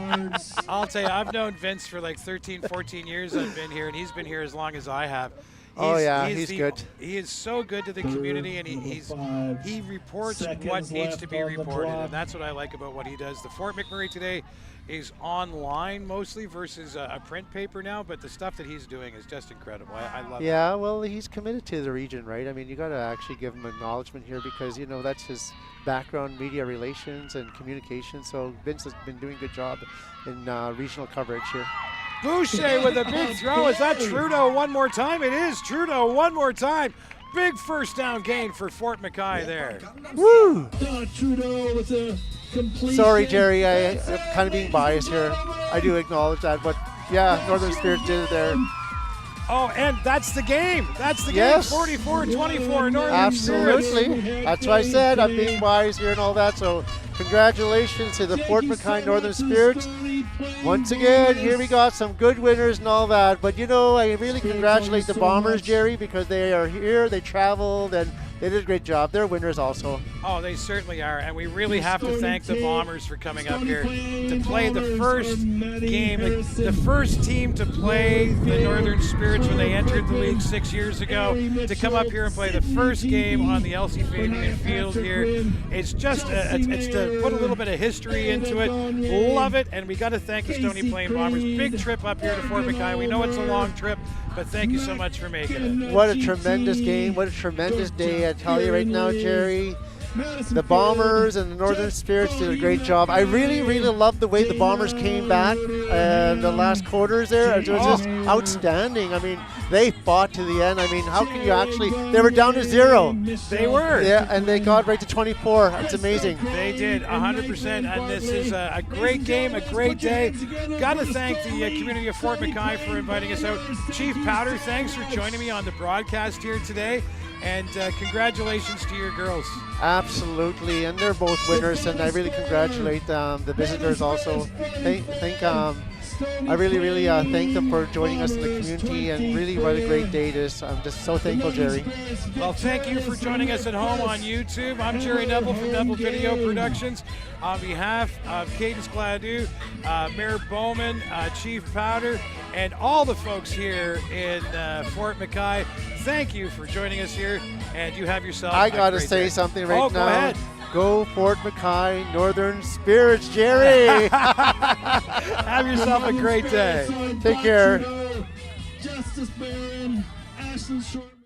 I'll tell you, I've known Vince for like 13, 14 years I've been here, and he's been here as long as I have. He's good. He is so good to the community, and he reports what needs to be reported, and that's what I like about what he does. The Fort McMurray today is online mostly versus a print paper now, but the stuff that he's doing is just incredible. I love it. Yeah, well, he's committed to the region, right? I mean, you got to actually give him acknowledgement here because, you know, that's his background, media relations and communication. So Vince has been doing a good job in regional coverage here. Boucher with a big throw. Is that Trudeau one more time? It is Trudeau one more time. Big first down gain for Fort McKay there. Woo! Trudeau with a completion. Sorry, Jerry, I'm kind of being biased here. I do acknowledge that, but yeah, Northern Spirits did it there. Oh, and that's the game. That's the game. 44-24 Northern Absolutely. Spirits. That's what I said. I'm being biased here and all that. So congratulations to the Fort McKay Northern Spirits. Once again, here we got some good winners and all that. But, you know, I really congratulate the Bombers, Jerry, because they are here. They traveled, and they did a great job. They're winners also. Oh, they certainly are. And we really have to thank the Bombers for coming up here to play the first game, the first team to play the Northern Spirits when they entered the league 6 years ago, to come up here and play the first game on the Elsie Fabian Field here. It's just it's to put a little bit of history into it. Love it. And we got to thank the Stony Plain Bombers. Big trip up here to Fort McKay. We know it's a long trip, but thank you so much for making it. What a tremendous game. What a tremendous day. I tell you right now, Jerry, the Bombers and the Northern Spirits did a great job. I really, really loved the way the Bombers came back the last quarters there. It was just outstanding. I mean, they fought to the end. I mean, how can you actually, they were down to 0. They were. Yeah, and they got right to 24. It's amazing. They did, 100%. And this is a great game, a great day. Got to thank the community of Fort McKay for inviting us out. Chief Powder, thanks for joining me on the broadcast here today. And congratulations to your girls. Absolutely, and they're both winners, and I really congratulate the visitors also. I really, really thank them for joining us in the community, and really what a great day it is. I'm just so thankful, Jerry. Well, thank you for joining us at home on YouTube. I'm Jerry Neville from Neville Video Productions. On behalf of Cadence Gladue, Mayor Bowman, Chief Powder, and all the folks here in Fort McKay, thank you for joining us here, and you have yourself I got to say something right now. Go ahead. Go Fort McKay Northern Spirits, Jerry. Have yourself a great day. Take care. Justice Baron, Ashland Short.